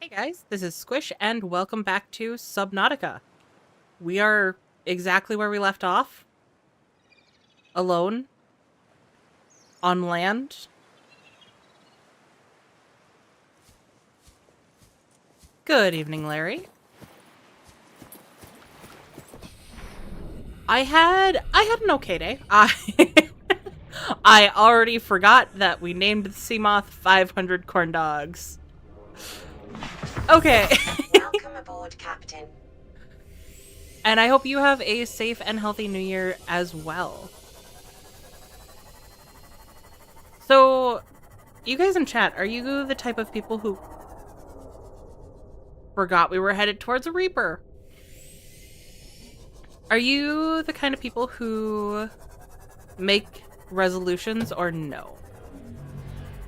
Hey guys, this is Squish, and welcome back to Subnautica. We are exactly where we left off. Alone. On land. Good evening, Larry. I had an okay day. I already forgot that we named the Seamoth 500 corn dogs. Okay. Welcome aboard, Captain. And I hope you have a safe and healthy new year as well. So, you guys in chat, are you the type of people who forgot we were headed towards a Reaper? Are you the kind of people who make resolutions or no?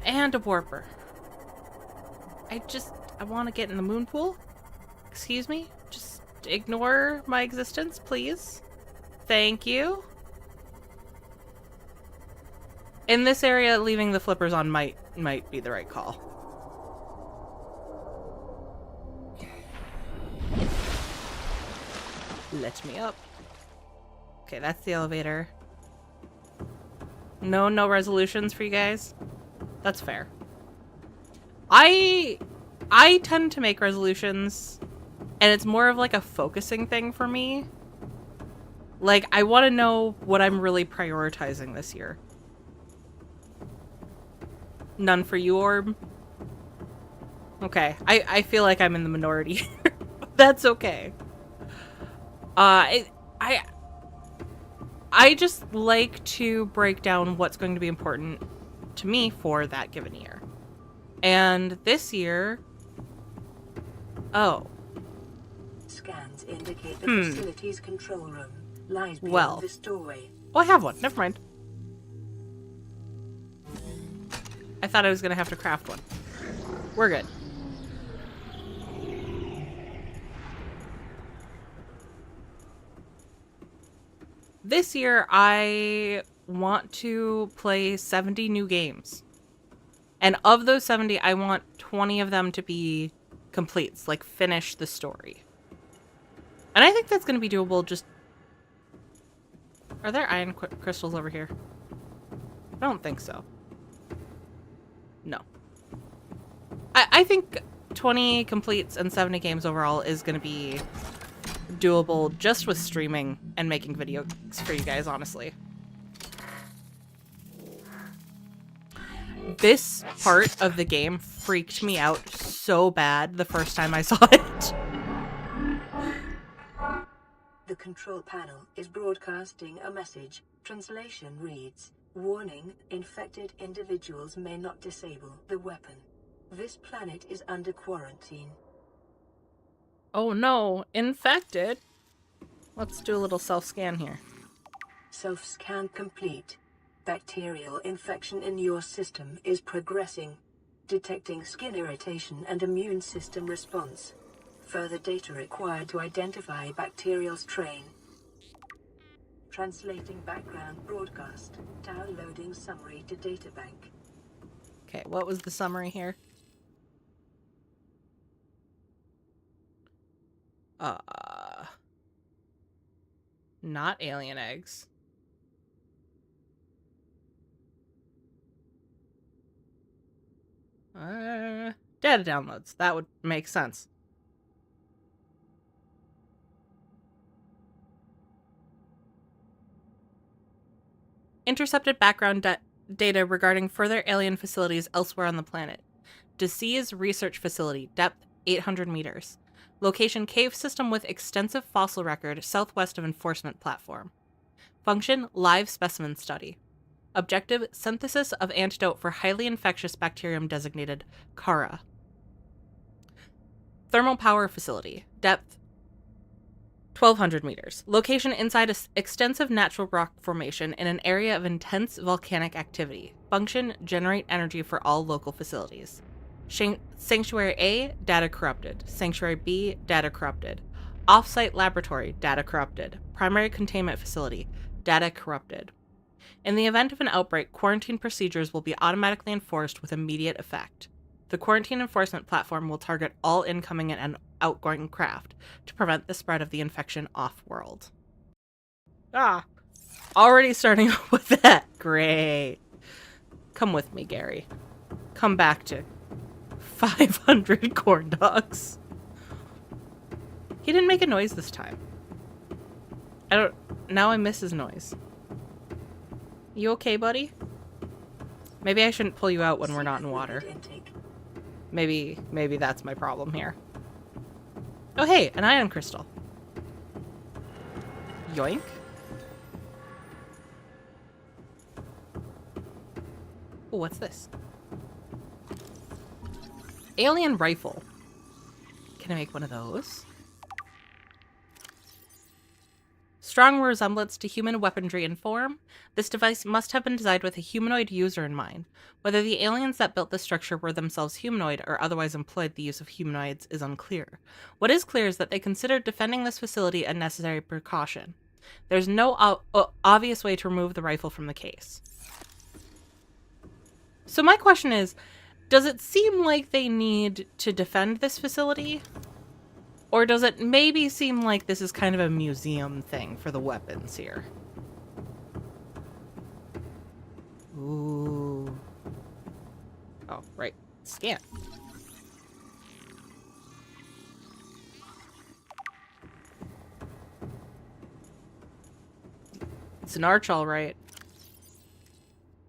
And a warper. I want to get in the moon pool. Excuse me? Just ignore my existence, please. Thank you. In this area, leaving the flippers on might be the right call. Let me up. Okay, that's the elevator. No resolutions for you guys. That's fair. I tend to make resolutions, and it's more of like a focusing thing for me. Like, I want to know what I'm really prioritizing this year. None for you, Orb? Okay, I feel like I'm in the minority here. That's okay. I just like to break down what's going to be important to me for that given year. And this year... Oh. Scans indicate the facility's control room lies beyond this doorway. Oh, I have one. Never mind. I thought I was going to have to craft one. We're good. This year, I want to play 70 new games. And of those 70, I want 20 of them to be completes, like finish the story. And I think that's going to be doable. Just... Are there iron crystals over here? I don't think so. No. I think 20 completes and 70 games overall is going to be doable just with streaming and making videos for you guys, honestly. This part of the game freaked me out so bad the first time I saw it. The control panel is broadcasting a message. Translation reads, "Warning, infected individuals may not disable the weapon. This planet is under quarantine." Oh no, infected? Let's do a little self-scan here. Self-scan complete. Bacterial infection in your system is progressing. Detecting skin irritation and immune system response. Further data required to identify bacterial strain. Translating background broadcast. Downloading summary to databank. Okay, what was the summary here? Not alien eggs. Data downloads. That would make sense. Intercepted background data regarding further alien facilities elsewhere on the planet. Disease Research Facility. Depth 800 meters. Location cave system with extensive fossil record southwest of enforcement platform. Function live specimen study. Objective synthesis of antidote for highly infectious bacterium designated Kara. Thermal power facility. Depth 1200 meters. Location inside an extensive natural rock formation in an area of intense volcanic activity. Function generate energy for all local facilities. Sanctuary A, data corrupted. Sanctuary B, data corrupted. Off-site laboratory, data corrupted. Primary containment facility, data corrupted. In the event of an outbreak, quarantine procedures will be automatically enforced with immediate effect. The quarantine enforcement platform will target all incoming and outgoing craft to prevent the spread of the infection off-world. Ah, already starting off with that. Great. Come with me, Gary. Come back to 500 corn dogs. He didn't make a noise this time. Now I miss his noise. You okay, buddy? Maybe I shouldn't pull you out when we're not in water. Maybe that's my problem here. Oh hey, an ion crystal. Yoink. Oh, what's this? Alien rifle. Can I make one of those? Strong resemblance to human weaponry in form, this device must have been designed with a humanoid user in mind. Whether the aliens that built this structure were themselves humanoid or otherwise employed the use of humanoids is unclear. What is clear is that they considered defending this facility a necessary precaution. There's no obvious way to remove the rifle from the case. So my question is, does it seem like they need to defend this facility? Or does it maybe seem like this is kind of a museum thing for the weapons here? Ooh. Oh, right. Scan. It's an arch, all right.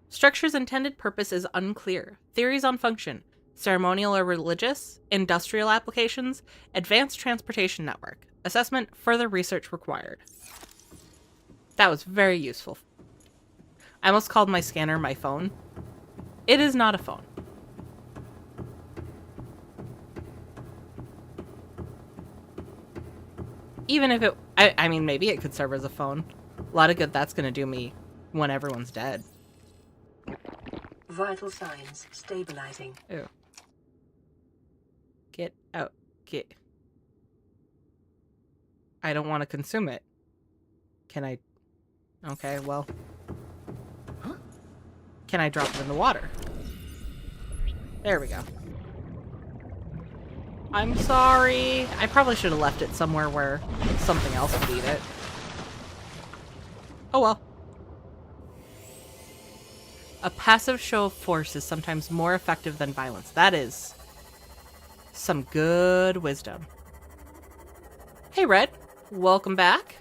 Structure's intended purpose is unclear. Theories on function. Ceremonial or religious, industrial applications, advanced transportation network. Assessment, further research required. That was very useful. I almost called my scanner my phone. It is not a phone. Even if it, I mean, maybe it could serve as a phone. A lot of good that's gonna do me when everyone's dead. Vital signs stabilizing. Ew. Get out. Get. I don't want to consume it. Can I? Okay, well. Can I drop it in the water? There we go. I'm sorry. I probably should have left it somewhere where something else would eat it. Oh well. A passive show of force is sometimes more effective than violence. That is some good wisdom. Hey, Red. Welcome back.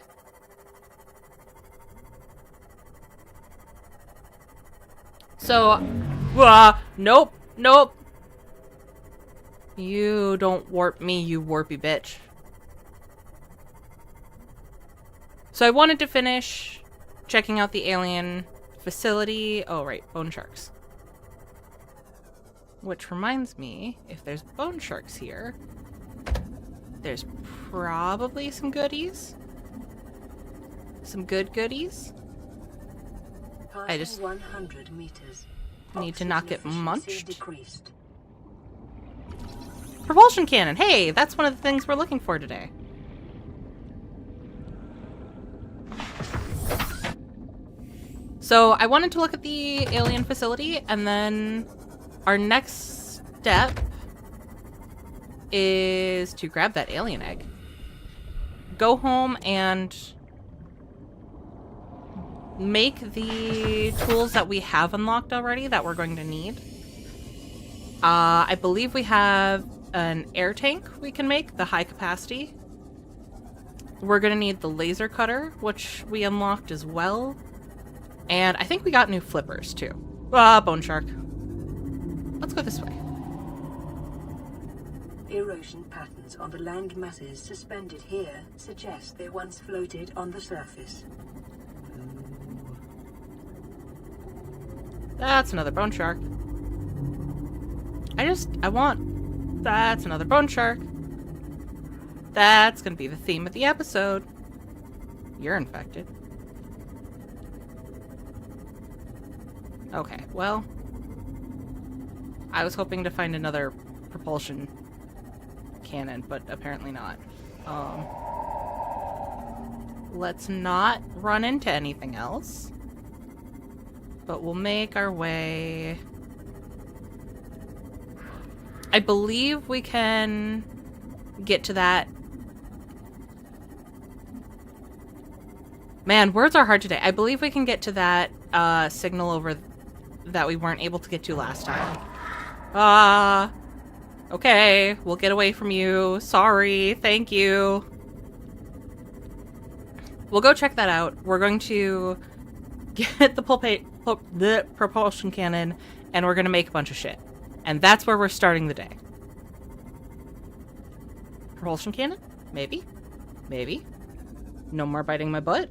So, nope, nope. You don't warp me, you warpy bitch. So I wanted to finish checking out the alien facility. Oh, right, bone sharks. Which reminds me, if there's bone sharks here, there's probably some goodies. Some good goodies. I just 100 meters. need to not get munched. Decreased. Propulsion cannon. Hey, that's one of the things we're looking for today. So I wanted to look at the alien facility, and then our next step is to grab that alien egg. Go home and make the tools that we have unlocked already that we're going to need. I believe we have an air tank we can make, the high capacity. We're going to need the laser cutter, which we unlocked as well. And I think we got new flippers too. Bone shark. Let's go this way. Erosion patterns on the land masses suspended here suggest they once floated on the surface. That's another bone shark. That's another bone shark. That's gonna be the theme of the episode. You're infected. Okay, well, I was hoping to find another propulsion cannon, but apparently not. Let's not run into anything else, but we'll make our way I believe we can get to that. Man, words are hard today. I believe we can get to that signal over that we weren't able to get to last time. Okay, we'll get away from you. Sorry, thank you. We'll go check that out. We're going to get the propulsion cannon, and we're going to make a bunch of shit. And that's where we're starting the day. Propulsion cannon? Maybe. Maybe. No more biting my butt.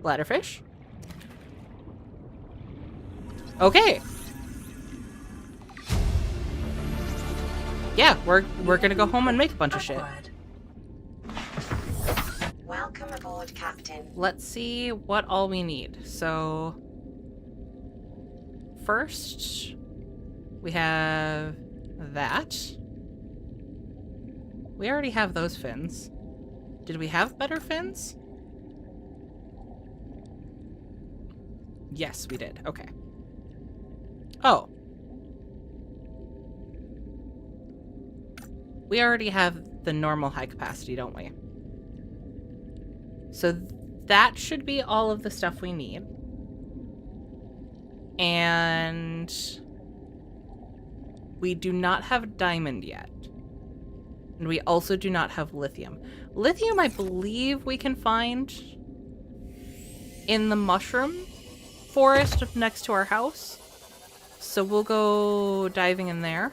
Bladderfish. Okay. Yeah, we're gonna go home and make a bunch of shit. Welcome aboard, Captain. Let's see what all we need. So first we have that. We already have those fins. Did we have better fins? Yes, we did. Okay. Oh. We already have the normal high capacity, don't we? So that should be all of the stuff we need. And we do not have diamond yet. And we also do not have lithium. Lithium, I believe we can find in the mushroom forest next to our house. So we'll go diving in there.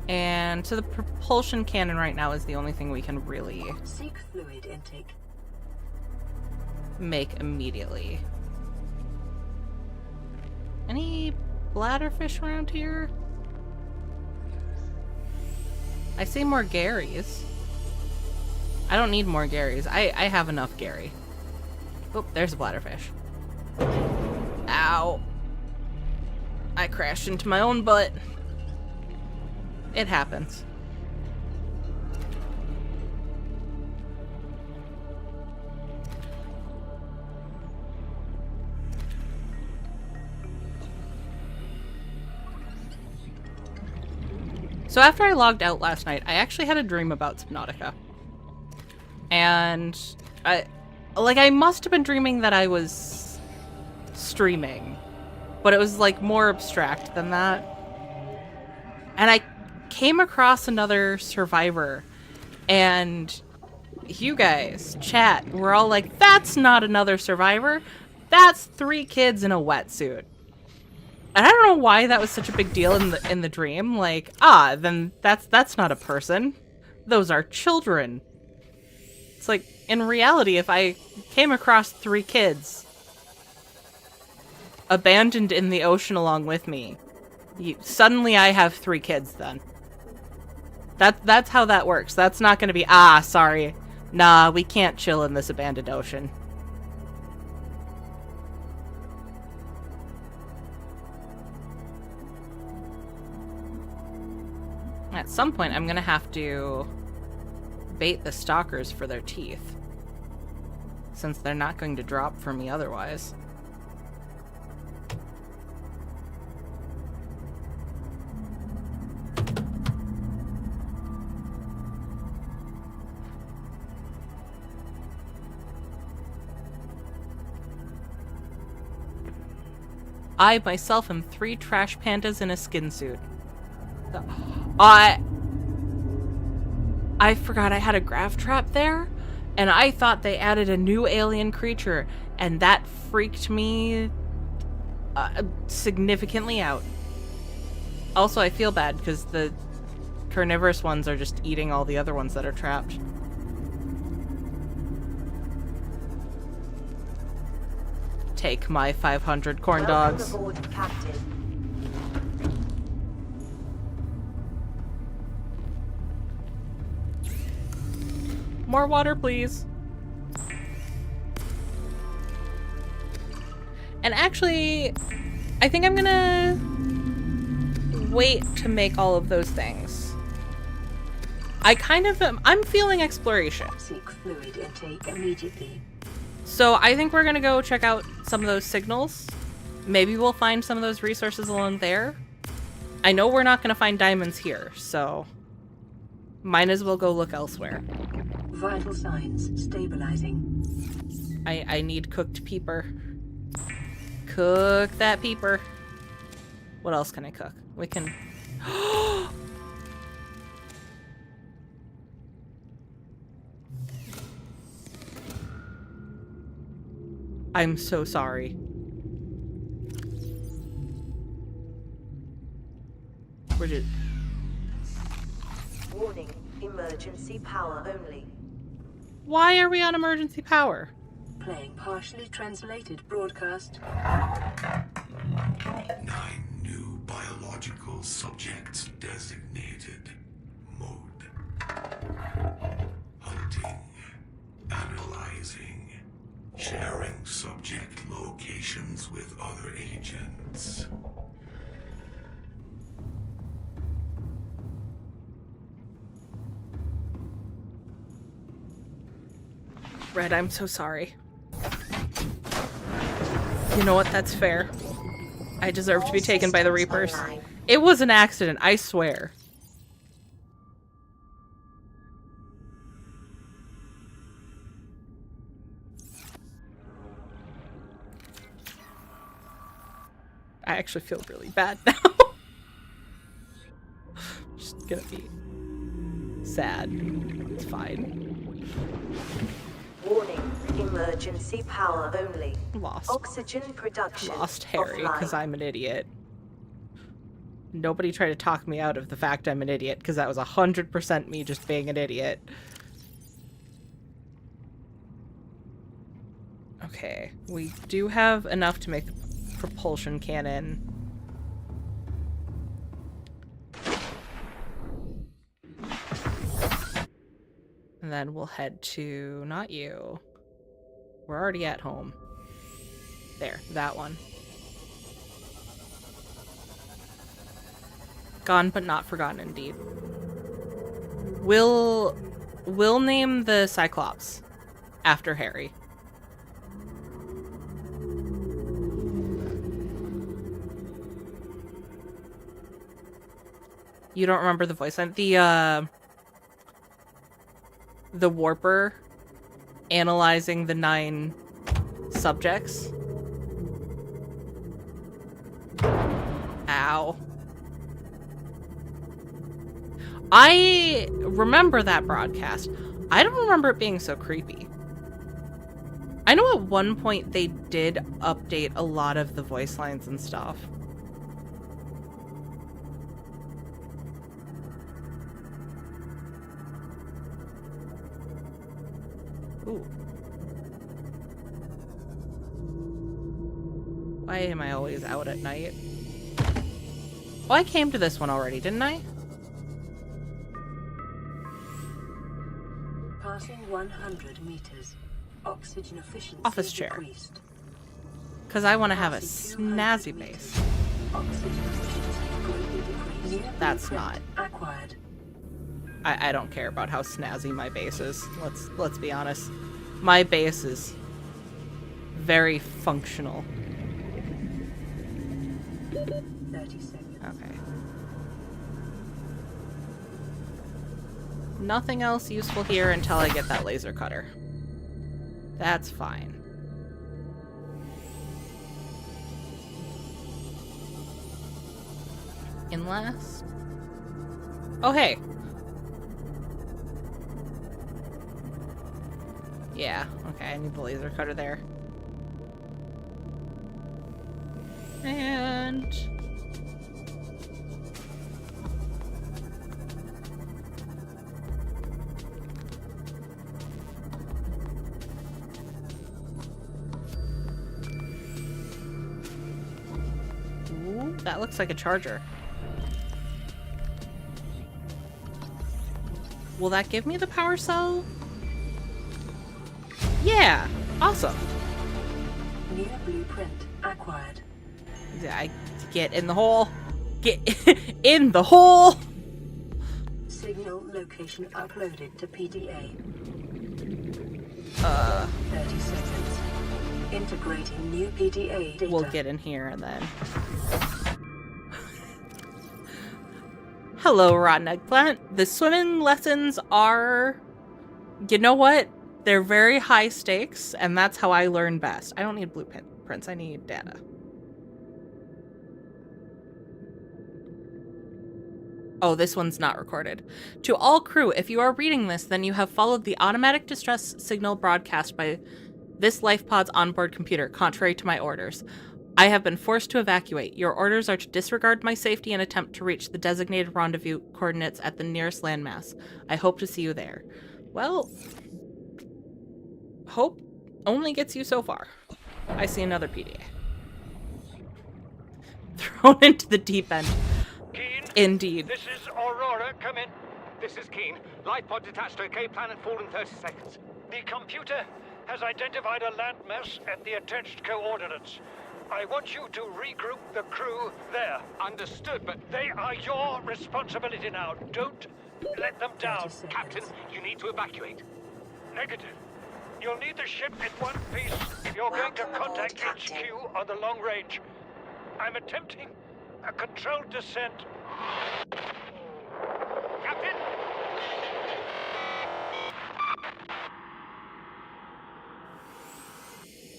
And so the propulsion cannon right now is the only thing we can really Seek fluid intake. make immediately. Any bladderfish around here? I see more Garys. I don't need more Garys. I have enough Gary. Oh, there's a bladderfish. Ow. I crashed into my own butt. It happens. So after I logged out last night, I actually had a dream about Subnautica. And I must have been dreaming that I was streaming, but it was like more abstract than that. And I came across another survivor, and you guys, chat, we're all like, that's not another survivor. That's 3 kids in a wetsuit. And I don't know why that was such a big deal in the dream. Like, then that's not a person. Those are children. It's like, in reality, if I came across 3 kids abandoned in the ocean along with me, suddenly I have 3 kids then. That's how that works. That's not going to be, sorry. Nah, we can't chill in this abandoned ocean. At some point, I'm going to have to bait the stalkers for their teeth, since they're not going to drop for me otherwise. I myself am 3 trash pandas in a skin suit. I forgot I had a grav trap there, and I thought they added a new alien creature, and that freaked me significantly out. Also, I feel bad because the carnivorous ones are just eating all the other ones that are trapped. Take my 500 corn dogs. Welcome aboard, Captain. More water, please. And actually, I think I'm gonna wait to make all of those things. I'm feeling exploration. Seek fluid intake immediately. So I think we're gonna go check out some of those signals. Maybe we'll find some of those resources along there. I know we're not gonna find diamonds here, so might as well go look elsewhere. Vital signs stabilizing. I need cooked peeper. Cook that peeper. What else can I cook? We can... I'm so sorry. Bridget. Warning, emergency power only. Why are we on emergency power? Playing partially translated broadcast. 9 new biological subjects designated. Mode. Hunting. Analyzing. Sharing subject locations with other agents. Red, I'm so sorry. You know what? That's fair. I deserve to be taken by the Reapers. It was an accident, I swear. I actually feel really bad now. Just gonna be sad. It's fine. Warning, emergency power only. Lost. Oxygen production. Lost Harry because offline. I'm an idiot. Nobody tried to talk me out of the fact I'm an idiot because that was 100% me just being an idiot. Okay, we do have enough to make the propulsion cannon. And then we'll head to, not you. We're already at home. There, that one. Gone but not forgotten indeed. We'll name the Cyclops after Harry. You don't remember the voice line? The warper analyzing the 9 subjects. Ow. I remember that broadcast. I don't remember it being so creepy. I know at one point they did update a lot of the voice lines and stuff. Ooh. Why am I always out at night? Oh, I came to this one already, didn't I? Passing 100 meters. Oxygen efficiency Office chair. decreased. Because I want to have a Passing 200 snazzy meters. base. Oxygen efficiency greatly decreased. New That's blueprint not. acquired. I don't care about how snazzy my base is. Let's be honest. My base is very functional. 30 seconds. Okay. Nothing else useful here until I get that laser cutter. That's fine. Unless... Oh, hey. Yeah, okay, I need the laser cutter there. And... Ooh, that looks like a charger. Will that give me the power cell? Yeah, awesome. New blueprint acquired. I get in the hole. Get in the hole. Signal location uploaded to PDA. 30 seconds. Integrating new PDA data. We'll get in here and then. Hello, Rotten Eggplant. The swimming lessons are... You know what? They're very high stakes, and that's how I learn best. I don't need blueprints, I need data. Oh, this one's not recorded. To all crew, if you are reading this, then you have followed the automatic distress signal broadcast by this LifePod's onboard computer, contrary to my orders. I have been forced to evacuate. Your orders are to disregard my safety and attempt to reach the designated rendezvous coordinates at the nearest landmass. I hope to see you there. Well, hope only gets you so far. I see another PDA. Thrown into the deep end. Keen? Indeed. This is Aurora. Come in. This is Keen. Light pod detached to OK planet fall in 30 seconds. The computer has identified a landmass at the attached coordinates. I want you to regroup the crew there. Understood, but they are your responsibility now. Don't let them down. Captain, you need to evacuate. Negative. You'll need the ship in one piece if you're going to contact HQ on the long range. I'm attempting a controlled descent. Captain?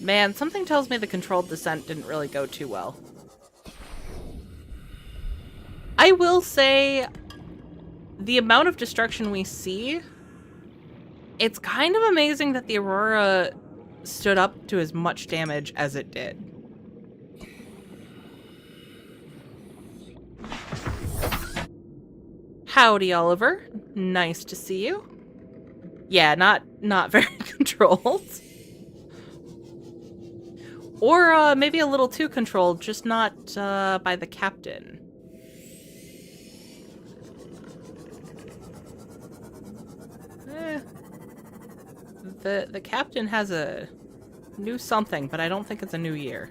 Man, something tells me the controlled descent didn't really go too well. I will say, the amount of destruction we see, it's kind of amazing that the Aurora stood up to as much damage as it did. Howdy, Oliver. Nice to see you. Yeah, not very controlled. Or maybe a little too controlled, just not by the captain. The captain has a new something, but I don't think it's a new year.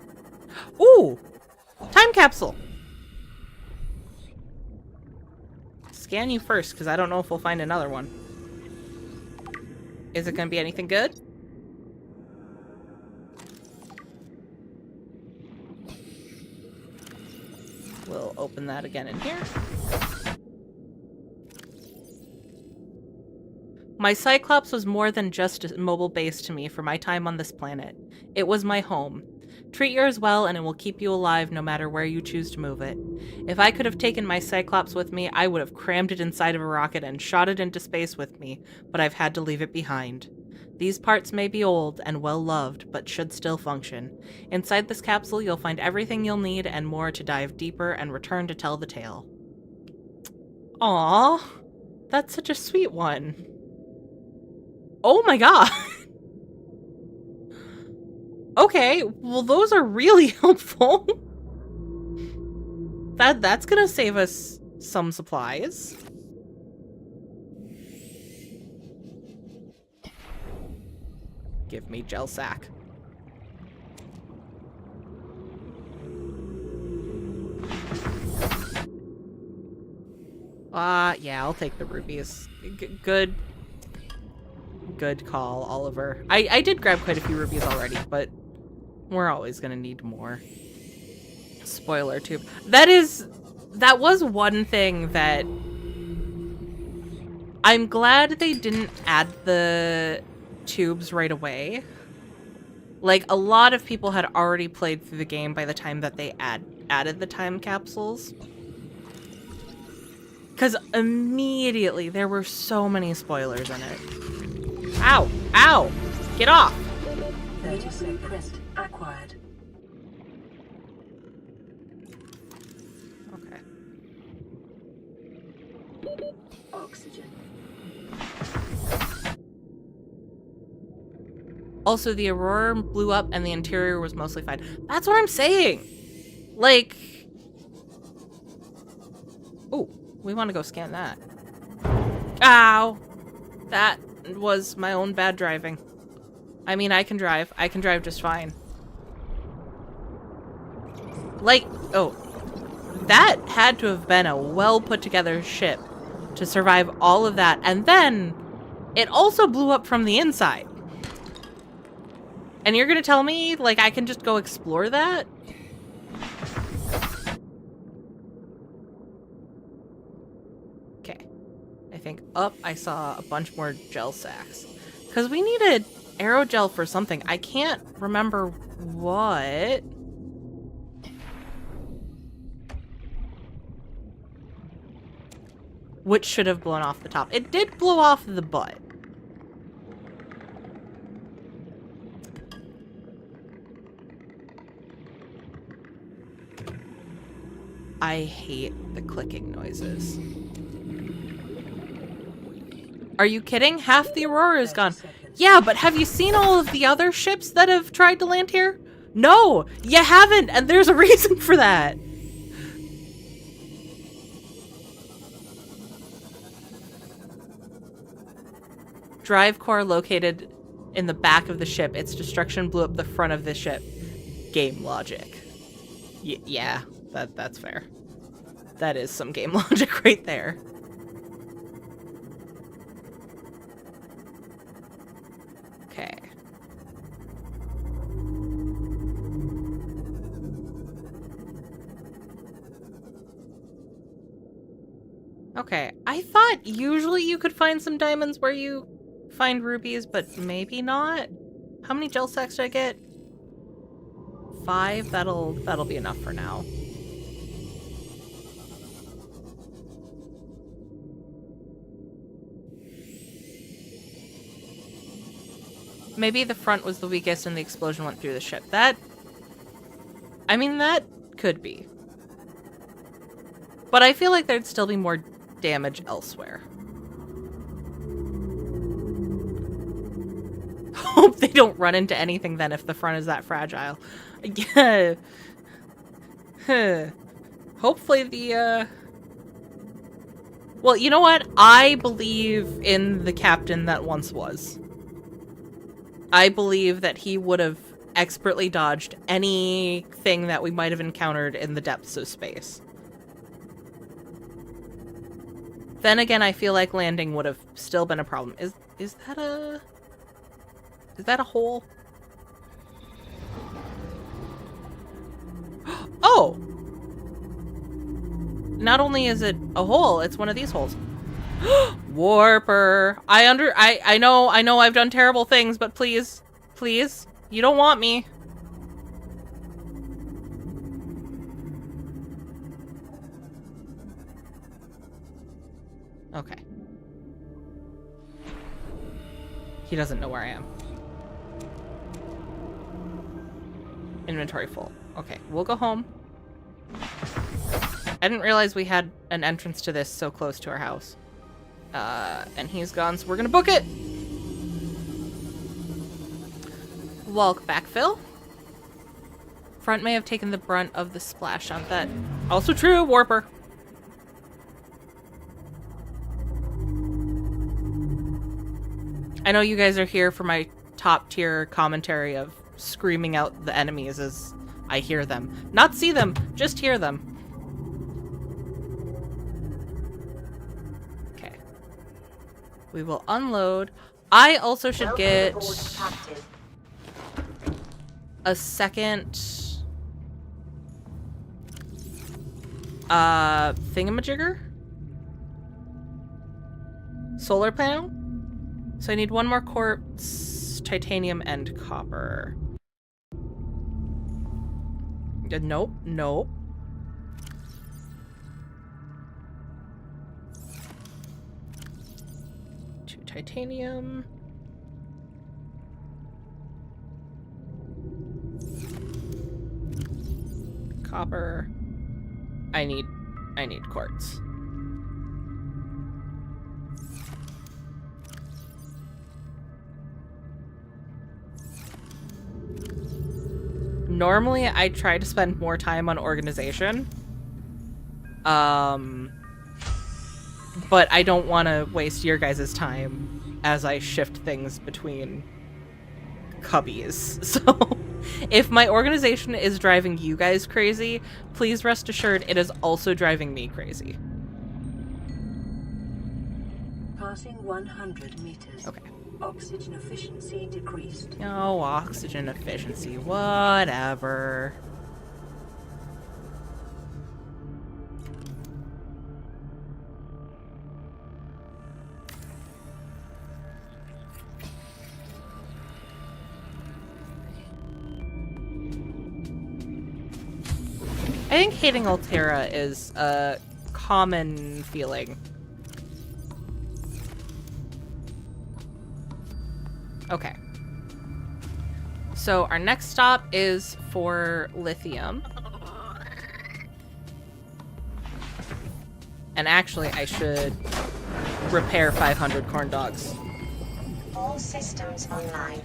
Ooh! Time capsule! Scan you first, because I don't know if we'll find another one. Is it going to be anything good? We'll open that again in here. My Cyclops was more than just a mobile base to me for my time on this planet. It was my home. Treat yours well and it will keep you alive no matter where you choose to move it. If I could have taken my Cyclops with me, I would have crammed it inside of a rocket and shot it into space with me, but I've had to leave it behind. These parts may be old and well-loved, but should still function. Inside this capsule, you'll find everything you'll need and more to dive deeper and return to tell the tale. Aww, that's such a sweet one. Oh my god! Okay, well those are really helpful. That's gonna save us some supplies. Give me gel sack. Yeah, I'll take the rubies. Good call, Oliver. I did grab quite a few rubies already, but we're always gonna need more. Spoiler tube. That was one thing that I'm glad they didn't add the tubes right away. Like, a lot of people had already played through the game by the time that they added the time capsules. Because immediately there were so many spoilers in it. Ow! Ow! Get off! 30 crest acquired. Okay. Oxygen. Also, the Aurora blew up and the interior was mostly fine. That's what I'm saying! Like... Ooh, we want to go scan that. Ow! That was my own bad driving. I mean, I can drive. I can drive just fine. Like, oh. That had to have been a well put together ship. to survive all of that. And then it also blew up from the inside. And you're gonna tell me, like, I can just go explore that? Okay. I think up I saw a bunch more gel sacks. Because we needed aerogel for something. I can't remember what. Which should have blown off the top. It did blow off the butt. I hate the clicking noises. Are you kidding? Half the Aurora is gone. Yeah, but have you seen all of the other ships that have tried to land here? No, you haven't, and there's a reason for that. Drive core located in the back of the ship. Its destruction blew up the front of the ship. Game logic. Yeah, that's fair. That is some game logic right there. Okay. Okay, I thought usually you could find some diamonds where you find rubies, but maybe not. How many gel sacks did I get? 5? That'll be enough for now. Maybe the front was the weakest and the explosion went through the ship. I mean, that could be. But I feel like there'd still be more damage elsewhere. Hope they don't run into anything then if the front is that fragile. Yeah. Hopefully the, Well, you know what? I believe in the captain that once was. I believe that he would have expertly dodged anything that we might have encountered in the depths of space. Then again, I feel like landing would have still been a problem. Is that a hole? Oh! Not only is it a hole, it's one of these holes. Warper. I know I've done terrible things, but please, you don't want me. Okay. He doesn't know where I am. Inventory full. Okay, we'll go home. I didn't realize we had an entrance to this so close to our house. And he's gone, so we're gonna book it! Walk backfill. Front may have taken the brunt of the splash on that. Also true, Warper. I know you guys are here for my top tier commentary of screaming out the enemies as I hear them. Not see them, just hear them. Okay. We will unload. I also should get a second thingamajigger? Solar panel? So I need one more quartz, titanium, and copper. Nope, nope. Two titanium. Copper. I need quartz. Normally, I try to spend more time on organization. But I don't want to waste your guys' time as I shift things between cubbies. So, if my organization is driving you guys crazy, please rest assured it is also driving me crazy. Passing 100 meters. Okay. Oxygen efficiency decreased. Oh, oxygen efficiency. Whatever. I think hating Altera is a common feeling. Okay. So our next stop is for lithium. And actually, I should repair 500 corn dogs. All systems online.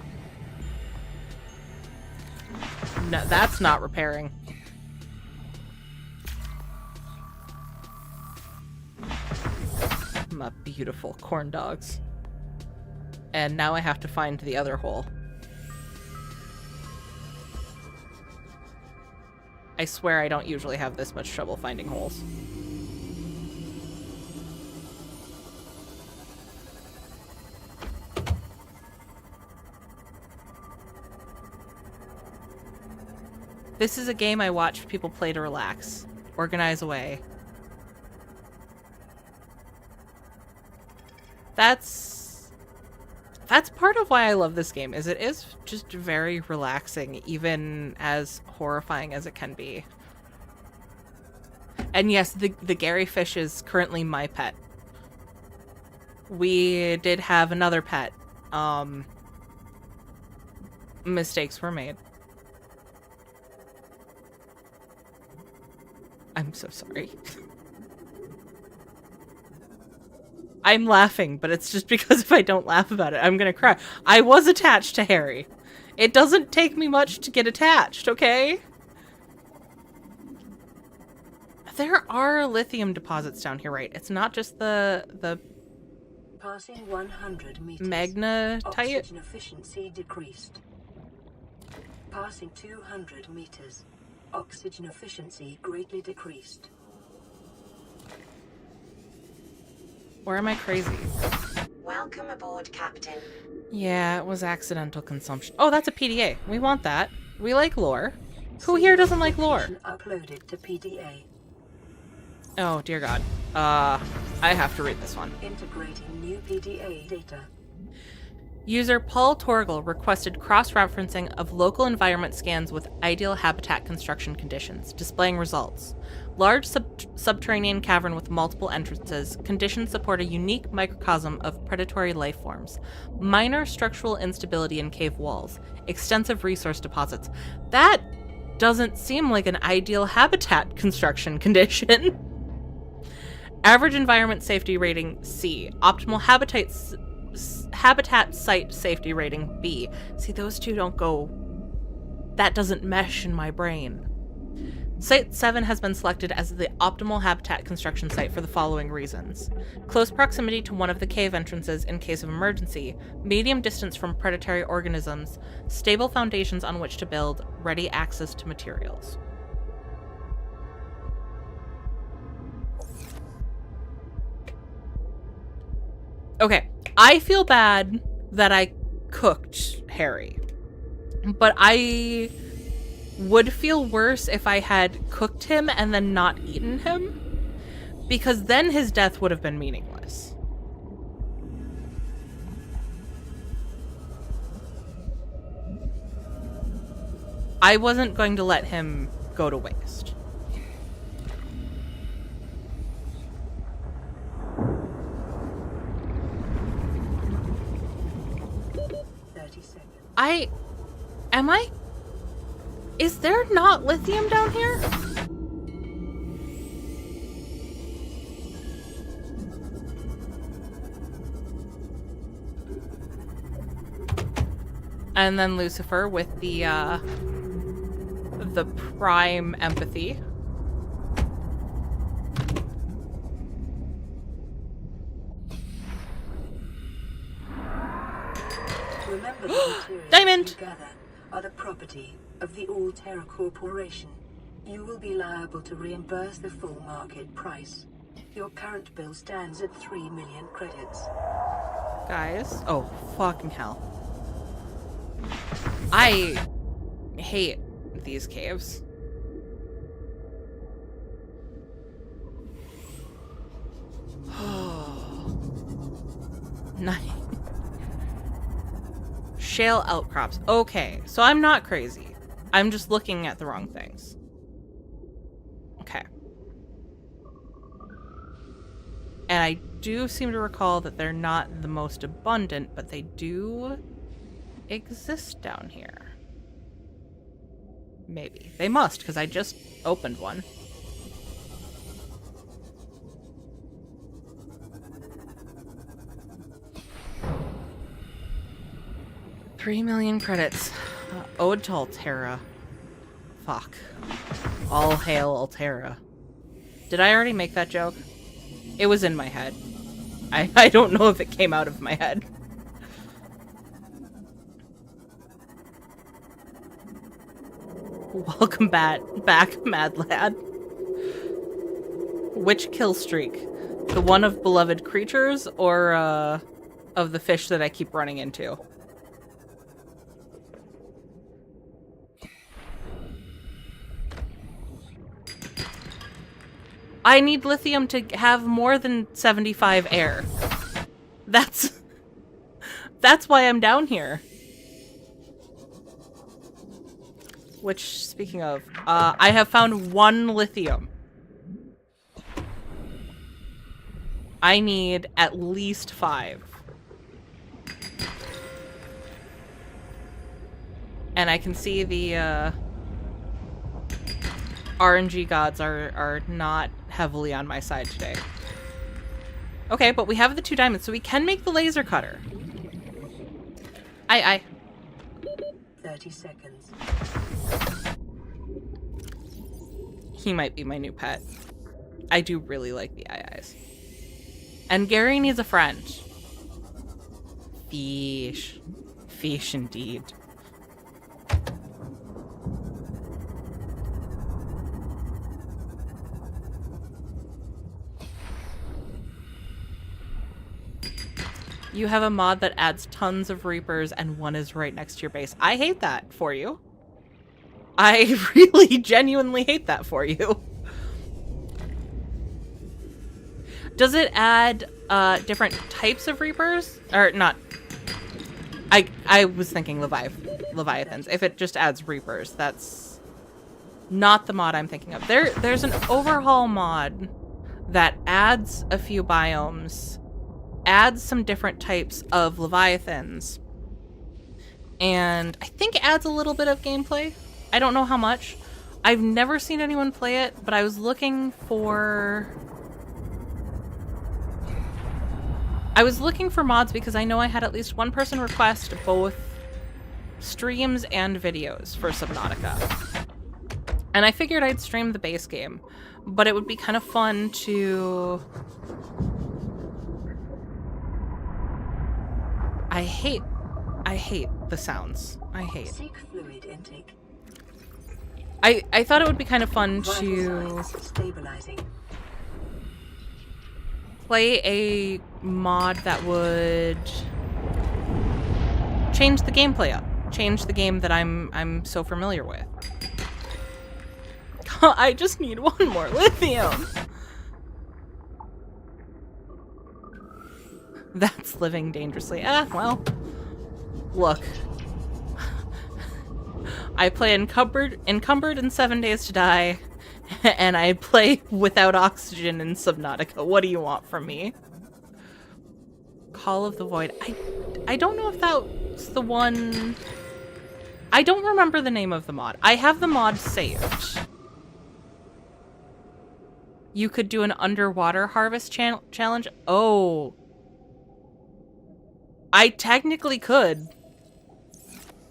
No, that's not repairing. My beautiful corn dogs. And now I have to find the other hole. I swear I don't usually have this much trouble finding holes. This is a game I watch people play to relax. Organize away. That's part of why I love this game, is it is just very relaxing, even as horrifying as it can be. And yes, the Gary fish is currently my pet. We did have another pet. Mistakes were made. I'm so sorry. I'm laughing, but it's just because if I don't laugh about it, I'm gonna cry. I was attached to Harry. It doesn't take me much to get attached, okay? There are lithium deposits down here, right? It's not just the Passing 100 meters. magnetite. Oxygen efficiency decreased. Passing 200 meters. Oxygen efficiency greatly decreased. Or am I crazy? Welcome aboard, Captain. Yeah, it was accidental consumption. Oh, that's a PDA. We want that. We like lore. Who here doesn't like lore? Uploaded to PDA. Oh, dear God. I have to read this one. Integrating new PDA data. User Paul Torgel requested cross-referencing of local environment scans with ideal habitat construction conditions, displaying results. Large subterranean cavern with multiple entrances. Conditions support a unique microcosm of predatory life forms. Minor structural instability in cave walls. Extensive resource deposits. That doesn't seem like an ideal habitat construction condition. Average environment safety rating C. Optimal habitat site safety rating B. See, those two don't go... That doesn't mesh in my brain. Site 7 has been selected as the optimal habitat construction site for the following reasons. Close proximity to one of the cave entrances in case of emergency, medium distance from predatory organisms, stable foundations on which to build, ready access to materials. Okay, I feel bad that I cooked Harry, but I would feel worse if I had cooked him and then not eaten him, because then his death would have been meaningless. I wasn't going to let him go to waste. Is there not lithium down here? And then Lucifer with the prime empathy. Remember, the materials Diamond! you gather are the property of the Altera Corporation. You will be liable to reimburse the full market price. Your current bill stands at 3 million credits. Guys. Oh, fucking hell. I hate these caves. Nice. Shale outcrops. Okay, so I'm not crazy. I'm just looking at the wrong things. Okay. And I do seem to recall that they're not the most abundant, but they do exist down here. Maybe. They must, because I just opened one. $3 million credits. Ode to Altera. Fuck. All hail Altera. Did I already make that joke? It was in my head. I don't know if it came out of my head. Welcome back, Mad Lad. Which kill streak? The one of beloved creatures, or of the fish that I keep running into? I need lithium to have more than 75 air. That's why I'm down here. Which, speaking of, I have found 1 lithium. I need at least 5. And I can see the, RNG gods are not heavily on my side today. Okay, but we have the 2 diamonds, so we can make the laser cutter. Aye. 30 seconds. He might be my new pet. I do really like the eyes. And Gary needs a friend. Fish. Fish indeed. You have a mod that adds tons of Reapers and one is right next to your base. I hate that for you. I really genuinely hate that for you. Does it add different types of Reapers? Or not? I was thinking Leviathans. If it just adds Reapers, that's not the mod I'm thinking of. There's an overhaul mod that adds a few biomes, adds some different types of Leviathans, and I think adds a little bit of gameplay. I don't know how much. I've never seen anyone play it, but I was looking for mods because I know I had at least one person request both streams and videos for Subnautica. And I figured I'd stream the base game, but it would be kind of fun to... I hate the sounds. I hate. Seek fluid intake. I thought it would be kind of fun to Stabilizing. play a mod that would change the gameplay up. Change the game that I'm so familiar with. I just need one more lithium. That's living dangerously. Well, look. I play encumbered in 7 Days to Die, and I play without oxygen in Subnautica. What do you want from me? Call of the Void. I don't know if that's the one... I don't remember the name of the mod. I have the mod saved. You could do an underwater harvest challenge. Oh. I technically could.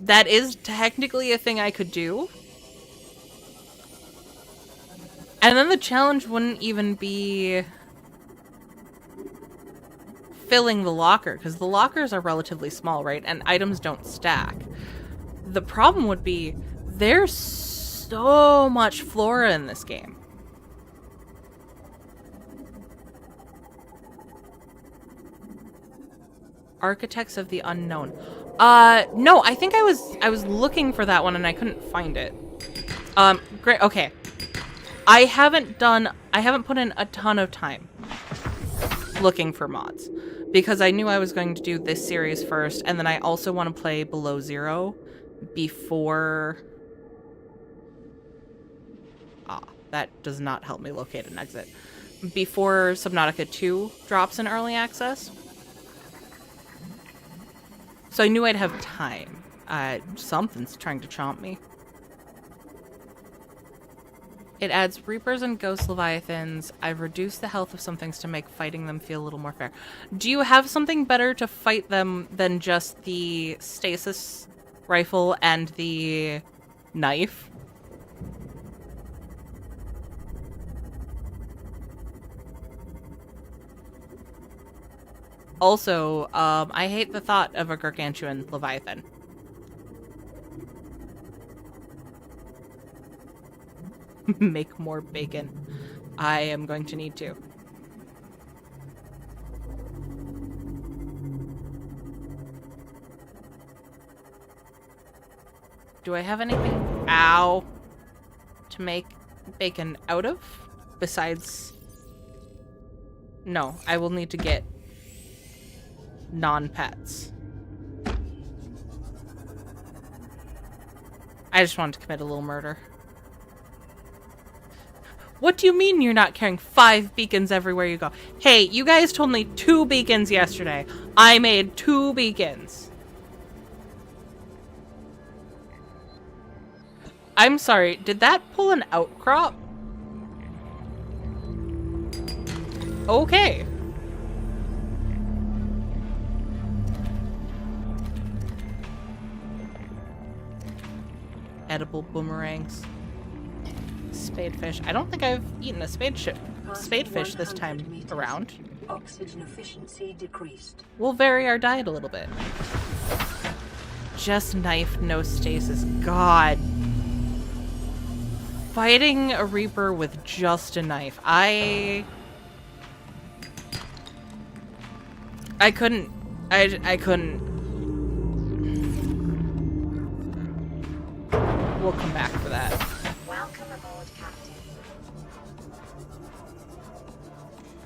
That is technically a thing I could do. And then the challenge wouldn't even be filling the locker, because the lockers are relatively small, right? And items don't stack. The problem would be there's so much flora in this game. Architects of the Unknown. No, I think I was looking for that one and I couldn't find it. Great. Okay. I haven't put in a ton of time looking for mods because I knew I was going to do this series first, and then I also want to play Below Zero before... that does not help me locate an exit. Before Subnautica 2 drops in early access. So I knew I'd have time. Something's trying to chomp me. It adds Reapers and Ghost Leviathans. I've reduced the health of some things to make fighting them feel a little more fair. Do you have something better to fight them than just the stasis rifle and the knife? Also, I hate the thought of a gargantuan Leviathan. Make more bacon. I am going to need to. Do I have anything, ow, to make bacon out of? Besides... No, I will need to get non-pets. I just wanted to commit a little murder. What do you mean you're not carrying 5 beacons everywhere you go? Hey, you guys told me 2 beacons yesterday. I made 2 beacons. I'm sorry, did that pull an outcrop? Okay. Edible boomerangs. Spadefish. I don't think I've eaten a spadefish this time around. Oxygen efficiency decreased. We'll vary our diet a little bit. Just knife, no stasis. God. Fighting a Reaper with just a knife. I couldn't. I couldn't. We'll come back for that. Welcome aboard, Captain.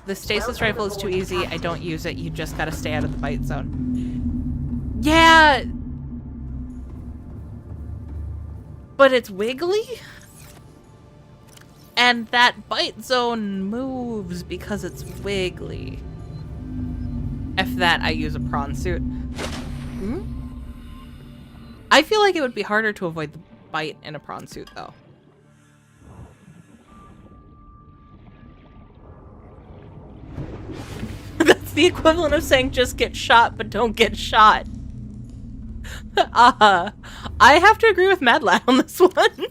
The stasis rifle is too easy. I don't use it. You just gotta stay out of the bite zone. Yeah! But it's wiggly? And that bite zone moves because it's wiggly. If that, I use a prawn suit. Hmm? I feel like it would be harder to avoid the bite in a prawn suit, though. That's the equivalent of saying just get shot, but don't get shot. I have to agree with Madlad on this one.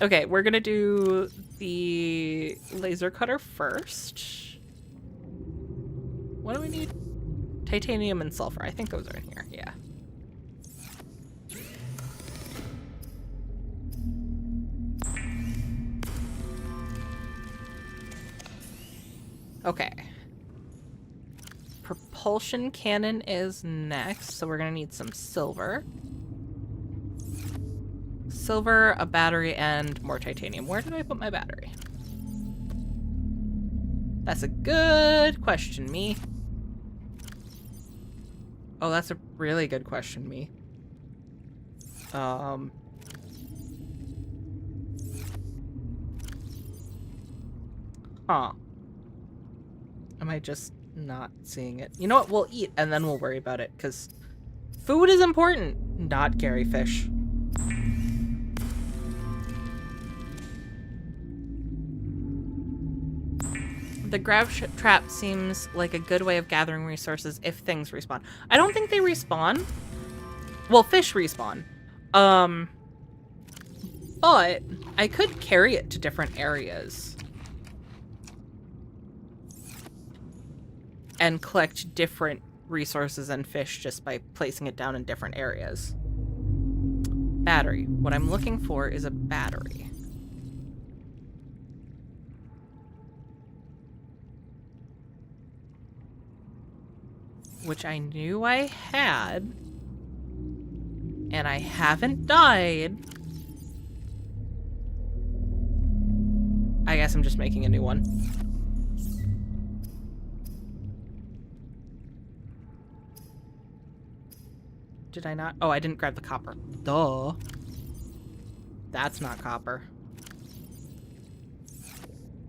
Okay, we're gonna do the laser cutter first. What do we need? Titanium and sulfur. I think those are in here. Yeah. Okay. Propulsion cannon is next, so we're gonna need some silver. Silver, a battery, and more titanium. Where did I put my battery? That's a good question, me. Oh, that's a really good question, me. Huh. Am I just not seeing it? You know what? We'll eat and then we'll worry about it, because food is important, not Gary fish. The grav trap seems like a good way of gathering resources if things respawn. I don't think they respawn. Well, fish respawn. But I could carry it to different areas and collect different resources and fish just by placing it down in different areas. Battery. What I'm looking for is a battery. which I knew I had, and I haven't died. I guess I'm just making a new one. Did I not? Oh, I didn't grab the copper. Duh. That's not copper.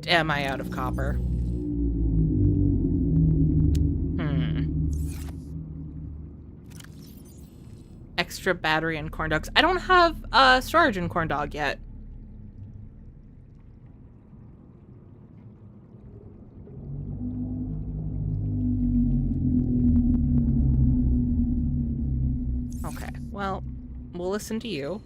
Am I out of copper? Extra battery and corn dogs. I don't have storage in corn dog yet. Okay, well, we'll listen to you.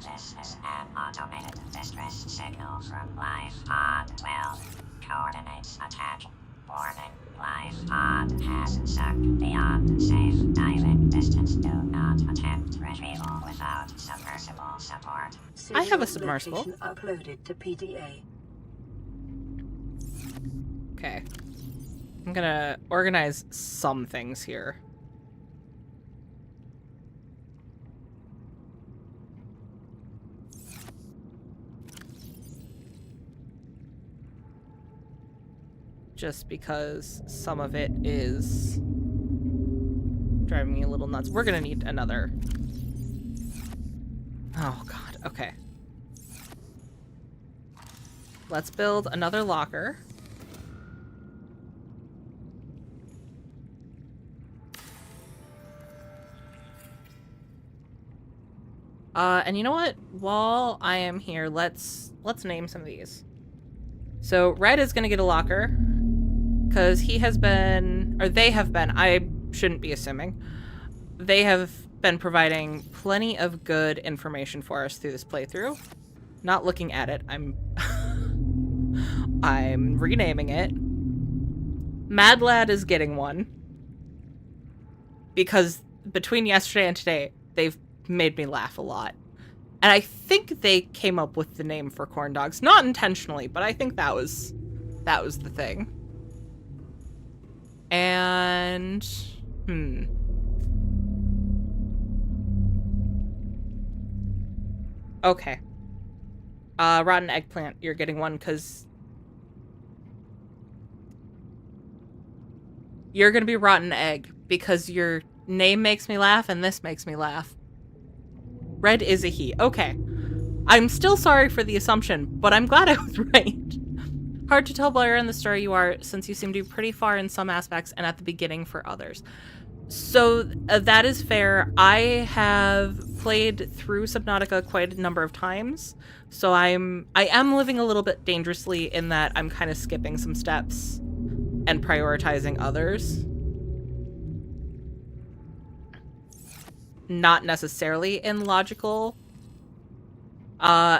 This is an automated distress signal from Life Pod 12. Coordinates attack. Warning. Life Pod has sunk beyond safe diving distance. Do not attempt retrieval without submersible support. I have a Serial submersible. location uploaded to PDA. Okay. I'm gonna organize some things here. Just because some of it is driving me a little nuts. We're gonna need another. Oh god, okay. Let's build another locker. And you know what? While I am here, let's name some of these. So Red is gonna get a locker. Because he has been, or they have been, I shouldn't be assuming, they have been providing plenty of good information for us through this playthrough. Not looking at it, I'm renaming it. Mad Lad is getting one. Because between yesterday and today, they've made me laugh a lot. And I think they came up with the name for corn dogs. Not intentionally, but I think that was the thing. And okay. Rotten eggplant, you're getting one because you're gonna be rotten egg because your name makes me laugh and this makes me laugh. Red is a he. Okay. I'm still sorry for the assumption, but I'm glad I was right. Hard to tell where in the story you are, since you seem to be pretty far in some aspects and at the beginning for others. So that is fair. I have played through Subnautica quite a number of times, so I am living a little bit dangerously in that I'm kind of skipping some steps and prioritizing others. Not necessarily in logical.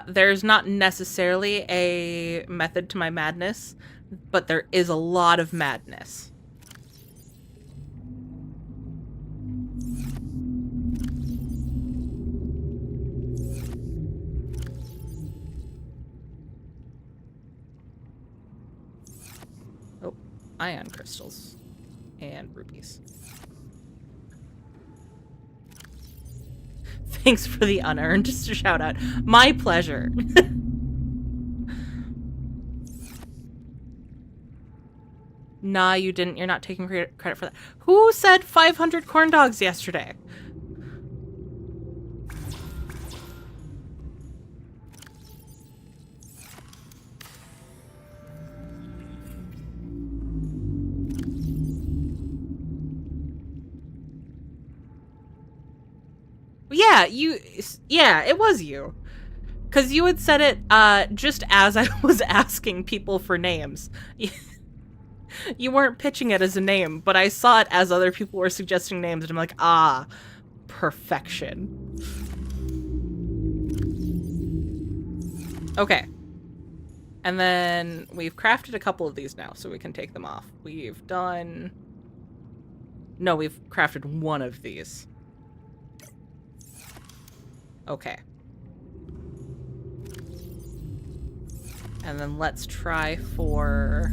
There's not necessarily a method to my madness, but there is a lot of madness. Oh, ion crystals and rubies. Thanks for the unearned shout out. My pleasure. Nah, you didn't. You're not taking credit for that. Who said 500 corn dogs yesterday? Yeah, it was you. Because you had said it just as I was asking people for names. You weren't pitching it as a name, but I saw it as other people were suggesting names, and I'm like, ah, perfection. Okay. And then we've crafted a couple of these now, so we can take them off. We've done... No, we've crafted one of these. Okay. And then let's try for...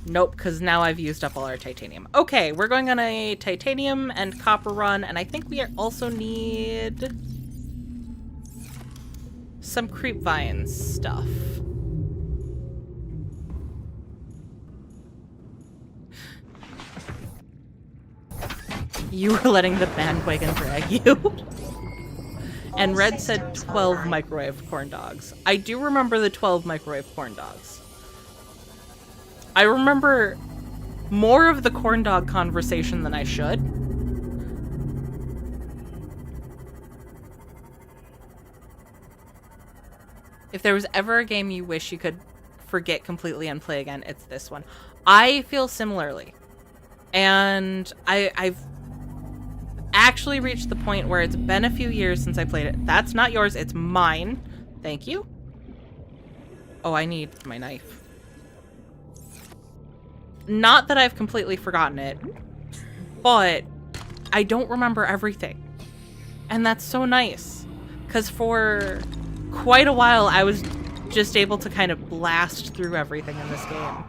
Nope, because now I've used up all our titanium. Okay, we're going on a titanium and copper run, and I think we also need some creep vine stuff. You were letting the bandwagon drag you. And Red said 12 microwave corn dogs. I do remember the 12 microwave corn dogs. I remember more of the corn dog conversation than I should. If there was ever a game you wish you could forget completely and play again, it's this one. I feel similarly. And I've actually reached the point where it's been a few years since I played it. That's not yours, it's mine. Thank you. Oh, I need my knife. Not that I've completely forgotten it, but I don't remember everything. And that's so nice. Because for quite a while, I was just able to kind of blast through everything in this game.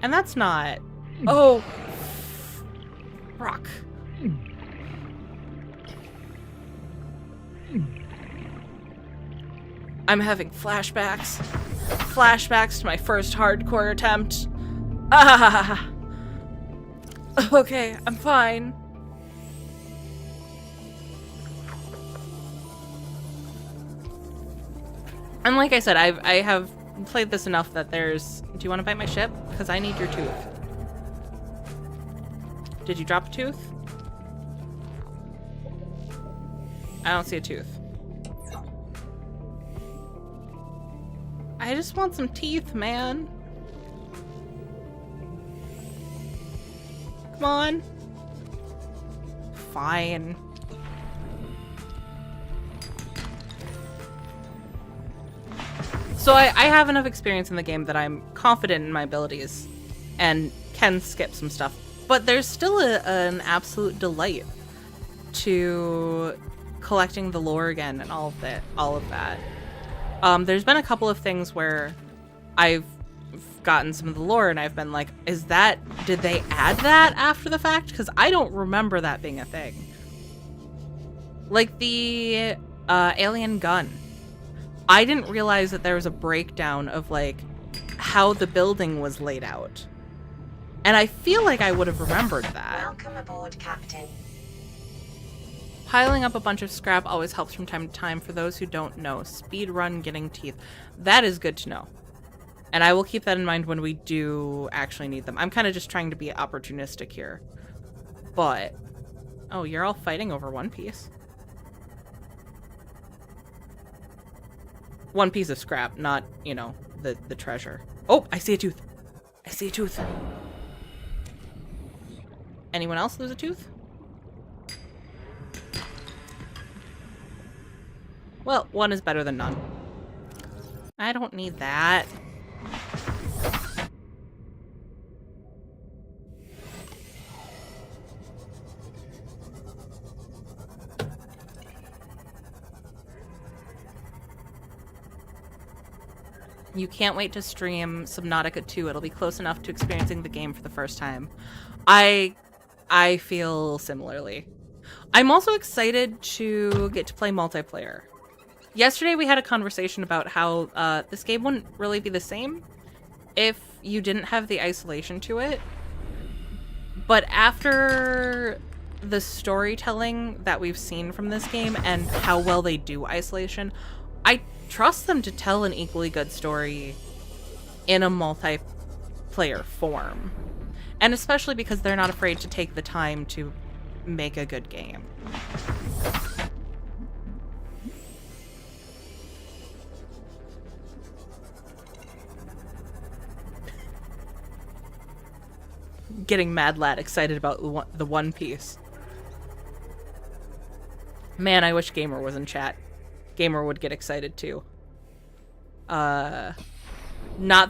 And that's not... Oh! Rock. I'm having flashbacks. Flashbacks to my first hardcore attempt. Ah! Okay, I'm fine. And like I said, I have played this enough that there's... Do you want to bite my ship? Because I need your tooth. Did you drop a tooth? I don't see a tooth. I just want some teeth, man. Come on. Fine. So I have enough experience in the game that I'm confident in my abilities and can skip some stuff. But there's still an absolute delight to collecting the lore again and all of that. There's been a couple of things where I've gotten some of the lore and I've been like, did they add that after the fact? Because I don't remember that being a thing. Like the alien gun. I didn't realize that there was a breakdown of like how the building was laid out. And I feel like I would have remembered that. Welcome aboard, Captain. Piling up a bunch of scrap always helps from time to time. For those who don't know, speed run getting teeth. That is good to know. And I will keep that in mind when we do actually need them. I'm kind of just trying to be opportunistic here. But... Oh, you're all fighting over one piece. One piece of scrap, not, you know, the treasure. Oh, I see a tooth. I see a tooth. Anyone else lose a tooth? Well, one is better than none. I don't need that. You can't wait to stream Subnautica 2. It'll be close enough to experiencing the game for the first time. I feel similarly. I'm also excited to get to play multiplayer. Yesterday we had a conversation about how this game wouldn't really be the same if you didn't have the isolation to it. But after the storytelling that we've seen from this game and how well they do isolation, I trust them to tell an equally good story in a multiplayer form. And especially because they're not afraid to take the time to make a good game. Getting Mad Lad excited about the One Piece. Man, I wish Gamer was in chat. Gamer would get excited too. Not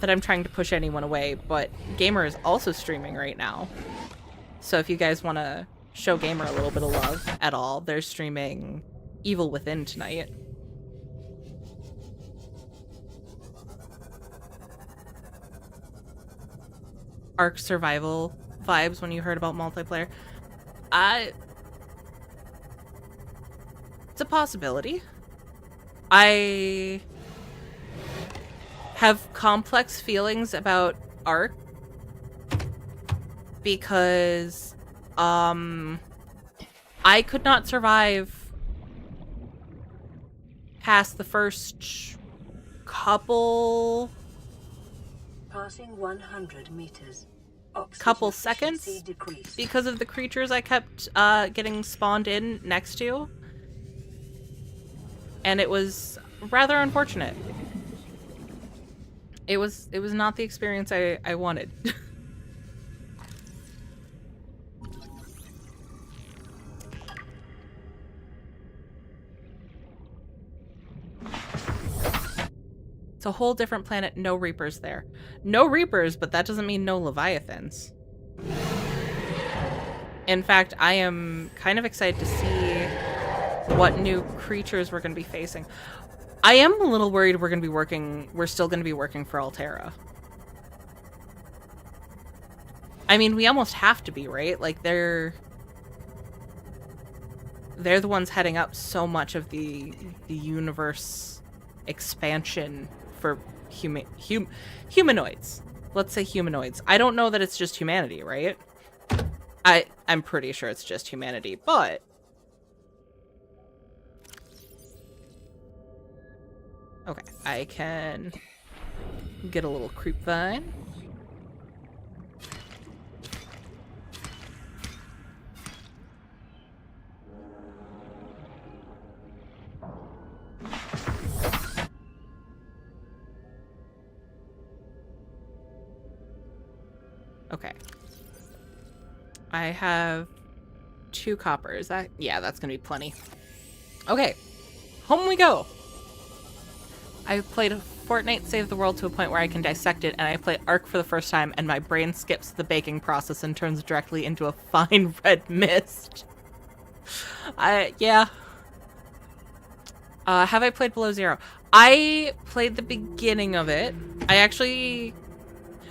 that I'm trying to push anyone away, but Gamer is also streaming right now. So if you guys want to show Gamer a little bit of love at all, they're streaming Evil Within tonight. Ark survival vibes when you heard about multiplayer. It's a possibility. I have complex feelings about Ark because I could not survive past the first couple Passing 100 meters. couple Oxygen efficiency seconds decreased. because of the creatures I kept getting spawned in next to. And it was rather unfortunate. It was not the experience I wanted. It's a whole different planet, no Reapers there. No Reapers, but that doesn't mean no Leviathans. In fact, I am kind of excited to see what new creatures we're going to be facing. I am a little worried we're still going to be working for Altera. I mean, we almost have to be, right? Like, they're the ones heading up so much of the universe expansion for humanoids. Let's say humanoids. I don't know that it's just humanity, right? I'm pretty sure it's just humanity, but okay, I can get a little creep vine. Okay. I have 2 coppers. Yeah, that's gonna be plenty. Okay, home we go. I played Fortnite Save the World to a point where I can dissect it, and I play Ark for the first time, and my brain skips the baking process and turns directly into a fine red mist. Yeah. Have I played Below Zero? I played the beginning of it.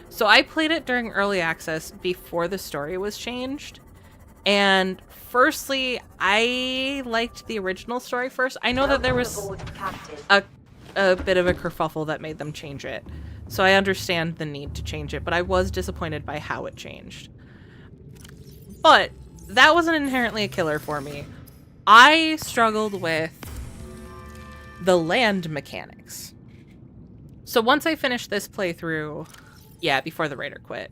So I played it during early access before the story was changed. And firstly, I liked the original story first. I know that there was a bit of a kerfuffle that made them change it. So I understand the need to change it, but I was disappointed by how it changed. But that wasn't inherently a killer for me. I struggled with the land mechanics. So once I finished this playthrough, yeah, before the Raider quit.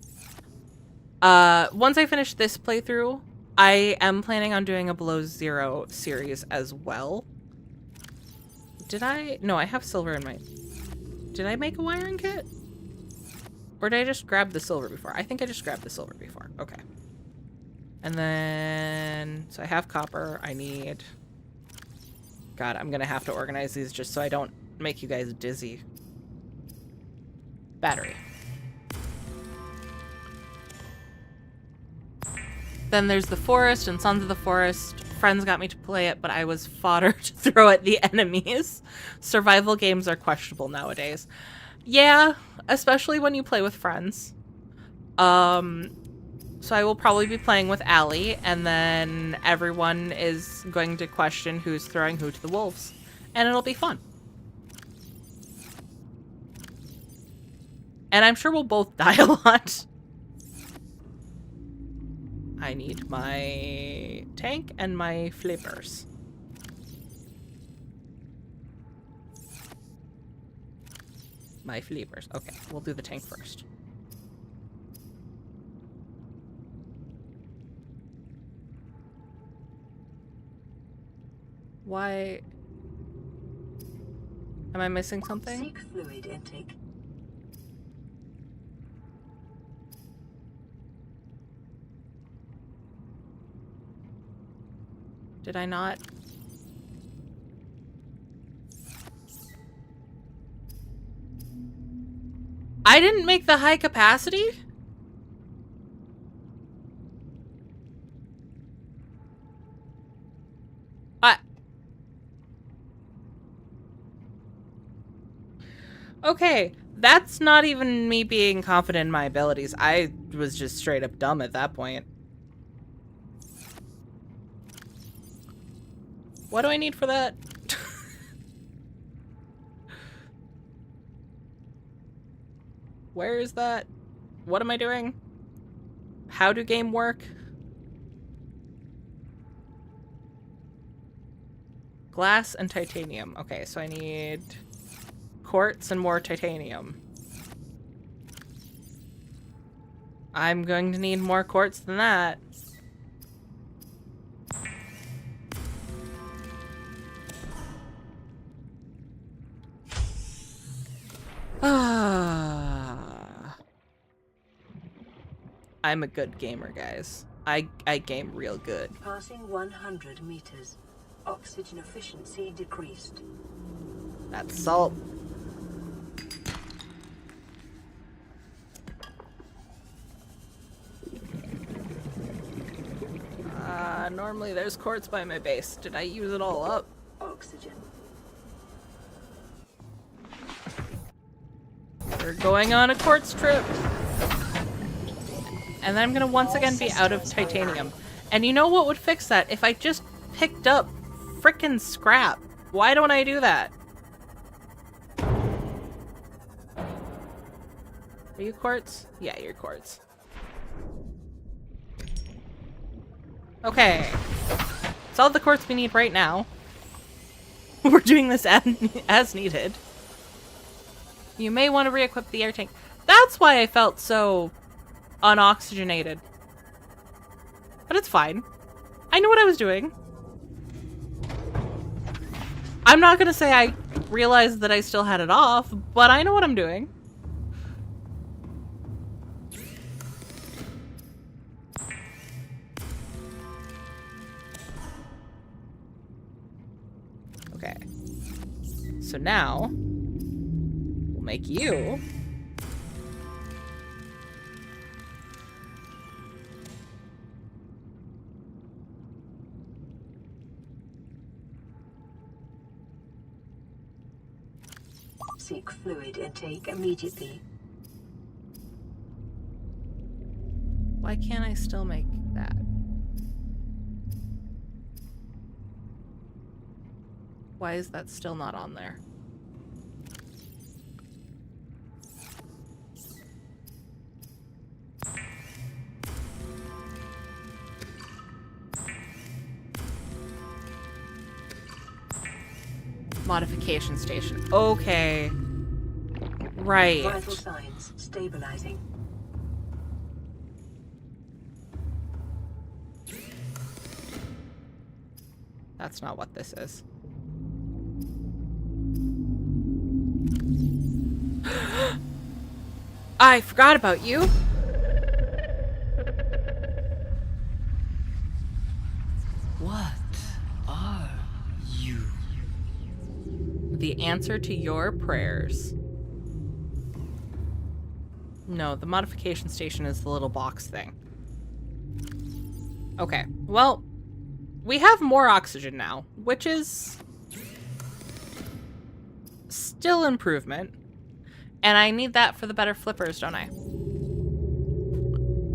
Once I finish this playthrough, I am planning on doing a Below Zero series as well. No, I have silver in my... Did I make a wiring kit? Or did I just grab the silver before? I think I just grabbed the silver before. Okay. And then... So I have copper. I need... God, I'm gonna have to organize these just so I don't make you guys dizzy. Battery. Then there's the forest and Sons of the Forest. Friends got me to play it, but I was fodder to throw at the enemies. Survival games are questionable nowadays. Yeah, especially when you play with friends. So I will probably be playing with Allie, and then everyone is going to question who's throwing who to the wolves. And it'll be fun. And I'm sure we'll both die a lot. I need my tank and my flippers. My flippers. Okay, we'll do the tank first. Why? Am I missing something? Seek fluid intake. Did I not? I didn't make the high capacity? Okay, That's not even me being confident in my abilities. I was just straight up dumb at that point. What do I need for that? Where is that? What am I doing? How do game work? Glass and titanium. Okay, so I need quartz and more titanium. I'm going to need more quartz than that. I'm a good gamer, guys. I game real good. Passing 100 meters. Oxygen efficiency decreased. That's salt. Normally there's quartz by my base. Did I use it all up? Oxygen. We're going on a quartz trip. And then I'm gonna once again be out of titanium. And you know what would fix that? If I just picked up frickin' scrap. Why don't I do that? Are you quartz? Yeah, you're quartz. Okay. It's all the quartz we need right now. We're doing this as needed. You may want to re-equip the air tank. That's why I felt so unoxygenated. But it's fine. I knew what I was doing. I'm not gonna say I realized that I still had it off, but I know what I'm doing. Okay. So now, we'll make you Seek fluid intake immediately. Why can't I still make that? Why is that still not on there? Modification station. Okay. Right. Vital signs stabilizing. That's not what this is. I forgot about you. What are you? The answer to your prayers. No, the modification station is the little box thing. Okay, well, we have more oxygen now, which is still improvement. And I need that for the better flippers, don't I?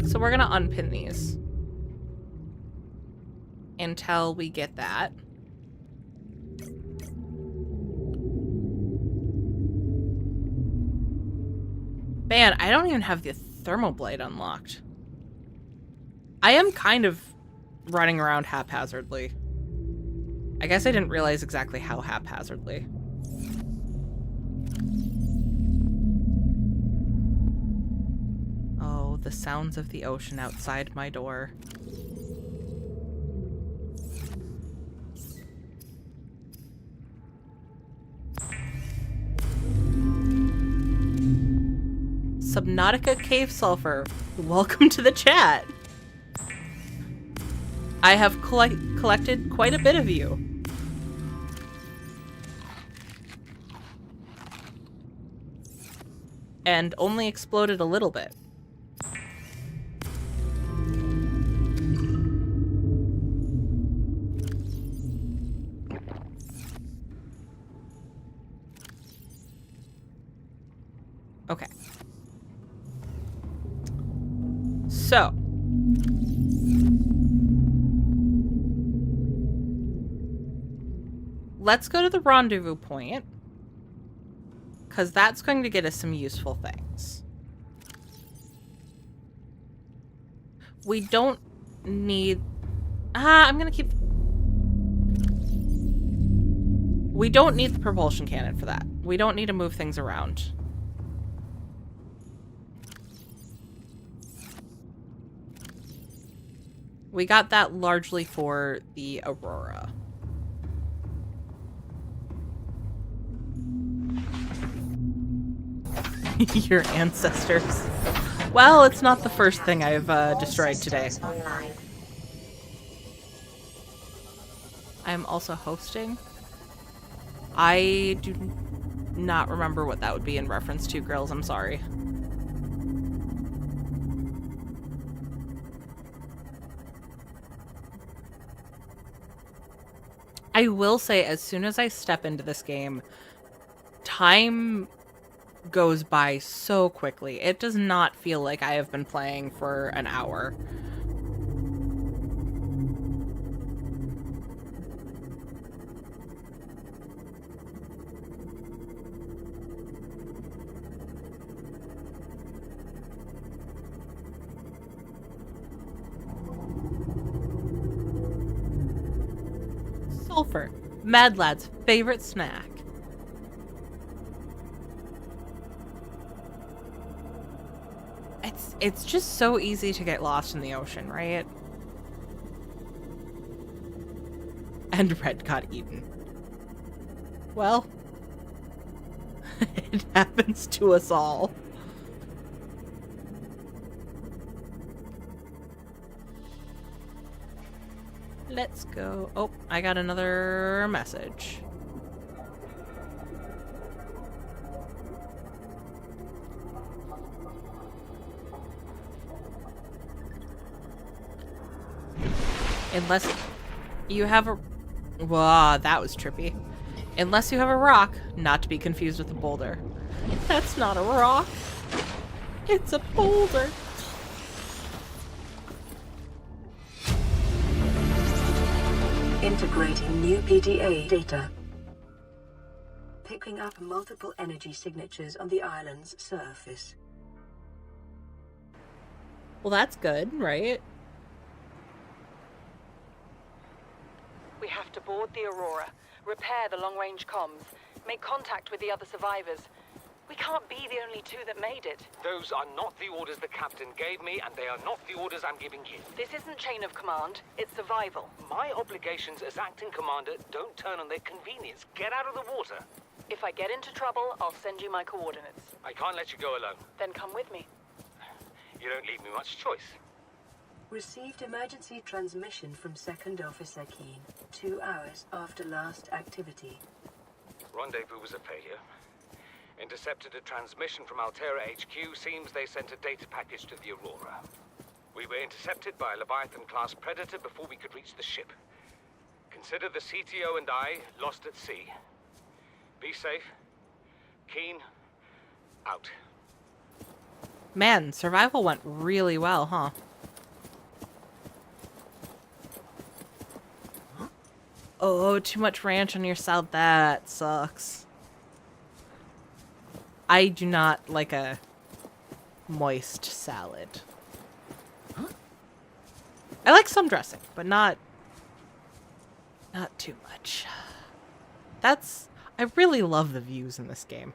So we're gonna unpin these until we get that. Man, I don't even have the thermal blade unlocked. I am kind of running around haphazardly. I guess I didn't realize exactly how haphazardly. Oh, the sounds of the ocean outside my door. Subnautica Cave Sulfur, welcome to the chat. I have collected quite a bit of you. And only exploded a little bit. Okay. So. Let's go to the rendezvous point. Because that's going to get us some useful things. We don't need... I'm going to keep... We don't need the propulsion cannon for that. We don't need to move things around. We got that largely for the Aurora. Your ancestors. Well, it's not the first thing I've destroyed today. I'm also hosting. I do not remember what that would be in reference to, girls. I'm sorry. I will say, as soon as I step into this game, time goes by so quickly. It does not feel like I have been playing for an hour. Sulfur, Mad Lad's favorite snack. It's just so easy to get lost in the ocean, right? And Red got eaten. Well, it happens to us all. Let's go. Oh, I got another message. Unless you have a... Wow, that was trippy. Unless you have a rock, not to be confused with a boulder. That's not a rock. It's a boulder. Integrating new PDA data. Picking up multiple energy signatures on the island's surface. Well, that's good, right? We have to board the Aurora, repair the long-range comms, make contact with the other survivors. We can't be the only two that made it. Those are not the orders the captain gave me, and they are not the orders I'm giving you. This isn't chain of command, it's survival. My obligations as acting commander don't turn on their convenience. Get out of the water. If I get into trouble, I'll send you my coordinates. I can't let you go alone. Then come with me. You don't leave me much choice. Received emergency transmission from Second Officer Keen, 2 hours after last activity. Rendezvous was a failure. Intercepted a transmission from Altera HQ. Seems they sent a data package to the Aurora. We were intercepted by a Leviathan-class predator before we could reach the ship. Consider the CTO and I lost at sea. Be safe. Keen, out. Man, survival went really well, huh? Oh, too much ranch on your salad. That sucks. I do not like a moist salad. I like some dressing, but not too much. I really love the views in this game.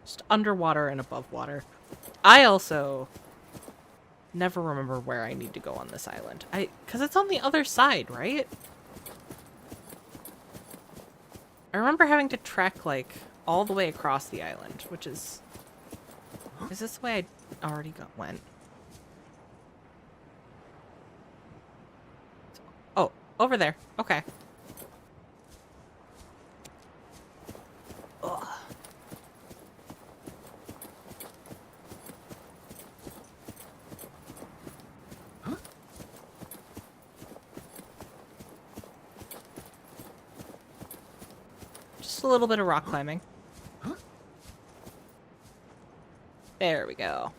Just underwater and above water. I also never remember where I need to go on this island. Because it's on the other side, right? I remember having to trek, like, all the way across the island, which is... Is this the way I already went? Oh, over there. Okay. Ugh. Just a little bit of rock climbing. There we go.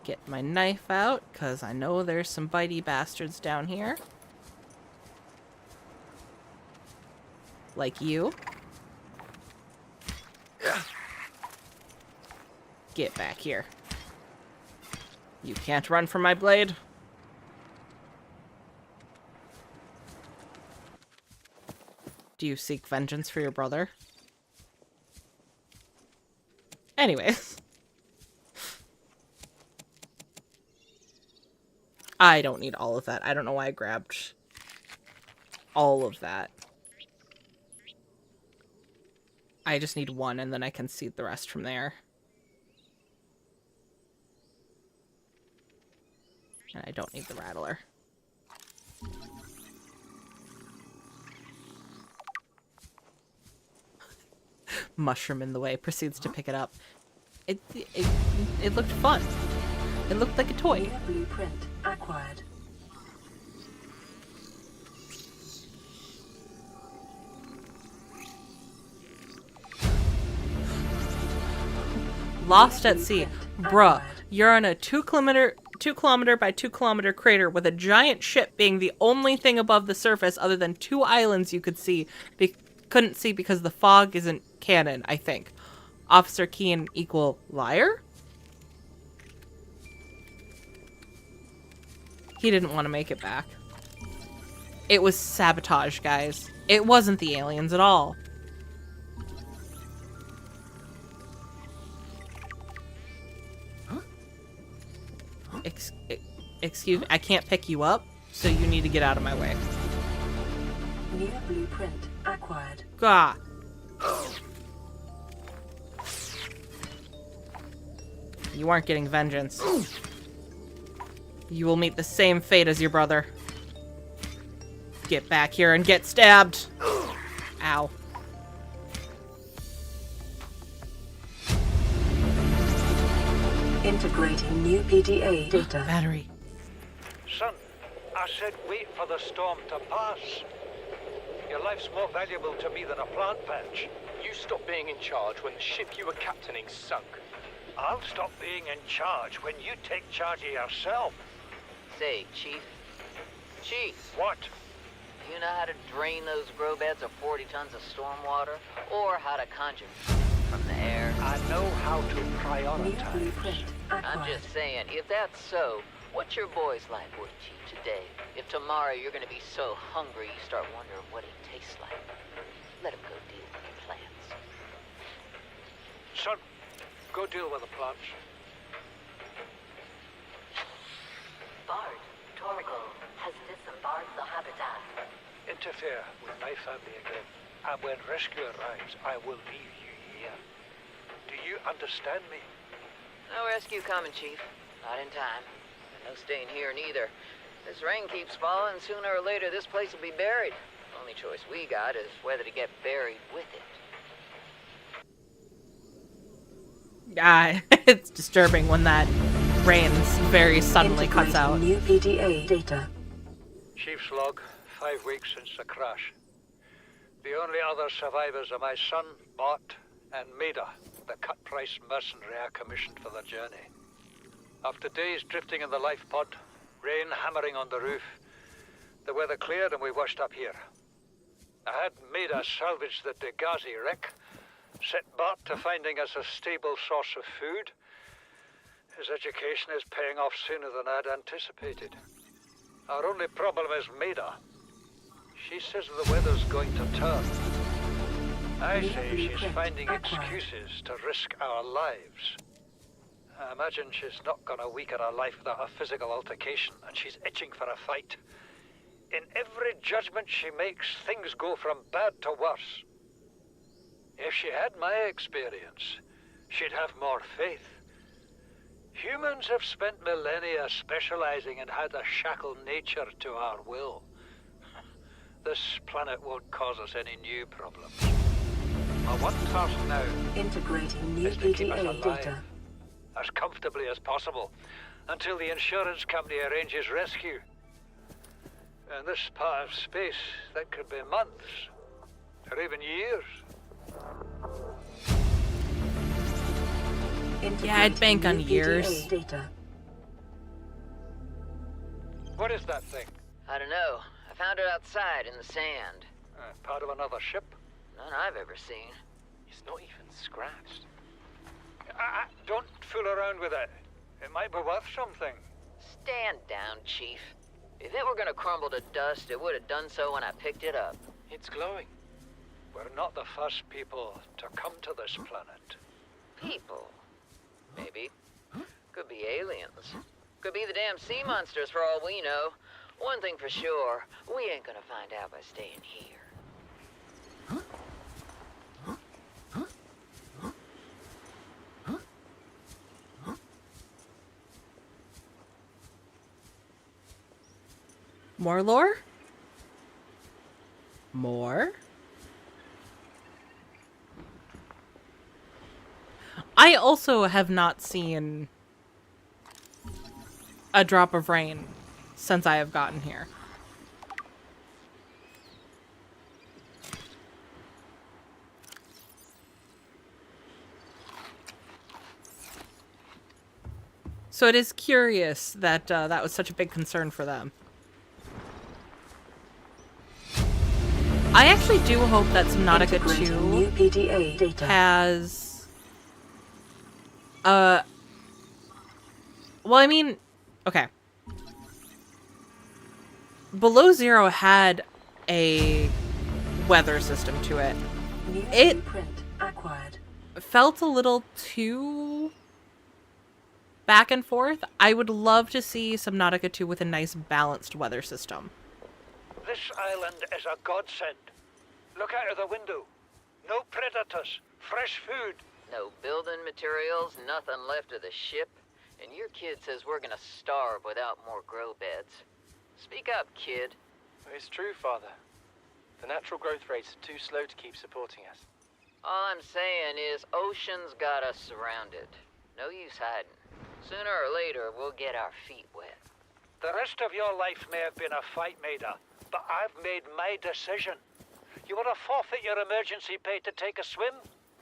Get my knife out, because I know there's some bitey bastards down here. Like you. Get back here. You can't run from my blade. Do you seek vengeance for your brother? Anyways. I don't need all of that. I don't know why I grabbed all of that. I just need one, and then I can seed the rest from there. And I don't need the rattler. Mushroom in the way, proceeds to pick it up. It looked fun. It looked like a toy. New blueprint acquired. Lost at sea. Bruh, you're on a 2 kilometer by 2 kilometer crater with a giant ship being the only thing above the surface other than 2 islands you could see. Couldn't see because the fog isn't canon, I think. Officer Keen equal liar? He didn't want to make it back. It was sabotage, guys. It wasn't the aliens at all. Excuse me, I can't pick you up, so you need to get out of my way. New blueprint acquired. Gah. You aren't getting vengeance. You will meet the same fate as your brother. Get back here and get stabbed. Ow. Integrating new PDA data. Battery. Son, I said wait for the storm to pass. Your life's more valuable to me than a plant patch. You stopped being in charge when the ship you were captaining sunk. I'll stop being in charge when you take charge of yourself. Say, Chief. Chief, What? do you know how to drain those grow beds of 40 tons of stormwater? Or how to conjure from the air? I know how to New prioritize. blueprint I'm acquired. just saying, if that's so, what's your boy's life worth, Chief, today? If tomorrow you're gonna be so hungry you start wondering what he tastes like, let him go deal with the plants. Son, go deal with the plants. Bard, Torgo has disembarked the habitat. Interfere with my family again, and when rescue arrives, I will leave you here. Do you understand me? No rescue coming, Chief. Not in time. And no staying here neither. This rain keeps falling, sooner or later this place will be buried. The only choice we got is whether to get buried with it. It's disturbing when that rains very suddenly cuts out. New PDA data. Chief's log, 5 weeks since the crash. The only other survivors are my son, Bart, and Maida, the cut-price mercenary I commissioned for the journey. After days drifting in the life pod, rain hammering on the roof, the weather cleared and we washed up here. I had Maida salvage the Degazi wreck, set Bart to finding us a stable source of food. His education is paying off sooner than I'd anticipated. Our only problem is Maida. She says the weather's going to turn. I say she's finding excuses to risk our lives. I imagine she's not gonna weaken her life without a physical altercation, and she's itching for a fight. In every judgment she makes, things go from bad to worse. If she had my experience, she'd have more faith. Humans have spent millennia specializing in how to shackle nature to our will. This planet won't cause us any new problems. Our one task now Integrating new is to keep us PDA alive data. as comfortably as possible until the insurance company arranges rescue. In this part of space, that could be months, or even years. Yeah, I'd bank on new years. PDA data. What is that thing? I don't know. I found it outside in the sand. Part of another ship? None I've ever seen. It's not even scratched. Don't fool around with it. It might be worth something. Stand down, Chief. If it were gonna crumble to dust, it would have done so when I picked it up. It's glowing. We're not the first people to come to this planet. People. Maybe. Could be aliens. Could be the damn sea monsters for all we know. One thing for sure, we ain't gonna find out by staying here. More lore? More? I also have not seen a drop of rain since I have gotten here. So it is curious that that was such a big concern for them. I actually do hope that Subnautica 2 has... well, I mean... Okay. Below Zero had a weather system to it. It felt a little too back and forth. I would love to see Subnautica 2 with a nice balanced weather system. This island is a godsend. Look out of the window. No predators, fresh food. No building materials, nothing left of the ship. And your kid says we're gonna starve without more grow beds. Speak up, kid. It's true, Father. The natural growth rates are too slow to keep supporting us. All I'm saying is ocean's got us surrounded. No use hiding. Sooner or later, we'll get our feet wet. The rest of your life may have been a fight, Maida, but I've made my decision. You want to forfeit your emergency pay to take a swim?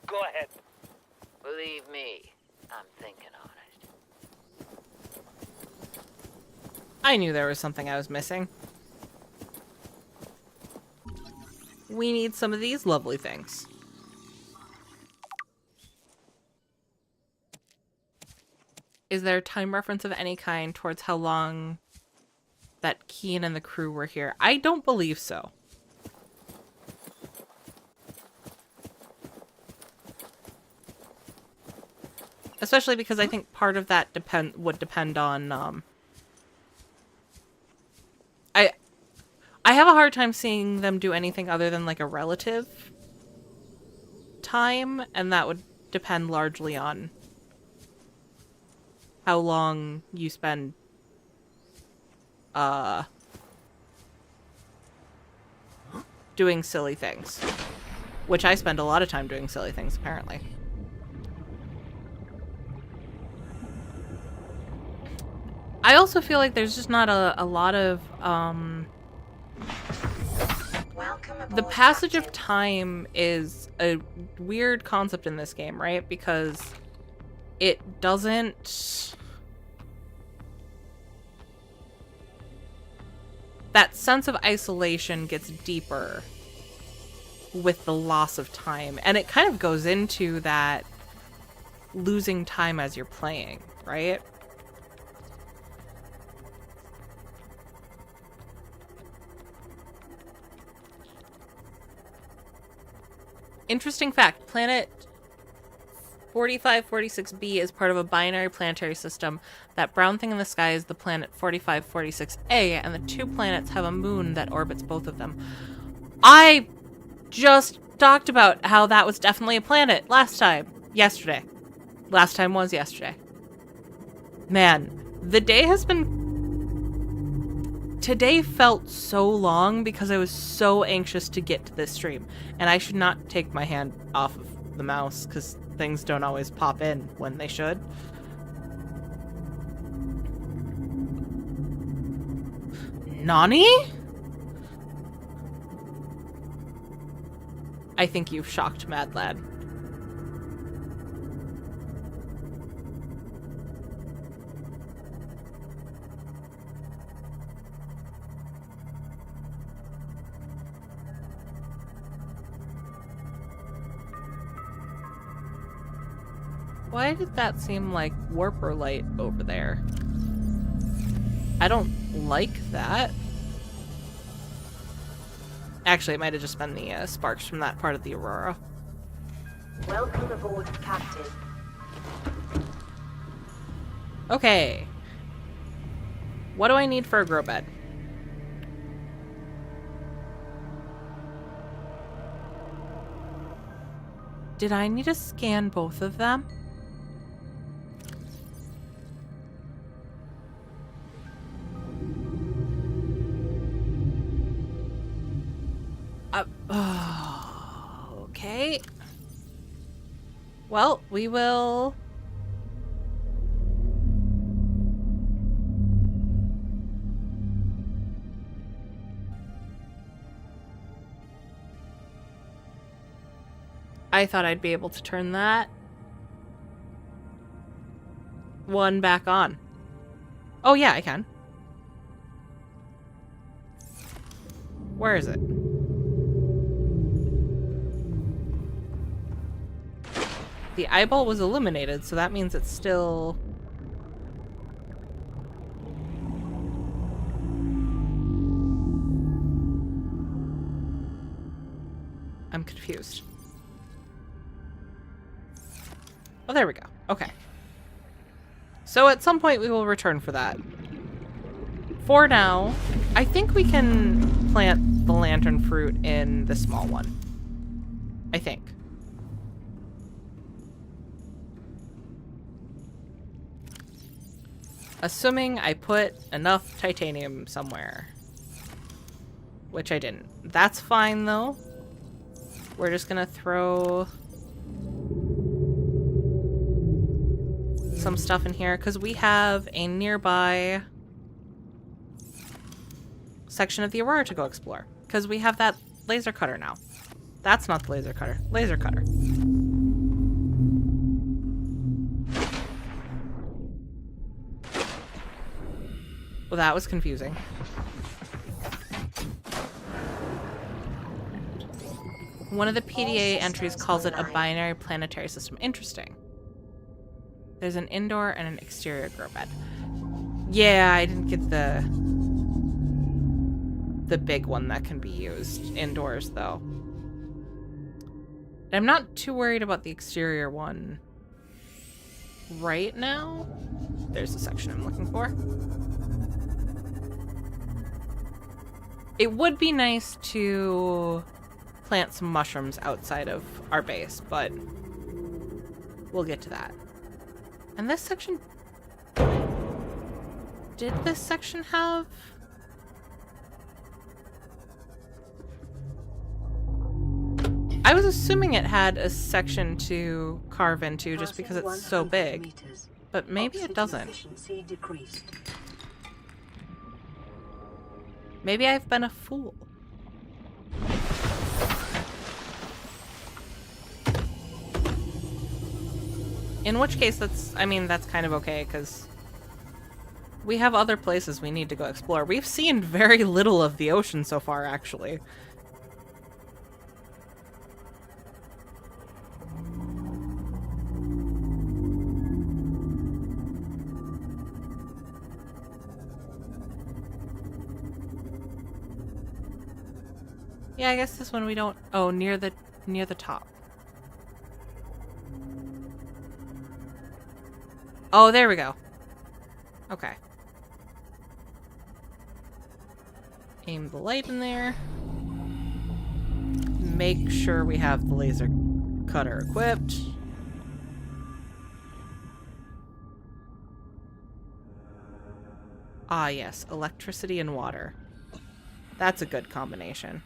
Go ahead. Believe me, I'm thinking on it. I knew there was something I was missing. We need some of these lovely things. Is there a time reference of any kind towards how long that Keen and the crew were here? I don't believe so. Especially because I think part of that would depend on I have a hard time seeing them do anything other than like a relative time, and that would depend largely on how long you spend doing silly things. Which I spend a lot of time doing silly things, apparently. I also feel like there's just not a lot of the passage of time is a weird concept in this game, right? Because it doesn't... That sense of isolation gets deeper with the loss of time. And it kind of goes into that losing time as you're playing, right? Interesting fact, planet 4546b is part of a binary planetary system. That brown thing in the sky is the planet 4546a, and the two planets have a moon that orbits both of them. I just talked about how that was definitely a planet last time. Yesterday. Last time was yesterday. Man, the day has been... Today felt so long because I was so anxious to get to this stream. And I should not take my hand off of the mouse because things don't always pop in when they should. Nani? I think you've shocked Mad Lad. Why did that seem like warper light over there? I don't like that. Actually, it might have just been the sparks from that part of the aurora. Welcome aboard, Captain. Okay. What do I need for a grow bed? Did I need to scan both of them? Okay. Well, we will... I thought I'd be able to turn that one back on. Oh yeah, I can. Where is it? The eyeball was illuminated, so that means it's still... I'm confused. Oh, there we go. Okay. So at some point we will return for that. For now, I think we can plant the lantern fruit in the small one. I think. Assuming I put enough titanium somewhere. Which I didn't. That's fine, though. We're just gonna throw some stuff in here, because we have a nearby section of the aurora to go explore. Because we have that laser cutter now. That's not the laser cutter. Laser cutter. Well, that was confusing. One of the PDA entries calls it a binary planetary system. Interesting. There's an indoor and an exterior grow bed. Yeah, I didn't get the big one that can be used indoors, though. I'm not too worried about the exterior one right now. There's the section I'm looking for. It would be nice to plant some mushrooms outside of our base, but we'll get to that. And this section... Did this section have... I was assuming it had a section to carve into just because it's so big. But maybe it doesn't. Maybe I've been a fool. In which case, that's kind of okay, because we have other places we need to go explore. We've seen very little of the ocean so far, actually. Yeah, I guess this one we don't... Oh, near the top. Oh, there we go. Okay. Aim the light in there. Make sure we have the laser cutter equipped. Ah, yes. Electricity and water. That's a good combination.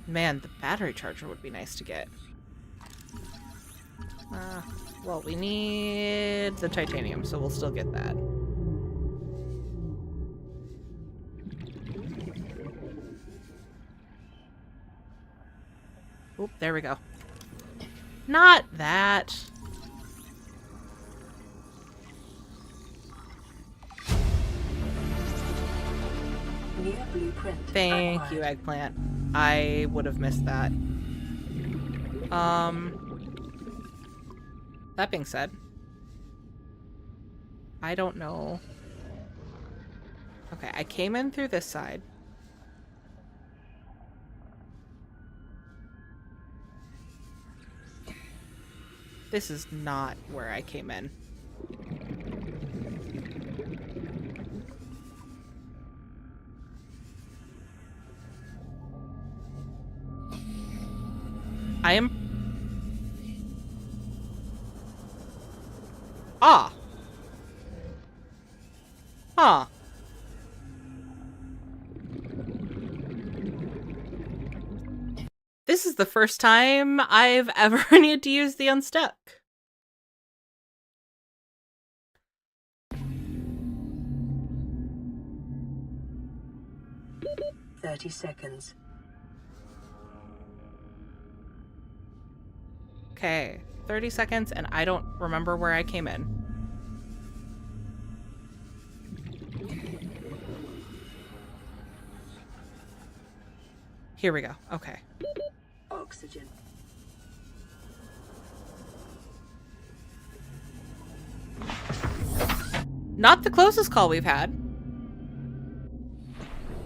Man, the battery charger would be nice to get. Well, we need the titanium, so we'll still get that. Oop, there we go. Not that. Clear blueprint Thank acquired. you, eggplant. I would have missed that. That being said, I don't know. Okay, I came in through this side. This is not where I came in. I am... Ah! Huh. This is the first time I've ever needed to use the unstuck. seconds. Okay, 30 seconds, and I don't remember where I came in. Here we go. Okay. Oxygen. Not the closest call we've had.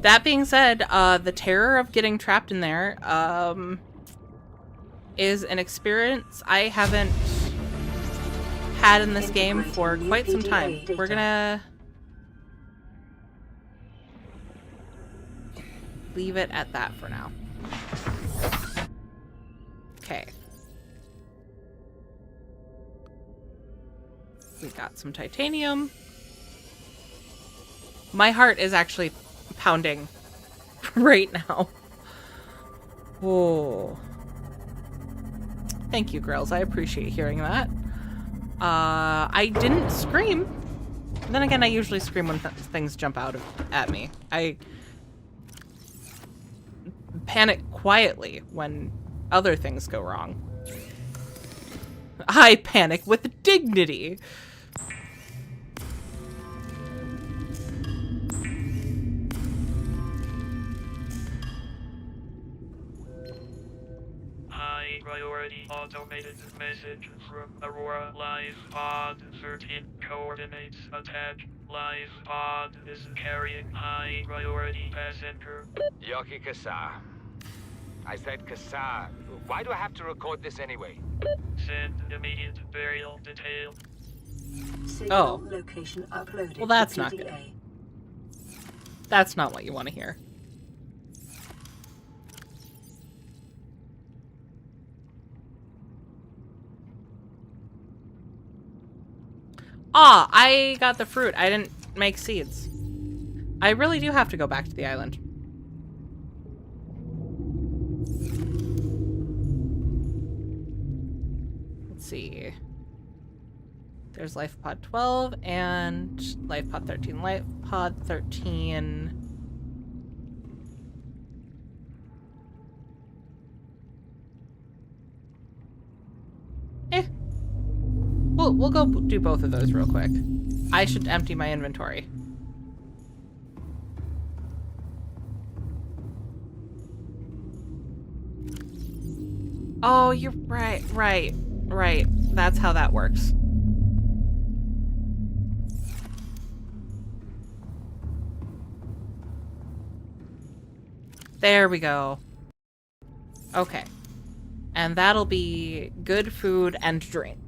That being said, the terror of getting trapped in there, is an experience I haven't had in this game for quite some time. We're gonna leave it at that for now. Okay. We got some titanium. My heart is actually pounding right now. Whoa. Thank you, girls. I appreciate hearing that. I didn't scream. Then again, I usually scream when things jump out at me. I panic quietly when other things go wrong. I panic with dignity. High priority automated message from Aurora Live Pod 13 coordinates attack. Live Pod is carrying high priority passenger. Yoki Kasa. I said Kasa. Why do I have to record this anyway? Send immediate burial detail. Signal location uploaded. Well, that's to not PDA. good. That's not what you want to hear. Ah, I got the fruit. I didn't make seeds. I really do have to go back to the island. Let's see. There's Life Pod 12 and Life Pod 13. Life Pod 13. We'll go do both of those real quick. I should empty my inventory. Oh, you're right. That's how that works. There we go. Okay. And that'll be good food and drink.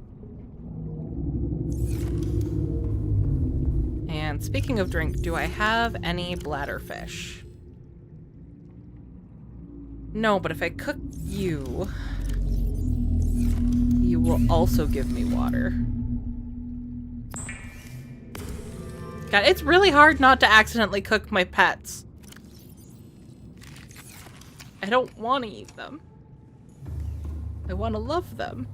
And speaking of drink, do I have any bladderfish? No, but if I cook you, you will also give me water. God, it's really hard not to accidentally cook my pets. I don't want to eat them. I want to love them.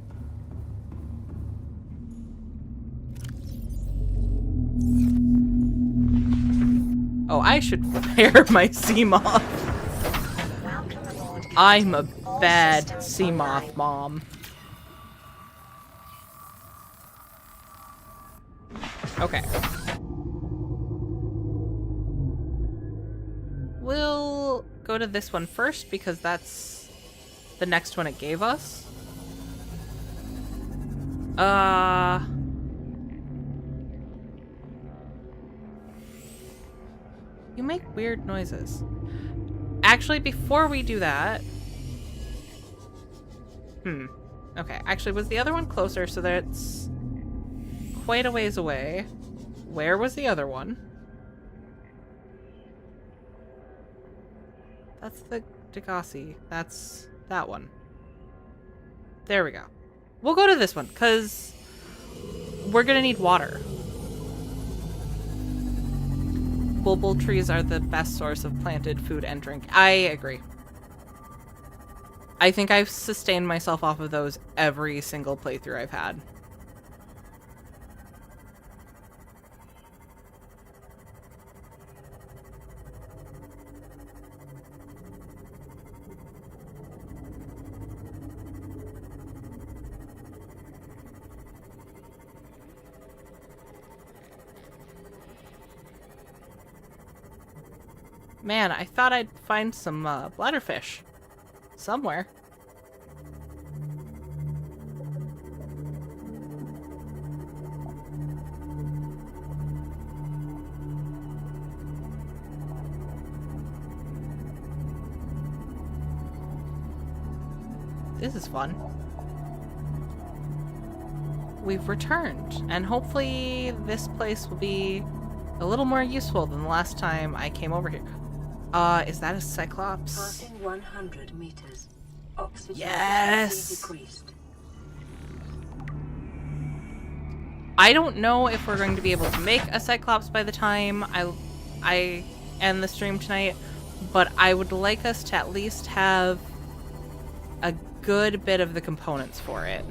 Oh, I should prepare my sea moth. I'm a bad sea moth mom. Okay. will go to this one first because that's the next one it gave us. You make weird noises. Actually, before we do that... Okay, actually, was the other one closer, so that's quite a ways away. Where was the other one? That's the Degassi. That's that one. There we go. We'll go to this one, because we're going to need water. Bulbul trees are the best source of planted food and drink. I agree. I think I've sustained myself off of those every single playthrough I've had. Man, I thought I'd find some bladderfish somewhere. This is fun. We've returned, and hopefully this place will be a little more useful than the last time I came over here. Is that a Cyclops? Passing 100 meters. Oxygen Yes! decreased. I don't know if we're going to be able to make a Cyclops by the time I end the stream tonight, but I would like us to at least have a good bit of the components for it.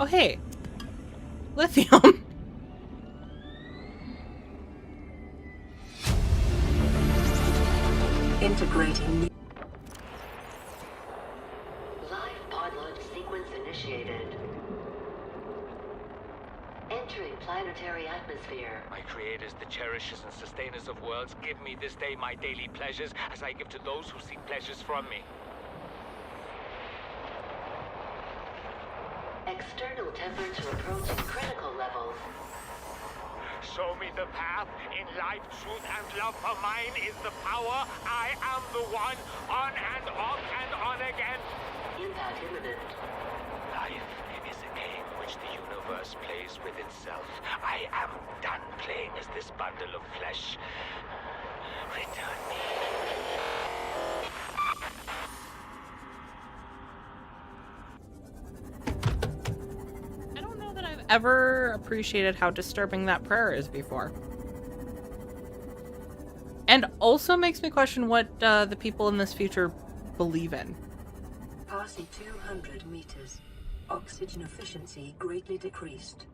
Oh, hey. Lithium. Integrating. Live pod launch sequence initiated. Entering planetary atmosphere. My creators, the cherishers and sustainers of worlds, give me this day my daily pleasures as I give to those who seek pleasures from me. External temperature approaching critical levels. Show me the path. In life, truth, and love for mine is the power. I am the one. On and off and on again. Impact imminent. Life is a game which the universe plays with itself. I am done playing as this bundle of flesh. Return me. Ever appreciated how disturbing that prayer is before. And also makes me question what the people in this future believe in. Passing 200 meters. Oxygen efficiency greatly decreased.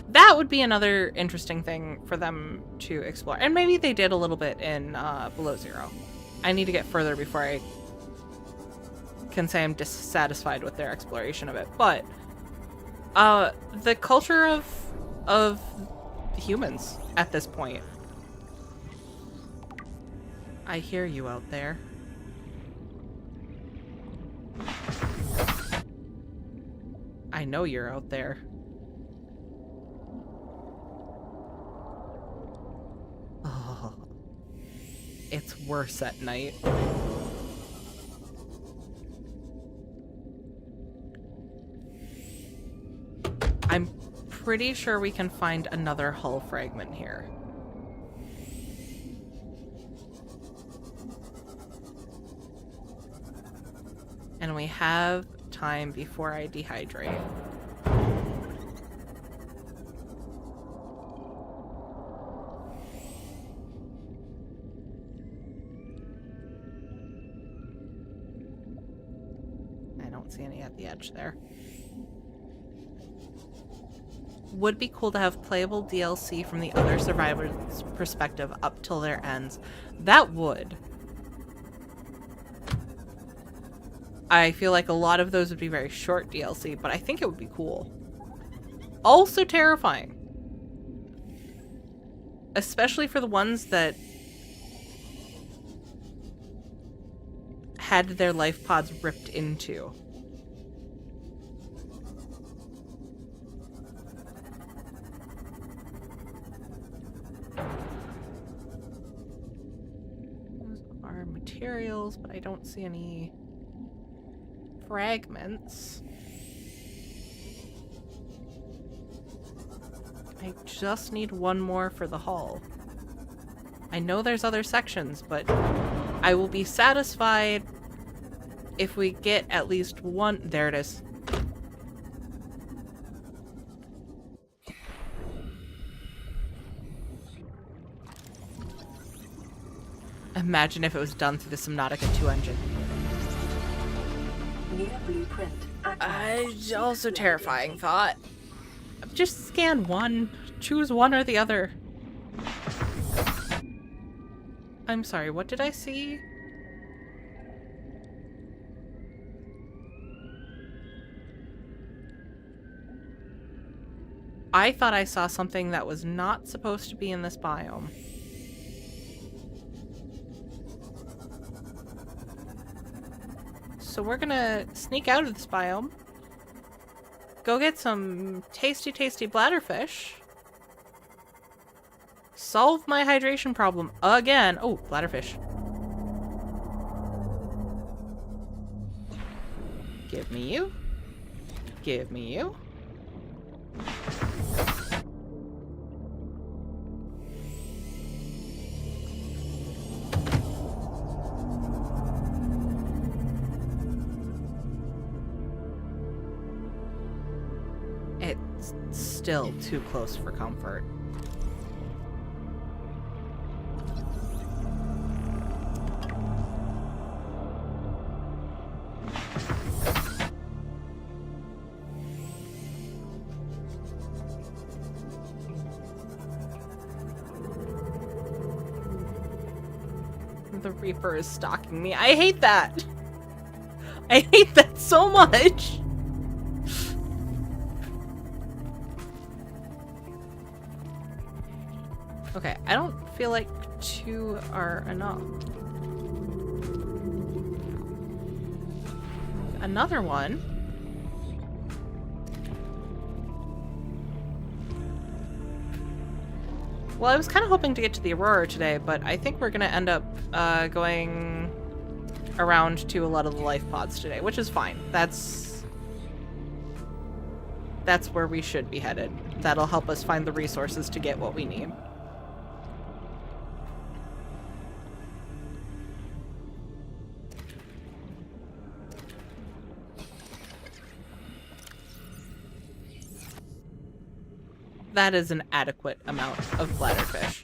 That would be another interesting thing for them to explore. And maybe they did a little bit in Below Zero. I need to get further before I can say I'm dissatisfied with their exploration of it. But the culture of humans at this point. I hear you out there. I know you're out there. Oh, it's worse at night. I'm pretty sure we can find another hull fragment here. And we have time before I dehydrate. I don't see any at the edge there. Would be cool to have playable DLC from the other survivors' perspective up till their ends. That would. I feel like a lot of those would be very short DLC, but I think it would be cool. also terrifying. Especially for the ones that had their life pods ripped into. Those are materials, but I don't see any fragments. I just need one more for the hull. I know there's other sections, but I will be satisfied if we get at least one. There it is. Imagine if it was done through the Subnautica 2 engine. New blueprint. Also terrifying thought. Just scan one. Choose one or the other. I'm sorry, what did I see? I thought I saw something that was not supposed to be in this biome. So we're gonna sneak out of this biome. Go get some tasty, tasty bladderfish. Solve my hydration problem again. Oh, bladderfish. Give me you. Give me you. It's still too close for comfort. The Reaper is stalking me. I hate that. I hate that so much. Okay, I don't feel like 2 are enough. Another one. Well, I was kind of hoping to get to the Aurora today, but I think we're going to end up going around to a lot of the life pods today, which is fine. That's where we should be headed. That'll help us find the resources to get what we need. That is an adequate amount of bladderfish.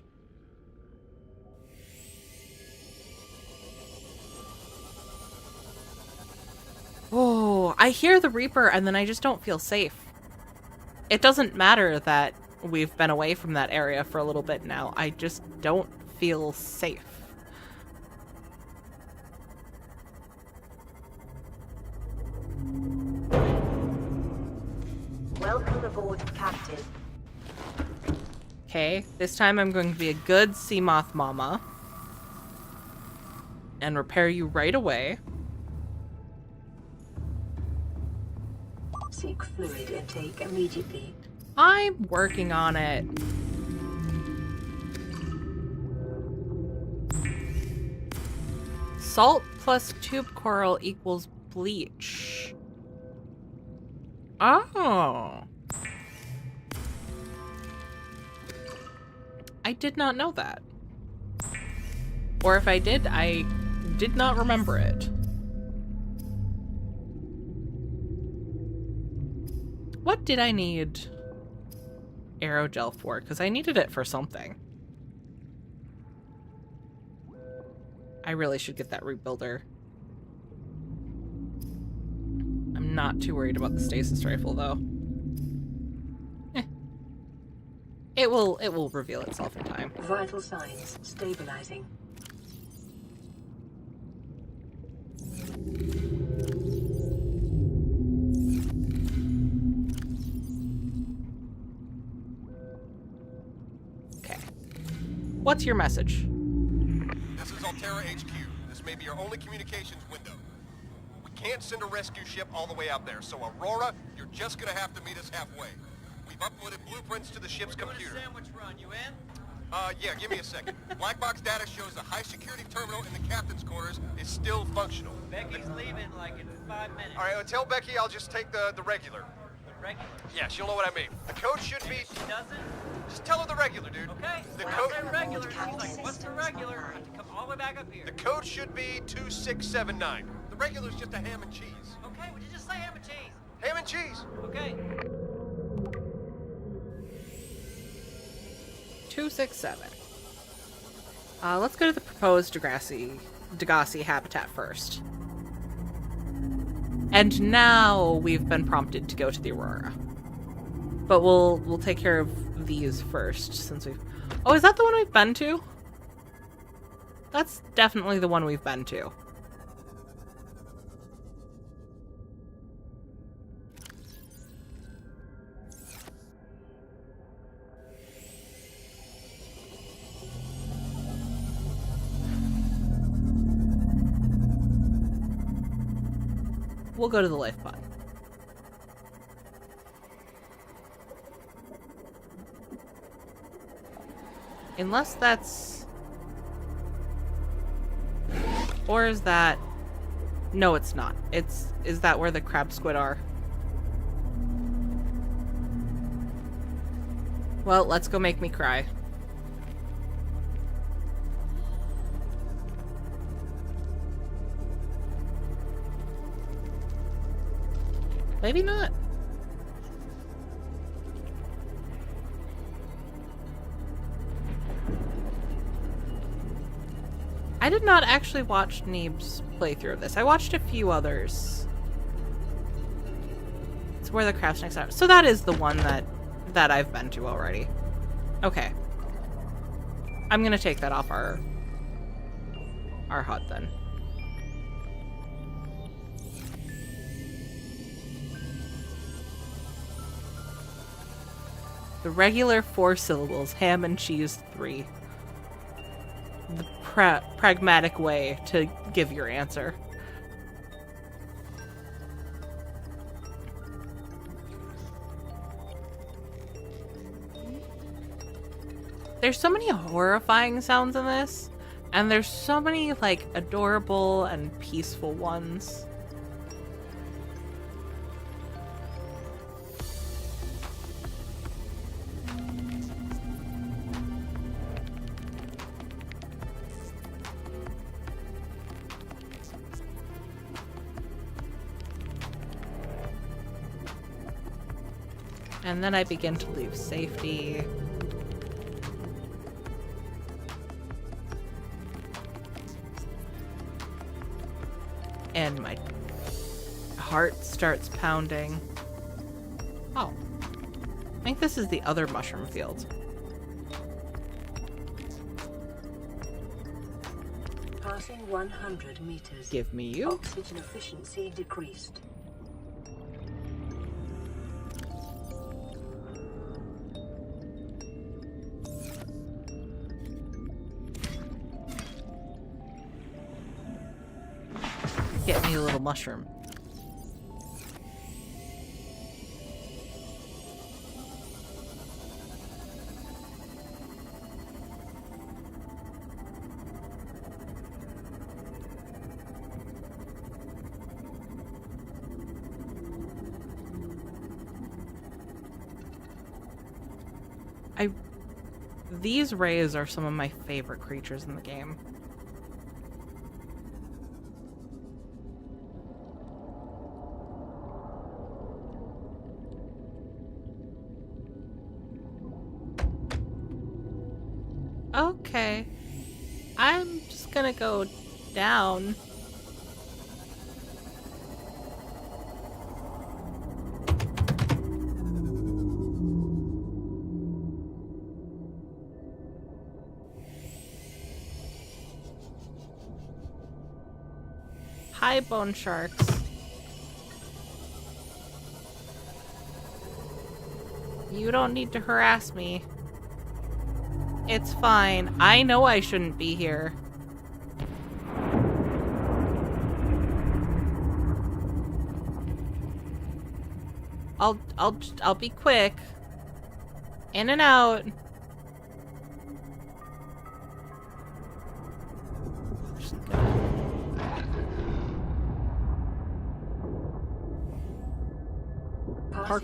Oh, I hear the Reaper and then I just don't feel safe. It doesn't matter that we've been away from that area for a little bit now. I just don't feel safe. Welcome aboard, Captain. Okay, this time I'm going to be a good sea moth mama and repair you right away. Seek fluid intake immediately. I'm working on it. Salt plus tube coral equals bleach. Oh. I did not know that. Or if I did, I did not remember it. What did I need aerogel for? Because I needed it for something. I really should get that rebuilder. I'm not too worried about the stasis rifle, though. It will reveal itself in time. Vital signs stabilizing. What's your message? This is Altera HQ. This may be your only communications window. We can't send a rescue ship all the way out there, so Aurora, you're just gonna have to meet us halfway. We've uploaded blueprints to the ship's computer. Sandwich run, you in? Yeah, give me a second. Black box data shows the high-security terminal in the captain's quarters is still functional. Becky's leaving like in 5 minutes. All right, tell Becky I'll just take the regular. The regular? Yeah, she'll know what I mean. The code should be... She doesn't? Just tell her the regular, dude. Okay. The When code... I say regular, she's like, what's the regular? I have to come all the way back up here. The code should be 2679. The regular's just a ham and cheese. Okay, would you just say ham and cheese? Ham and cheese. Okay. 267. Let's go to the proposed Degassi habitat first. And now we've been prompted to go to the Aurora. But we'll take care of these first, since we've... Oh, is that the one we've been to? That's definitely the one we've been to. We'll go to the life pod. Unless that's... Or is that... No, it's not. Is that where the crab squid are? Well, let's go make me cry. Maybe not. I did not actually watch Neeb's playthrough of this. I watched a few others. It's where the crab snakes are. So that is the one that I've been to already. Okay. I'm gonna take that off our HUD then. The regular 4 syllables, ham and cheese 3. The pragmatic way to give your answer. There's so many horrifying sounds in this, and there's so many, like, adorable and peaceful ones. And then I begin to lose safety. And my heart starts pounding. Oh. I think this is the other mushroom field. Passing 100 meters. Give me you. Oxygen efficiency decreased. Get me a little mushroom. These rays are some of my favorite creatures in the game. Okay. I'm just gonna go down. Hi, bone sharks. You don't need to harass me. It's fine. I know I shouldn't be here. I'll be quick. In and out. Park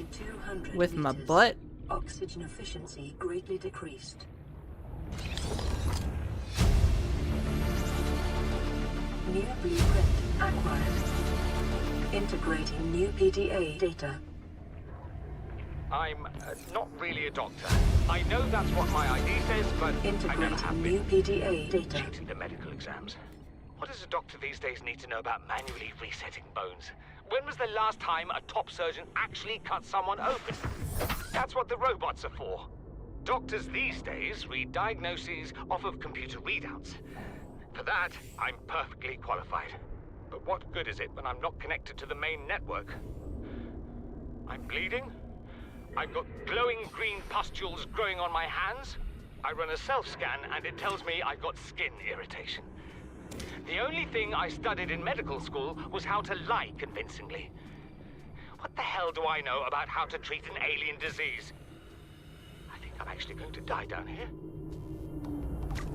with my butt. Oxygen efficiency greatly decreased. New blueprint acquired. Integrating new PDA data. I'm not really a doctor. I know that's what my ID says, but I never have Integrating new been. PDA data. Cheating the medical exams. What does a doctor these days need to know about manually resetting bones? When was the last time a top surgeon actually cut someone open? That's what the robots are for. Doctors these days read diagnoses off of computer readouts. For that, I'm perfectly qualified. But what good is it when I'm not connected to the main network? I'm bleeding. I've got glowing green pustules growing on my hands. I run a self-scan and it tells me I've got skin irritation. The only thing I studied in medical school was how to lie convincingly. What the hell do I know about how to treat an alien disease? I think I'm actually going to die down here.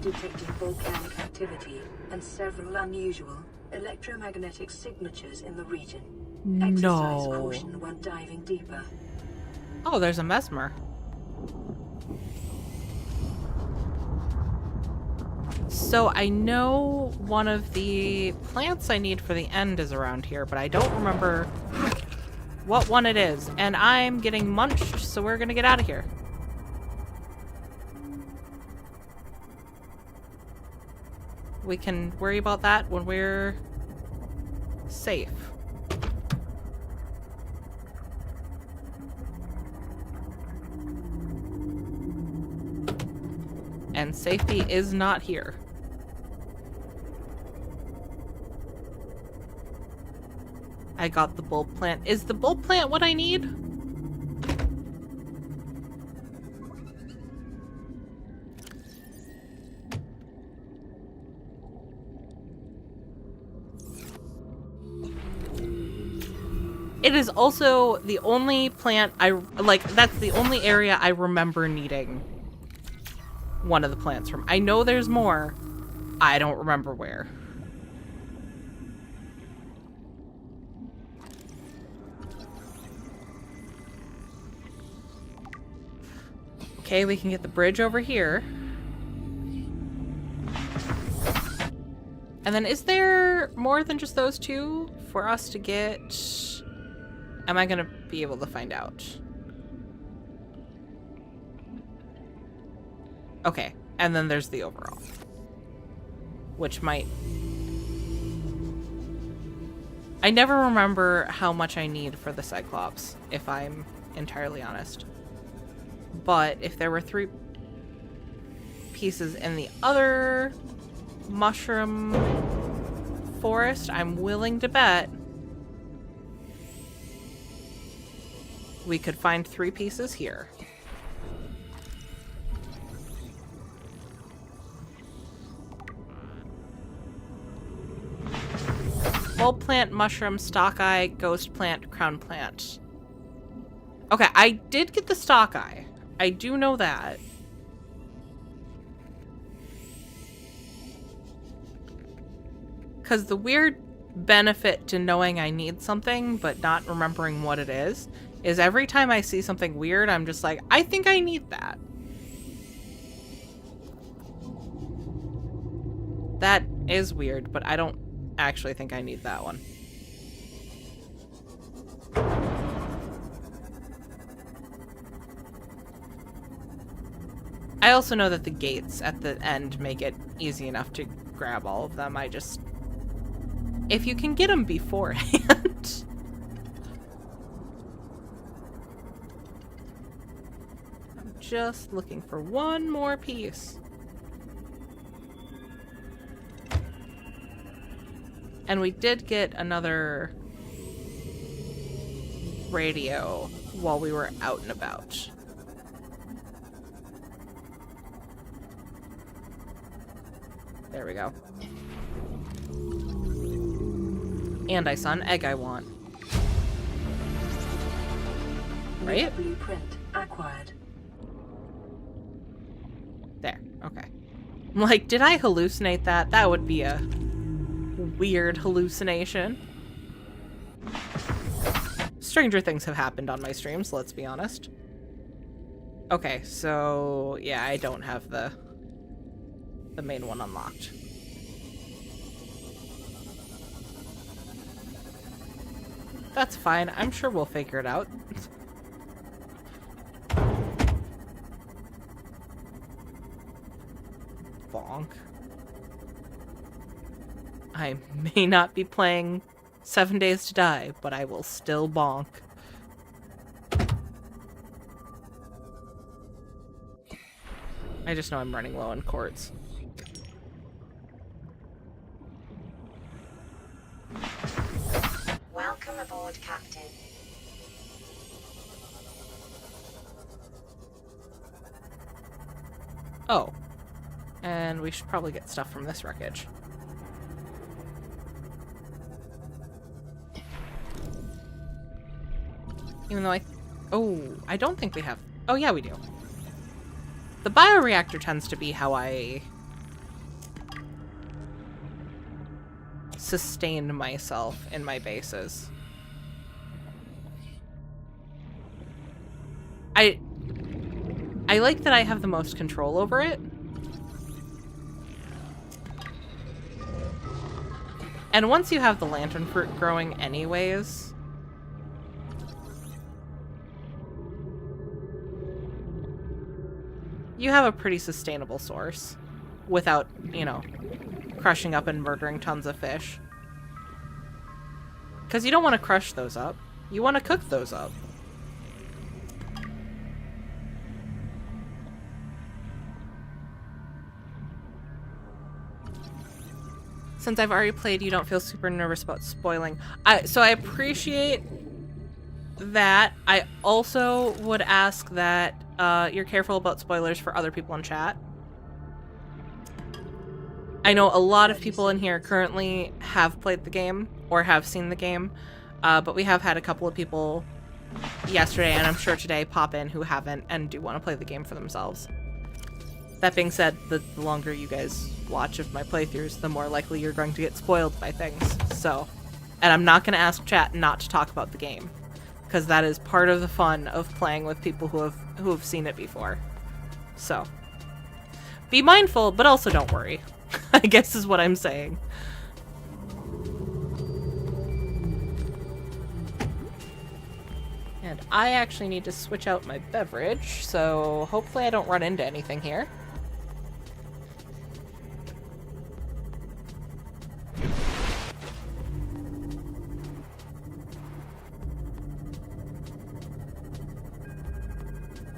Detecting volcanic activity and several unusual electromagnetic signatures in the region. Exercise caution when diving deeper. Oh, there's a mesmer. So I know one of the plants I need for the end is around here, but I don't remember what one it is. And I'm getting munched, so we're gonna get out of here. We can worry about that when we're safe. And safety is not here. I got the bulb plant. Is the bulb plant what I need? It is also the only plant that's the only area I remember needing one of the plants from. I know there's more. I don't remember where. Okay, we can get the bridge over here. And then is there more than just those two for us to get? Am I gonna be able to find out? Okay, and then there's the overall. Which might... I never remember how much I need for the Cyclops, if I'm entirely honest. But if there were 3 pieces in the other mushroom forest, I'm willing to bet we could find 3 pieces here. Bulb plant, mushroom, stock eye, ghost plant, crown plant. Okay, I did get the stock eye. I do know that. Because the weird benefit to knowing I need something but not remembering what it is every time I see something weird, I'm just like, I think I need that. That is weird, but I don't actually think I need that one. I also know that the gates at the end make it easy enough to grab all of them. I just... If you can get them beforehand. I'm just looking for one more piece. And we did get another radio while we were out and about. There we go. And I saw an egg I want. Right? Blueprint acquired. There. Okay. I'm like, did I hallucinate that? That would be a weird hallucination. Stranger things have happened on my streams, let's be honest. Okay, so yeah, I don't have the main one unlocked. That's fine. I'm sure we'll figure it out. Bonk. I may not be playing 7 Days to Die, but I will still bonk. I just know I'm running low on quartz. Welcome aboard, Captain. Oh. And we should probably get stuff from this wreckage. Even though I don't think we have... Oh, yeah, we do. The bioreactor tends to be how I sustain myself in my bases. I like that I have the most control over it. And once you have the lantern fruit growing anyways... you have a pretty sustainable source without, you know, crushing up and murdering tons of fish. Because you don't want to crush those up. You want to cook those up. Since I've already played, you don't feel super nervous about spoiling. So I appreciate that. I also would ask that you're careful about spoilers for other people in chat. I know a lot of people in here currently have played the game or have seen the game, but we have had a couple of people yesterday and I'm sure today pop in who haven't and do want to play the game for themselves. That being said, the longer you guys watch of my playthroughs, the more likely you're going to get spoiled by things. So, and I'm not going to ask chat not to talk about the game, because that is part of the fun of playing with people who have seen it before. So, be mindful, but also don't worry. I guess is what I'm saying. And I actually need to switch out my beverage, so hopefully I don't run into anything here.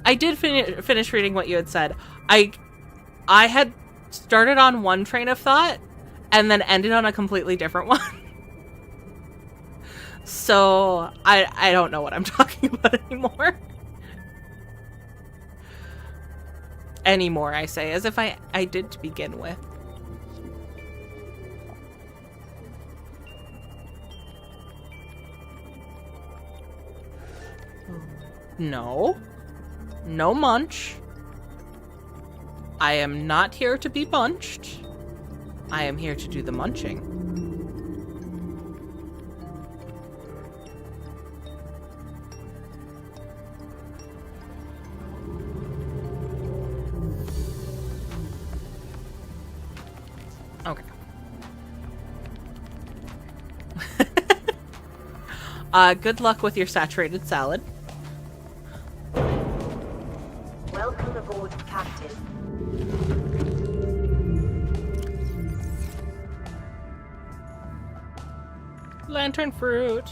I did finish reading what you had said. I had started on one train of thought and then ended on a completely different one. So I don't know what I'm talking about anymore. Anymore, I say, as if I did to begin with. No. No munch. I am not here to be bunched. I am here to do the munching. Okay. Good luck with your saturated salad. Welcome aboard, Captain. Lantern fruit.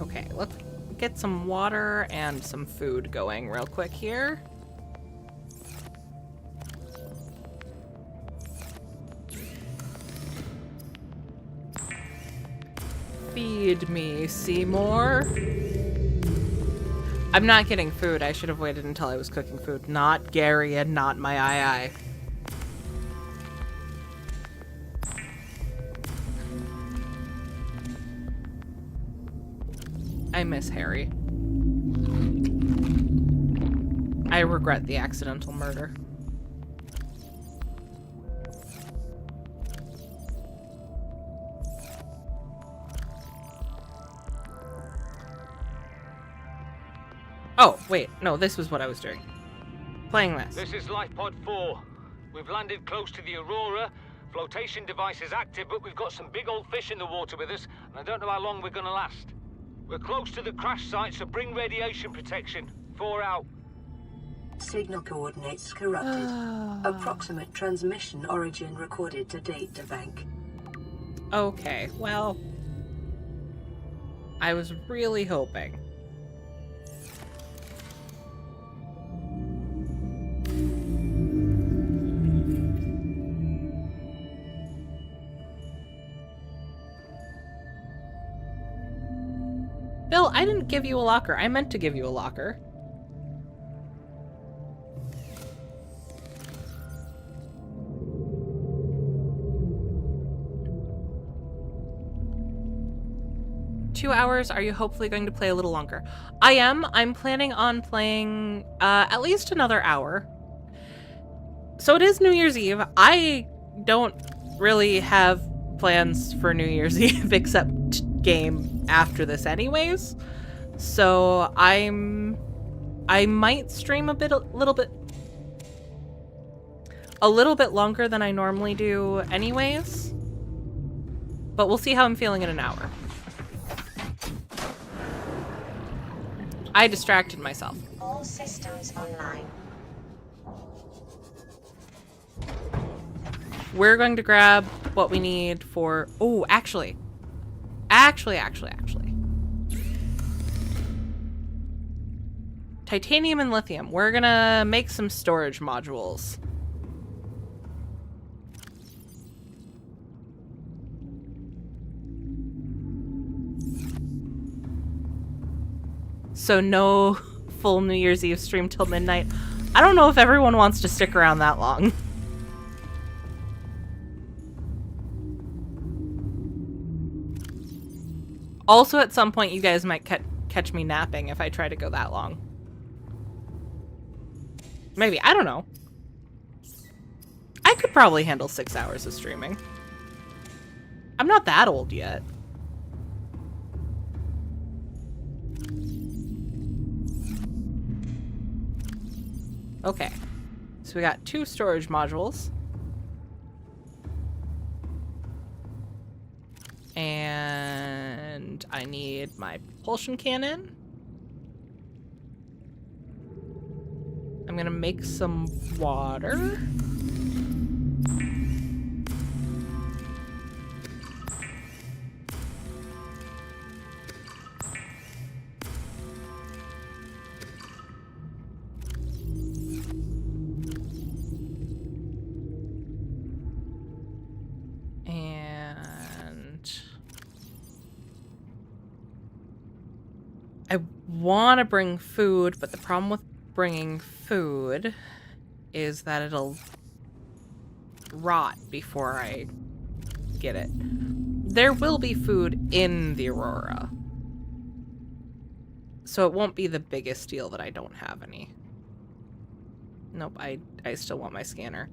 Okay, let's get some water and some food going real quick here. Feed me, Seymour. I'm not getting food. I should have waited until I was cooking food. Not Gary and not my ii. I miss Harry. I regret the accidental murder. Oh, wait. No, this was what I was doing. Playing this. This is Life Pod 4. We've landed close to the Aurora. Flotation device is active, but we've got some big old fish in the water with us, and I don't know how long we're gonna last. We're close to the crash site, so bring radiation protection. 4 out. Signal coordinates corrupted. Approximate transmission origin recorded to data bank. Okay, well... I was really hoping. Bill, I didn't give you a locker. I meant to give you a locker. Two hours. Are you hopefully going to play a little longer? I am. I'm planning on playing at least another hour. So it is New Year's Eve. I don't really have plans for New Year's Eve except game after this anyways. So I might stream a little bit longer than I normally do anyways. But we'll see how I'm feeling in an hour. I distracted myself. All systems online. We're going to grab what we need for... Oh, actually. Titanium and lithium. We're gonna make some storage modules. So no full New Year's Eve stream till midnight. I don't know if everyone wants to stick around that long. Also, at some point, you guys might catch me napping if I try to go that long. Maybe. I don't know. I could probably handle 6 hours of streaming. I'm not that old yet. Okay. So we got 2 storage modules. And I need my propulsion cannon. I'm gonna make some water. I want to bring food, but the problem with bringing food is that it'll rot before I get it. There will be food in the Aurora, so it won't be the biggest deal that I don't have any. Nope, I still want my scanner.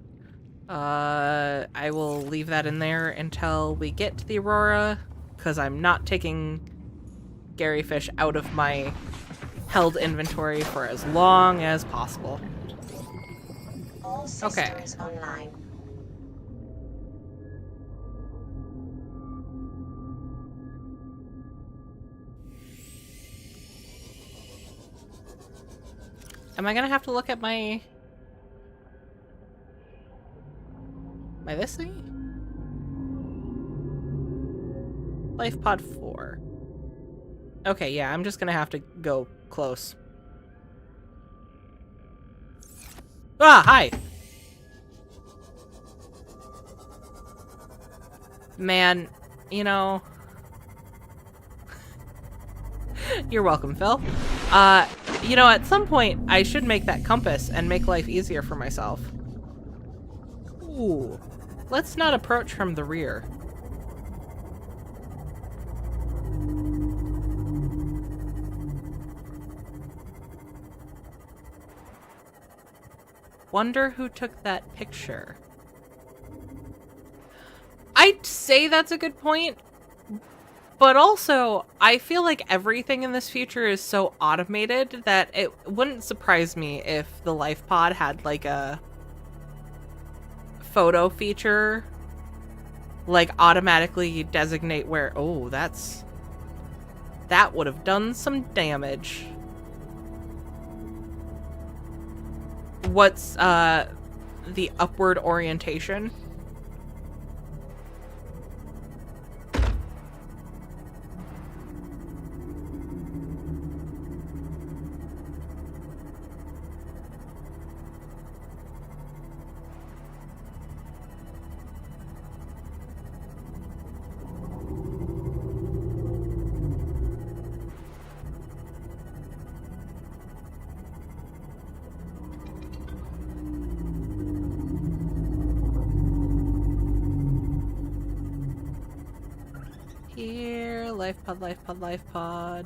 I will leave that in there until we get to the Aurora, because I'm not taking Gary fish out of my held inventory for as long as possible. All systems online. Am I gonna have to look at my this thing? Life Pod 4. Okay, yeah, I'm just gonna have to go close. Ah, hi! Man, you know... You're welcome, Phil. You know, at some point, I should make that compass and make life easier for myself. Ooh. Let's not approach from the rear. Wonder who took that picture. I'd say that's a good point. But also, I feel like everything in this future is so automated that it wouldn't surprise me if the life pod had like a photo feature, like automatically designate where, oh, that would have done some damage. What's the upward orientation? Here, life pod, life pod, life pod.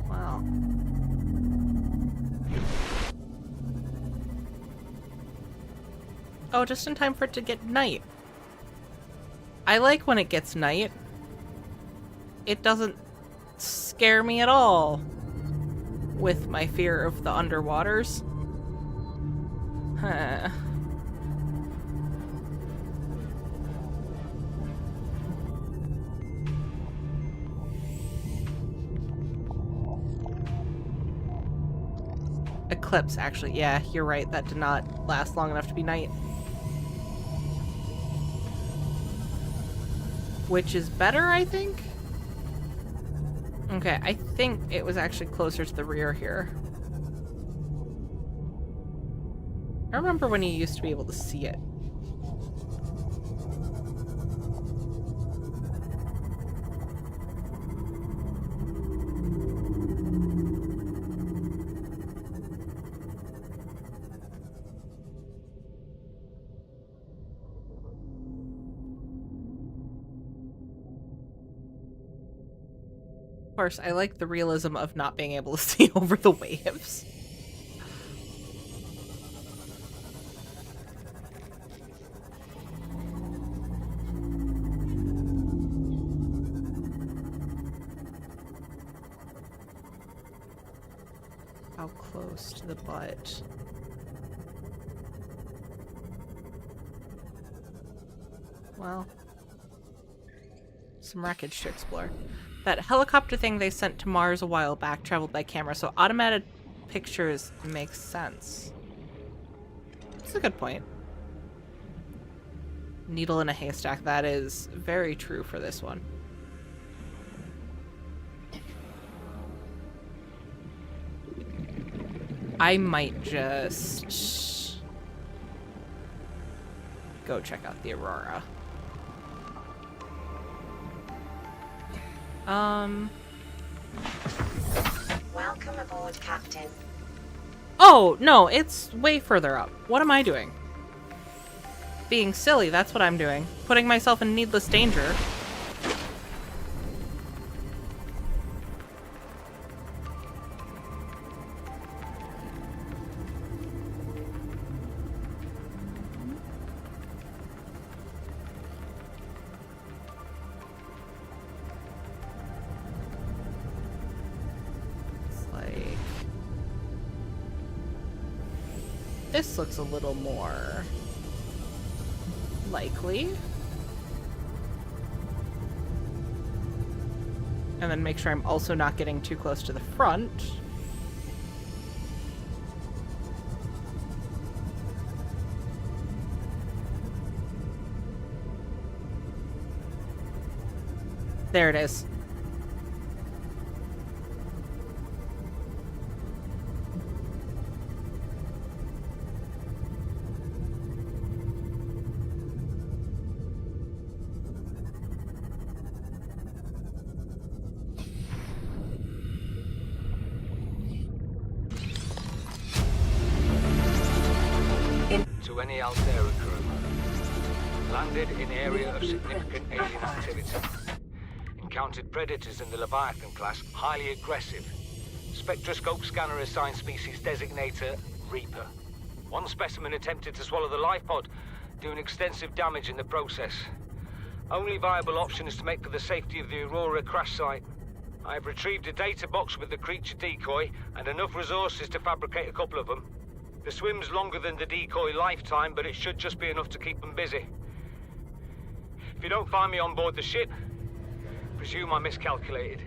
Wow. Oh, just in time for it to get night. I like when it gets night. It doesn't scare me at all with my fear of the underwaters. Huh. Eclipse, actually. Yeah, you're right. That did not last long enough to be night. Which is better, I think? Okay, I think it was actually closer to the rear here. I remember when you used to be able to see it. Of course, I like the realism of not being able to see over the waves. How close to the butt? Well, some wreckage to explore. That helicopter thing they sent to Mars a while back traveled by camera, so automated pictures makes sense. That's a good point. Needle in a haystack. That is very true for this one. I might just go check out the Aurora. Welcome aboard, Captain. Oh, no, it's way further up. What am I doing? Being silly, that's what I'm doing. Putting myself in needless danger. This looks a little more likely. And then make sure I'm also not getting too close to the front. There it is. to any Altera crew. Landed in area of significant alien activity. Encountered predators in the Leviathan class, highly aggressive. Spectroscope scanner assigned species designator Reaper. One specimen attempted to swallow the life pod, doing extensive damage in the process. Only viable option is to make for the safety of the Aurora crash site. I have retrieved a data box with the creature decoy and enough resources to fabricate a couple of them. The swim's longer than the decoy lifetime, but it should just be enough to keep them busy. If you don't find me on board the ship, presume I miscalculated.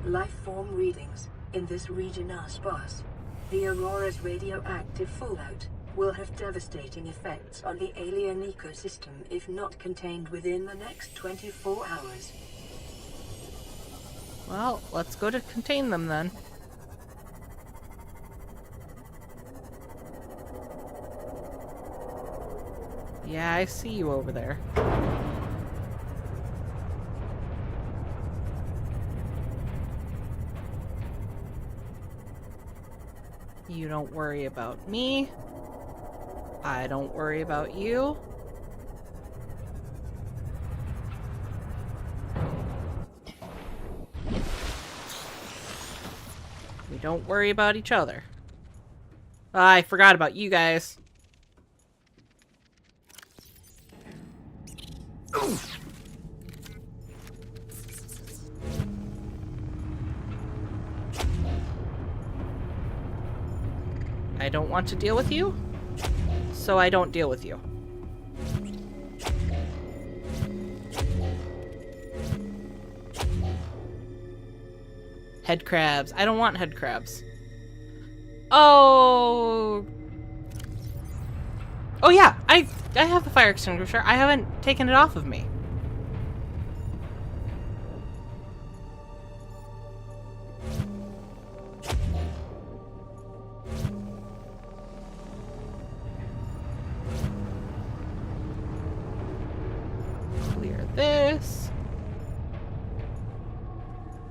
Life form readings in this region are sparse. The Aurora's radioactive fallout will have devastating effects on the alien ecosystem if not contained within the next 24 hours. Well, let's go to contain them then. Yeah, I see you over there. You don't worry about me. I don't worry about you. We don't worry about each other. I forgot about you guys. I don't want to deal with you, so I don't deal with you. Head crabs. I don't want head crabs. Oh. Oh yeah, I have the fire extinguisher. I haven't taken it off of me. Clear this.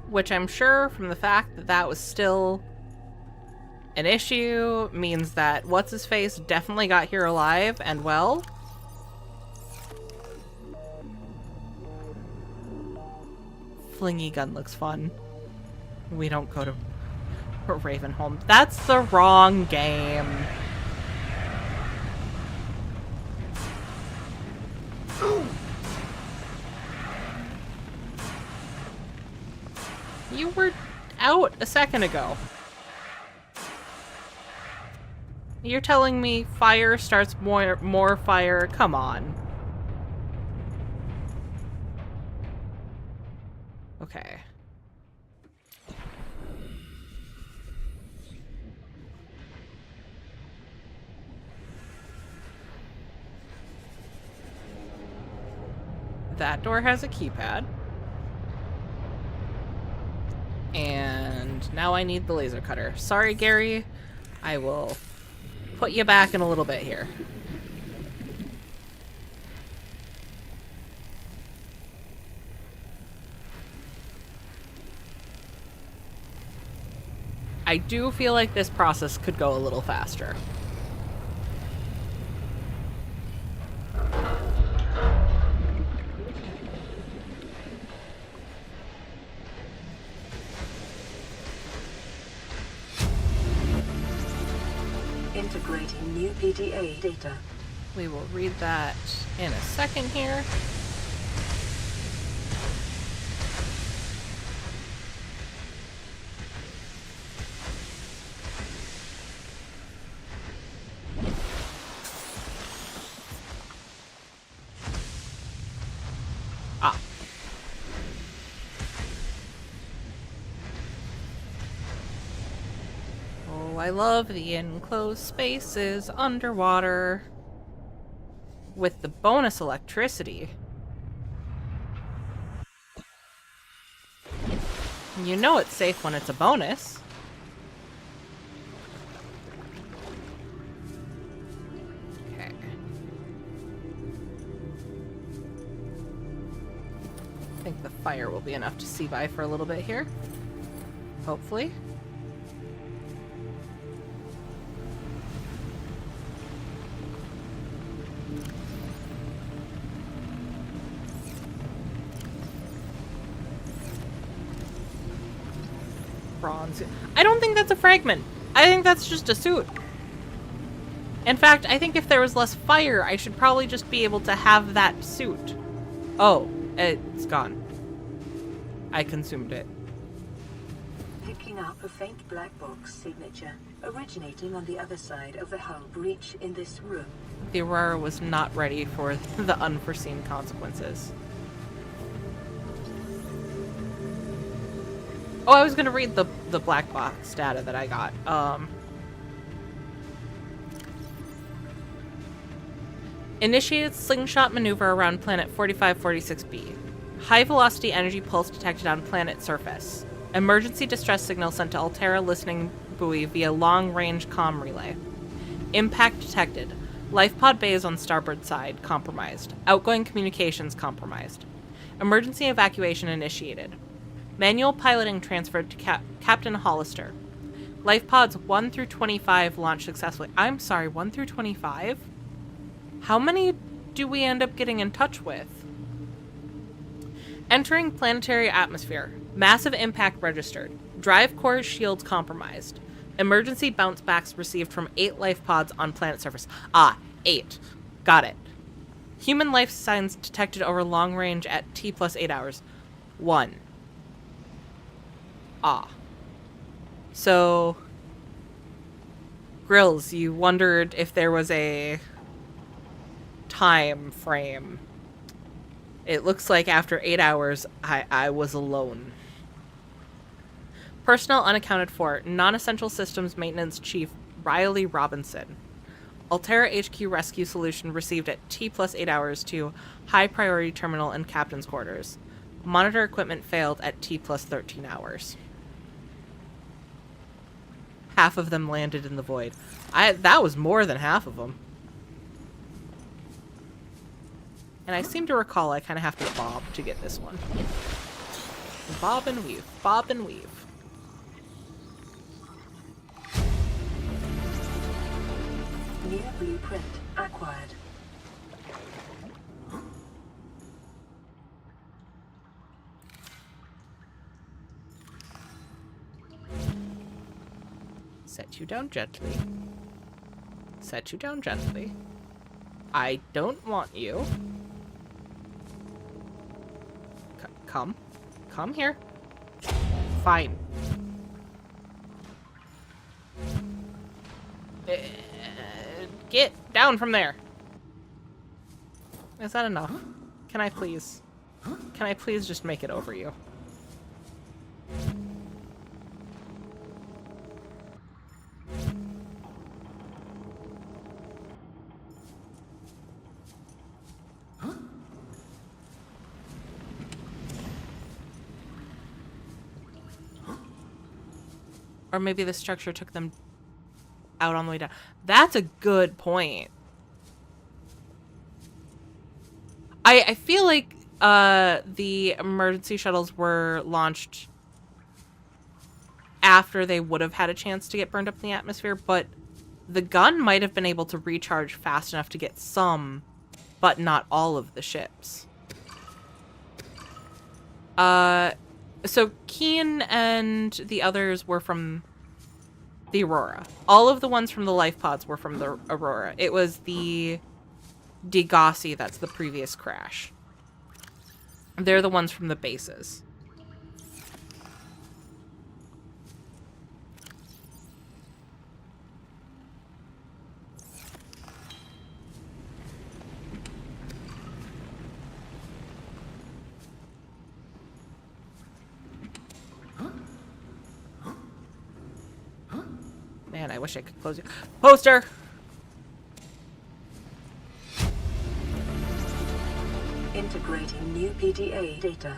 Which I'm sure from the fact that that was still an issue means that what's-his-face definitely got here alive and well. Flingy gun looks fun. We don't go to Ravenholm. That's the wrong game. You were out a second ago. You're telling me fire starts more fire? Come on. Okay. That door has a keypad. And now I need the laser cutter. Sorry, Gary. I will put you back in a little bit here. I do feel like this process could go a little faster. Integrating new PDA data. We will read that in a second here. Ah. Oh, I love the enclosed spaces underwater with the bonus electricity. You know it's safe when it's a bonus. Okay. I think the fire will be enough to see by for a little bit here. Hopefully. bronze. I don't think that's a fragment. I think that's just a suit. In fact, I think if there was less fire, I should probably just be able to have that suit. Oh, it's gone. I consumed it. Picking up a faint black box signature originating on the other side of the hull breach in this room. The Aurora was not ready for the unforeseen consequences. Oh, I was going to read the black box data that I got. Initiated slingshot maneuver around planet 4546b. High velocity energy pulse detected on planet surface. Emergency distress signal sent to Altera listening buoy via long-range comm relay. Impact detected. Life pod bays on starboard side compromised. Outgoing communications compromised. Emergency evacuation initiated. Manual piloting transferred to Captain Hollister. Life pods 1 through 25 launched successfully. I'm sorry, 1 through 25? How many do we end up getting in touch with? Entering planetary atmosphere. Massive impact registered. Drive core shields compromised. Emergency bounce backs received from 8 life pods on planet surface. 8. Got it. Human life signs detected over long range at T plus 8 hours. 1. So, Grills, you wondered if there was a time frame. It looks like after 8 hours, I was alone. Personnel unaccounted for. Non-essential systems maintenance chief Riley Robinson. Altera HQ rescue solution received at T plus 8 hours to high priority terminal and captain's quarters. Monitor equipment failed at T plus 13 hours. Half of them landed in the void. That was more than half of them. And I seem to recall I kind of have to bob to get this one. Bob and weave. Bob and weave. New blueprint acquired. Set you down gently. Set you down gently. I don't want you. Come. Come here. Fine. Get down from there. Is that enough? Can I please just make it over you? Or maybe the structure took them out on the way down. That's a good point. I feel like the emergency shuttles were launched after they would have had a chance to get burned up in the atmosphere, but the gun might have been able to recharge fast enough to get some, but not all of the ships. So Keen and the others were from the Aurora. All of the ones from the life pods were from the Aurora. It was the Degassi that's the previous crash. They're the ones from the bases. Man, I wish I could close you. Poster! Integrating new PDA data.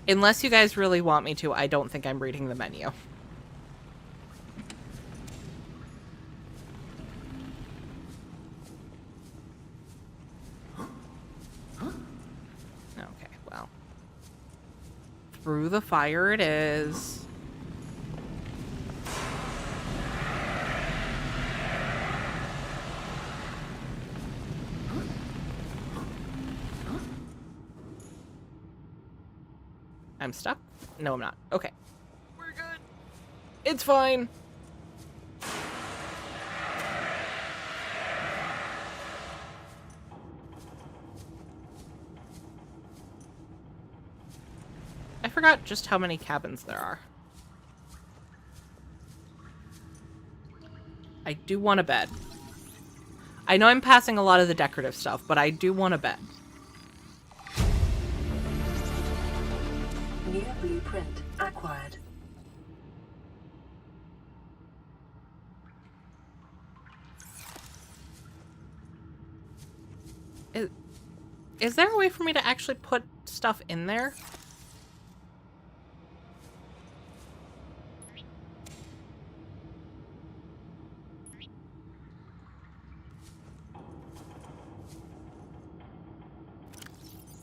Unless you guys really want me to, I don't think I'm reading the menu. Okay, well. Through the fire it is. I'm stuck? No, I'm not. Okay. We're good. It's fine. I forgot just how many cabins there are. I do want a bed. I know I'm passing a lot of the decorative stuff, but I do want a bed. New blueprint acquired. Is there a way for me to actually put stuff in there?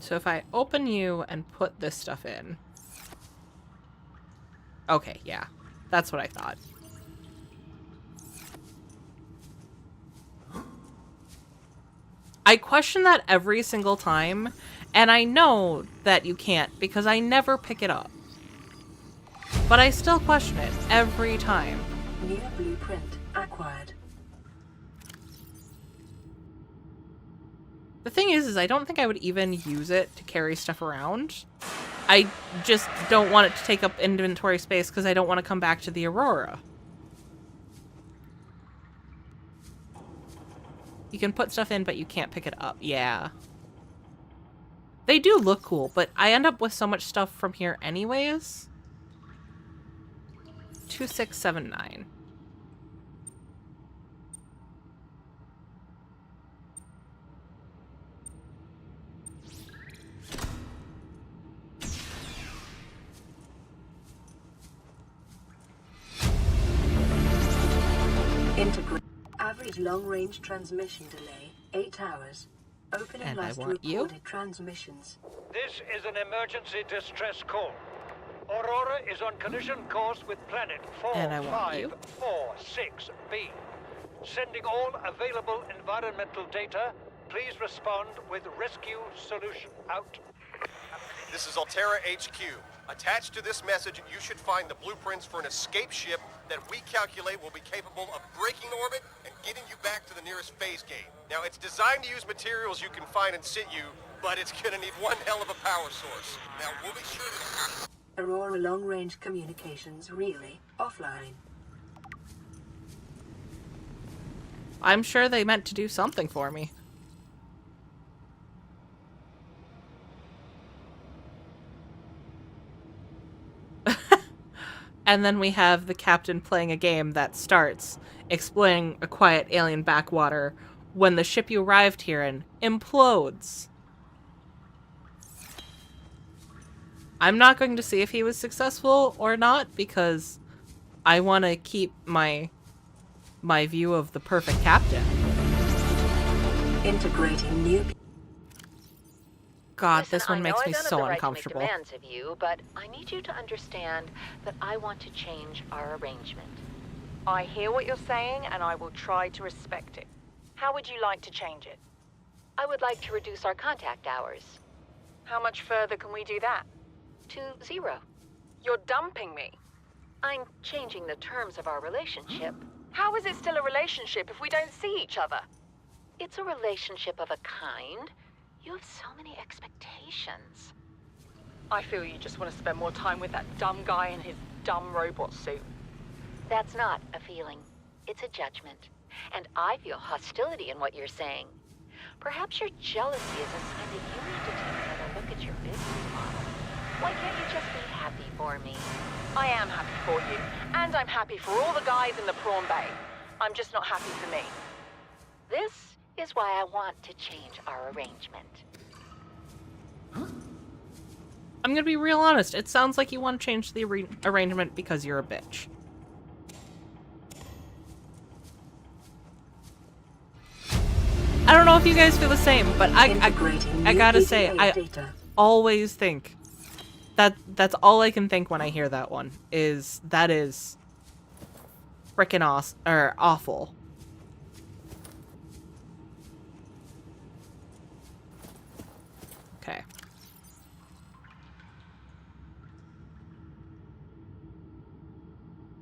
So if I open you and put this stuff in. Okay, yeah. That's what I thought. I question that every single time, and I know that you can't because I never pick it up. But I still question it every time. New blueprint acquired. The thing is I don't think I would even use it to carry stuff around. I just don't want it to take up inventory space because I don't want to come back to the Aurora. You can put stuff in, but you can't pick it up. Yeah. They do look cool, but I end up with so much stuff from here anyways. 2679. Integrate. Average long-range transmission delay, 8 hours. Open and last reported transmissions. This is an emergency distress call. Aurora is on collision course with planet 4546b. Sending all available environmental data. Please respond with rescue solution. Out. This is Altera HQ. Attached to this message, you should find the blueprints for an escape ship that we calculate will be capable of breaking orbit and getting you back to the nearest phase gate. Now, it's designed to use materials you can find in situ, but it's gonna need one hell of a power source. Now, we'll be sure to... Aurora long-range communications relay offline. I'm sure they meant to do something for me. And then we have the captain playing a game that starts exploring a quiet alien backwater when the ship you arrived here in implodes. I'm not going to see if he was successful or not because I want to keep my view of the perfect captain. Integrating new... God, Listen, this one makes me so uncomfortable. I know I don't have the right to make demands of you, but I need you to understand that I want to change our arrangement. I hear what you're saying, and I will try to respect it. How would you like to change it? I would like to reduce our contact hours. How much further can we do that? To 0. You're dumping me. I'm changing the terms of our relationship. How is it still a relationship if we don't see each other? It's a relationship of a kind. You have so many expectations. I feel you just want to spend more time with that dumb guy in his dumb robot suit. That's not a feeling. It's a judgment. And I feel hostility in what you're saying. Perhaps your jealousy is a sign that you need to take another look at your business model. Why can't you just be happy for me? I am happy for you. And I'm happy for all the guys in the prawn bay. I'm just not happy for me. This is why I want to change our arrangement. I'm gonna be real honest. It sounds like you want to change the arrangement because you're a bitch. I don't know if you guys feel the same, but I gotta say, I always think that's all I can think when I hear that one is that is frickin' awful. Okay.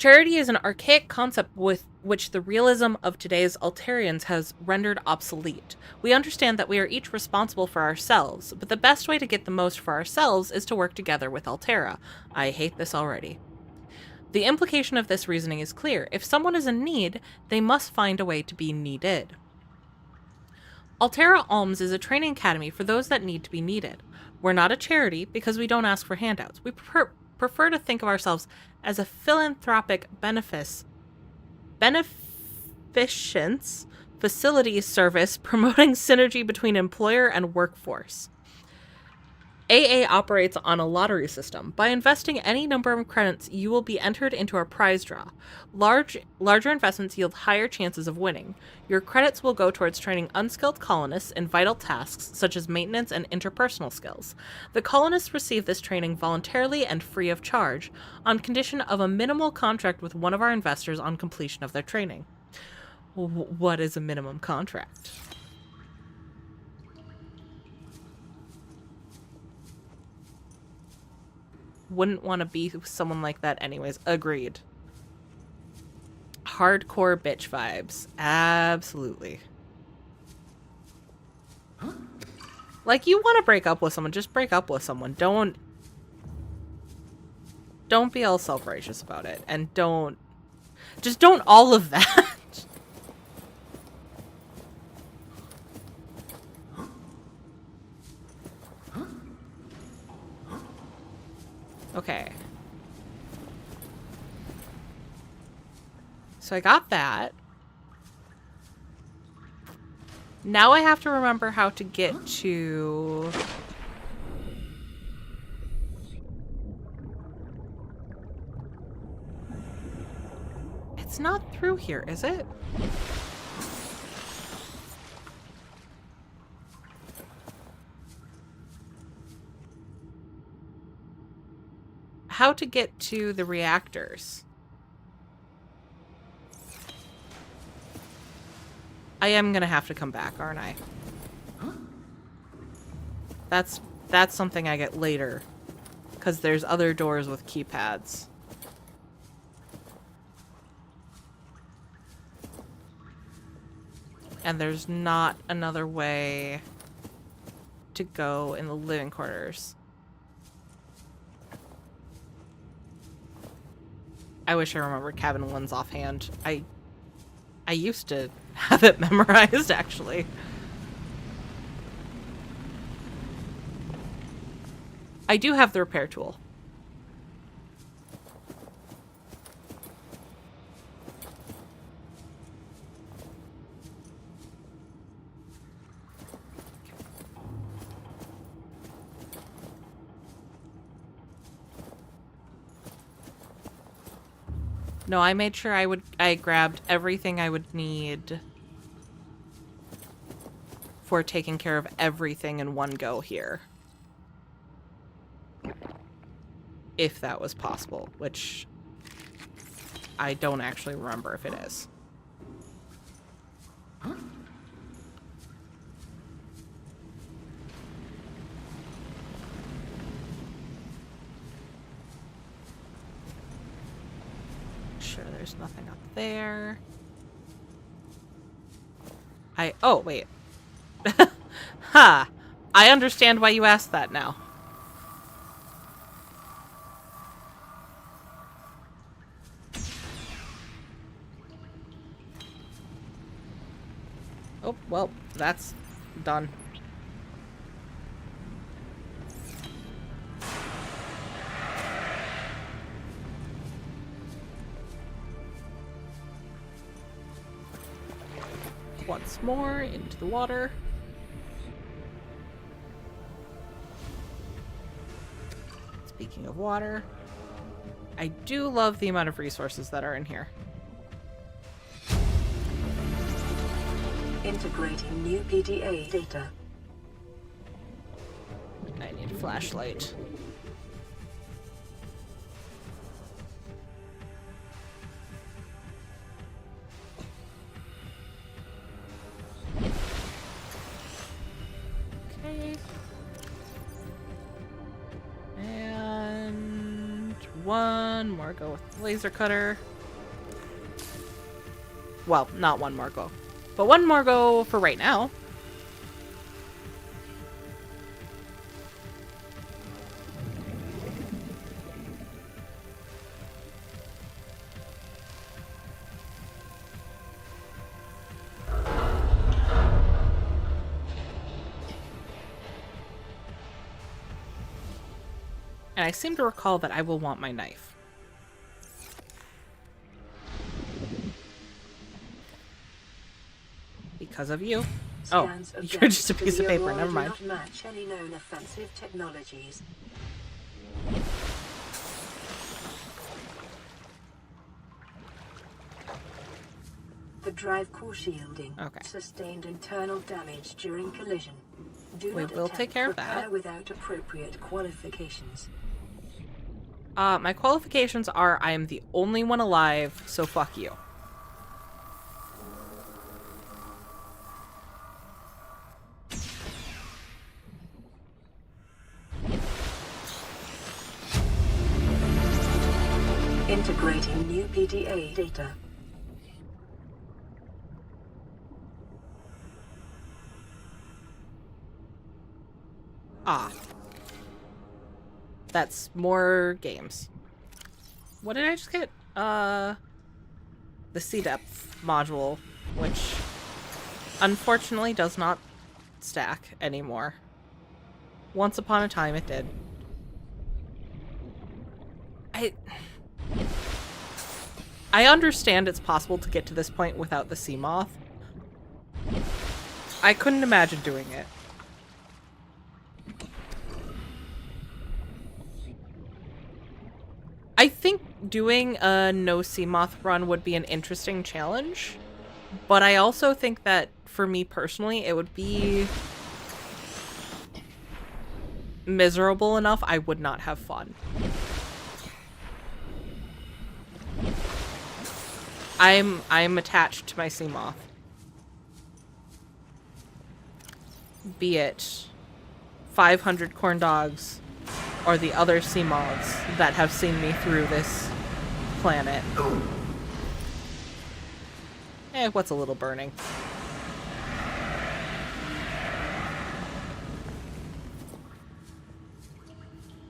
Charity is an archaic concept with which the realism of today's Altarians has rendered obsolete. We understand that we are each responsible for ourselves, but the best way to get the most for ourselves is to work together with Altera. I hate this already. The implication of this reasoning is clear. If someone is in need, they must find a way to be needed. Altera Alms is a training academy for those that need to be needed. We're not a charity because we don't ask for handouts. We prefer to think of ourselves as a philanthropic beneficence facility service promoting synergy between employer and workforce. AA operates on a lottery system. By investing any number of credits, you will be entered into a prize draw. Larger investments yield higher chances of winning. Your credits will go towards training unskilled colonists in vital tasks such as maintenance and interpersonal skills. The colonists receive this training voluntarily and free of charge, on condition of a minimal contract with one of our investors on completion of their training. What is a minimum contract? Wouldn't want to be with someone like that anyways. Agreed. Hardcore bitch vibes. Absolutely. Like, you want to break up with someone, just break up with someone. Don't be all self-righteous about it. And don't all of that. Okay. So I got that. Now I have to remember how to get to... It's not through here, is it? How to get to the reactors. I am gonna have to come back, aren't I? That's something I get later. Because there's other doors with keypads. And there's not another way to go in the living quarters. I wish I remembered cabin 1's offhand. I used to have it memorized, actually. I do have the repair tool. No, I made sure I grabbed everything I would need for taking care of everything in one go here. If that was possible, which I don't actually remember if it is. Sure, there's nothing up there. Oh, wait. Ha! I understand why you asked that now. Oh, well, that's done. Once more into the water. Speaking of water, I do love the amount of resources that are in here. Integrating new PDA data. I need a flashlight. Okay. And one more go with the laser cutter. Well, not one more go. But one more go for right now. And I seem to recall that I will want my knife. Because of you. Oh, you're just a piece of paper, never mind. Do not match any known offensive technologies. The drive core shielding sustained internal damage during collision. Do We not will take care of repair that. without appropriate qualifications. My qualifications are I am the only one alive, so fuck you. Integrating new PDA data. Ah. That's more games. What did I just get? The sea depth module, which unfortunately does not stack anymore. Once upon a time it did. I understand it's possible to get to this point without the sea moth. I couldn't imagine doing it. I think doing a no sea moth run would be an interesting challenge, but I also think that for me personally, it would be miserable enough I would not have fun. I'm attached to my sea moth. Be it 500 corn dogs or the other sea moths that have seen me through this planet. What's a little burning?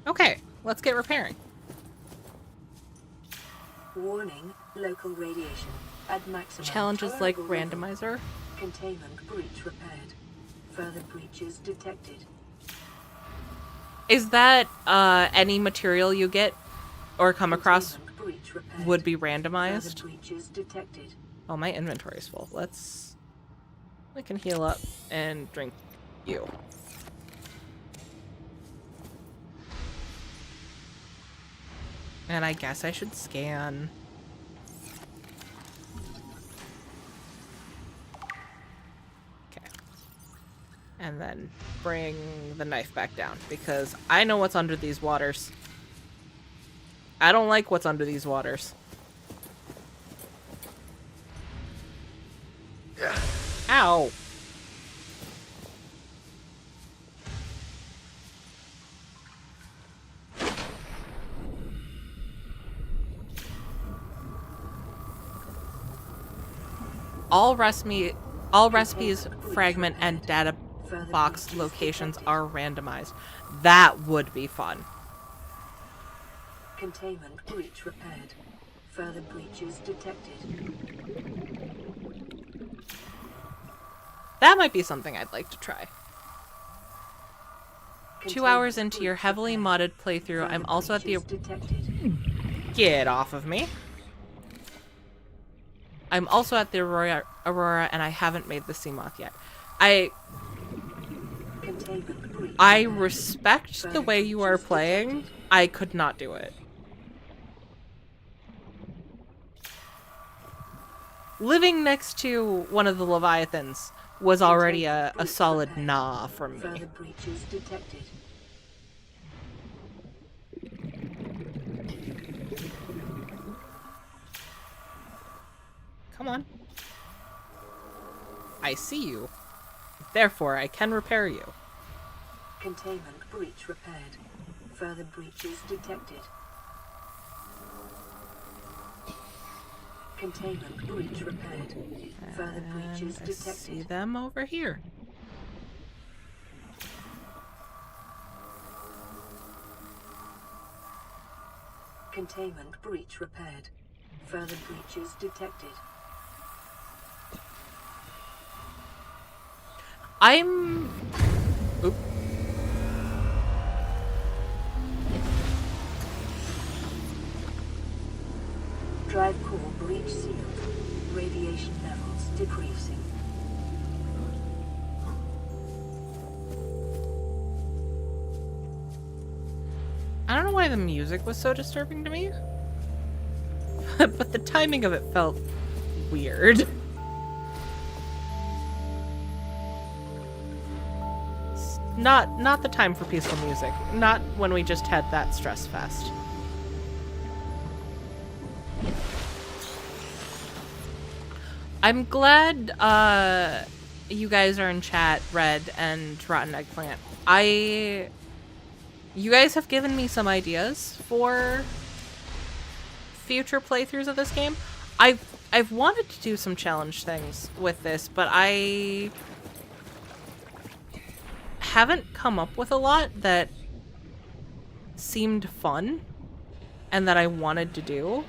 Okay, let's get repairing. Warning, local radiation at maximum. Challenges like tolerable level. randomizer. Containment breach repaired. Further breaches detected. Is that any material you get or come across would be randomized? Further breaches detected. Oh, my inventory is full. I can heal up and drink you. And I guess I should scan. Okay. And then bring the knife back down, because I know what's under these waters. I don't like what's under these waters. Ow. All recipes, fragment, and data box locations are randomized. That would be fun. Containment breach repaired. Further breaches detected. That might be something I'd like to try. 2 hours into your heavily modded playthrough, I'm also at the... Get off of me. I'm also at the Aurora, and I haven't made the sea moth yet. I respect the way you are playing. I could not do it. Living next to one of the Leviathans was already a solid nah from me. Come on. I see you. Therefore, I can repair you. Containment breach repaired. Further breaches detected. Containment breach repaired. Further breaches I detected. see them over here. Containment breach repaired. Further breaches detected. I'm... Oop. Drive core breach sealed. Radiation levels decreasing. I don't know why the music was so disturbing to me. But the timing of it felt weird. Not the time for peaceful music. Not when we just had that stress fest. I'm glad you guys are in chat, Red and Rotten Eggplant. You guys have given me some ideas for future playthroughs of this game. I've wanted to do some challenge things with this, but I haven't come up with a lot that seemed fun and that I wanted to do.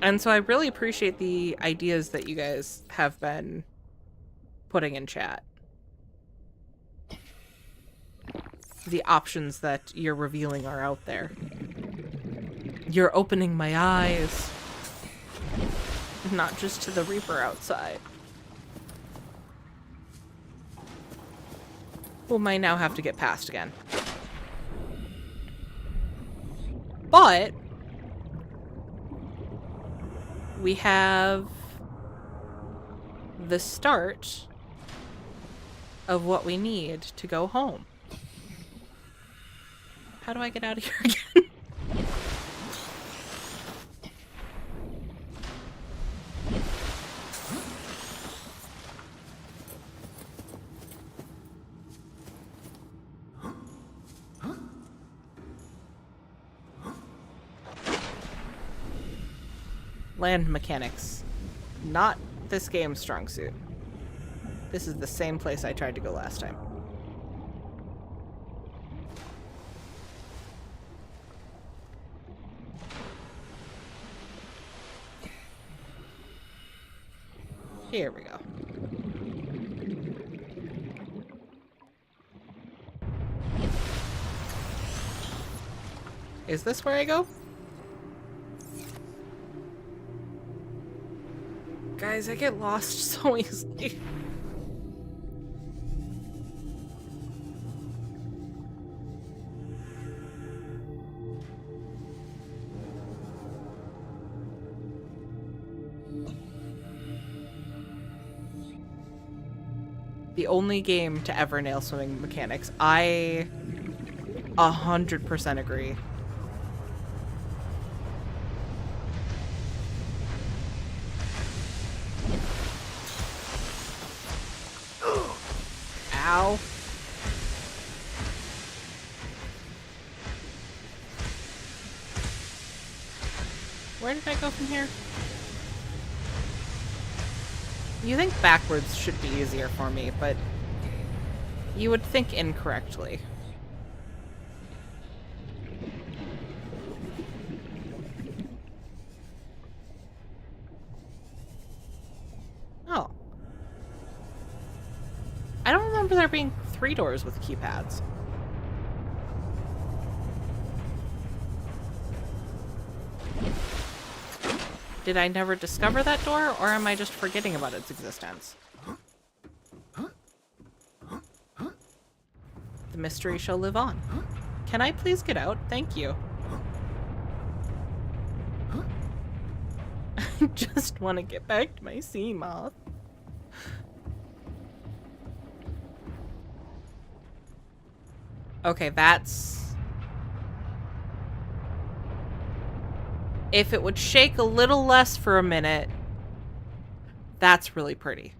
And so I really appreciate the ideas that you guys have been putting in chat. The options that you're revealing are out there. You're opening my eyes. Not just to the Reaper outside. Who might now have to get past again. But we have the start of what we need to go home. How do I get out of here again? Land mechanics. Not this game's strong suit. This is the same place I tried to go last time. Here we go. Is this where I go? Guys, I get lost so easily. The only game to ever nail swimming mechanics. I 100% agree. Ow. Where did I go from here? You think backwards should be easier for me, but you would think incorrectly. Oh. I don't remember there being 3 doors with keypads. Did I never discover that door, or am I just forgetting about its existence? The mystery shall live on. Can I please get out? Thank you. I just want to get back to my sea moth. Okay, that's... If it would shake a little less for a minute, that's really pretty.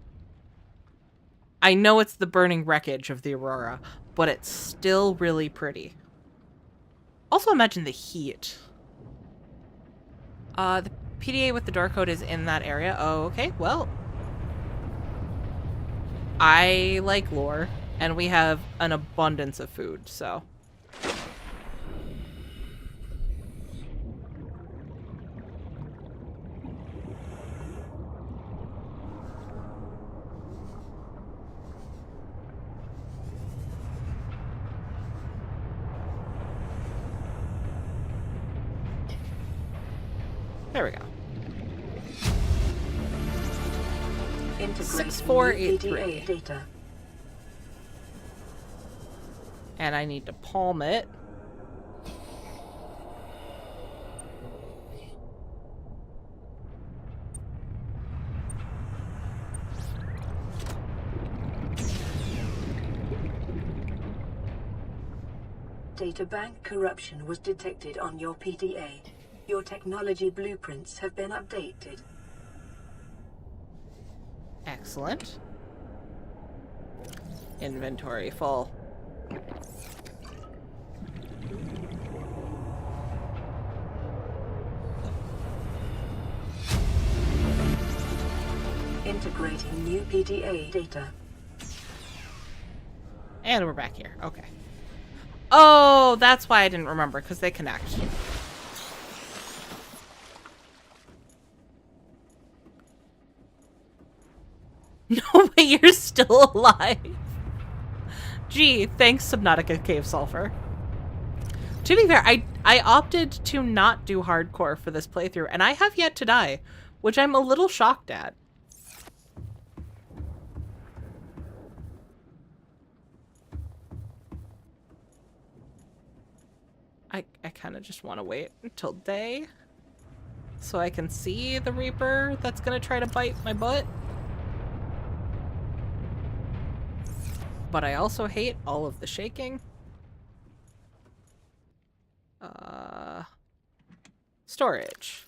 I know it's the burning wreckage of the Aurora, but it's still really pretty. Also imagine the heat. The PDA with the door code is in that area. Oh, okay. Well, I like lore, and we have an abundance of food, so. There we go. 6483. Data. And I need to palm it. Databank corruption was detected on your PDA. Your technology blueprints have been updated. Excellent. Inventory full. Integrating new PDA data. And we're back here. Okay. Oh, that's why I didn't remember, because they connect. No, but you're still alive. Gee, thanks, Subnautica Cave Sulfur. To be fair, I opted to not do hardcore for this playthrough, and I have yet to die, which I'm a little shocked at. I kind of just want to wait until day so I can see the Reaper that's going to try to bite my butt. But I also hate all of the shaking. Storage.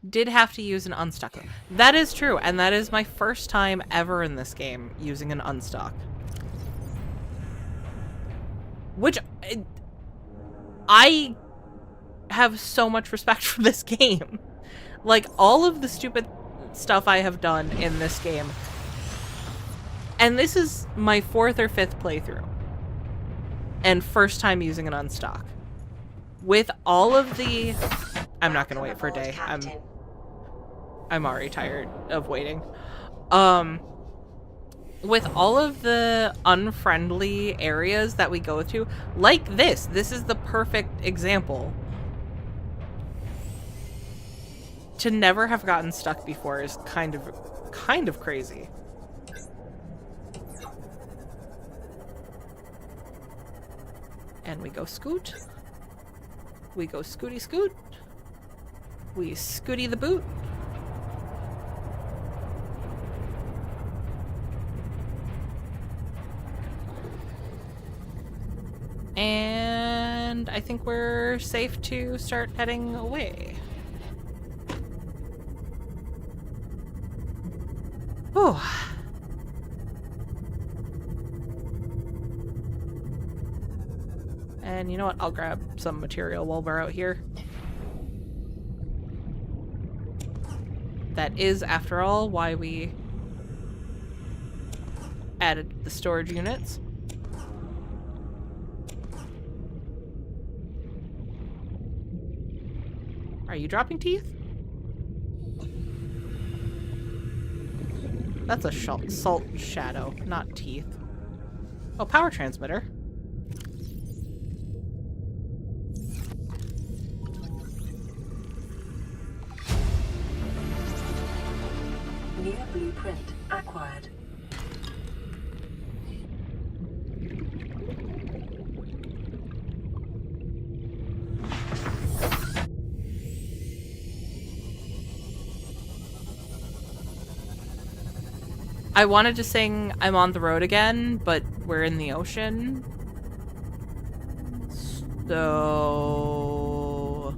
Did have to use an unstock. That is true, and that is my first time ever in this game using an unstock. Which, I have so much respect for this game. Like, all of the stupid stuff I have done in this game. And this is my 4th or 5th playthrough. And first time using an unstock. With all of the... I'm not gonna wait for a day. I'm already tired of waiting. With all of the unfriendly areas that we go to, like this is the perfect example. To never have gotten stuck before is kind of crazy. And we go scoot. We go scooty scoot. We scooty the boot. And I think we're safe to start heading away. Oh. And you know what? I'll grab some material while we're out here. That is, after all, why we added the storage units. Are you dropping teeth? That's a salt shadow, not teeth. Oh, power transmitter. New blueprint acquired. I wanted to sing I'm on the road again, but we're in the ocean. So...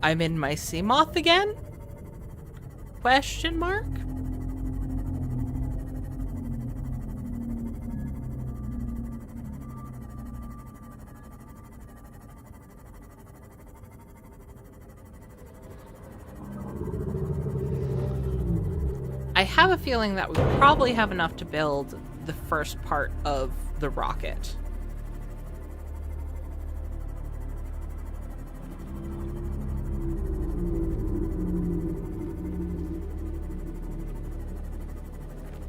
I'm in my sea moth again? Question mark? I have a feeling that we probably have enough to build the first part of the rocket.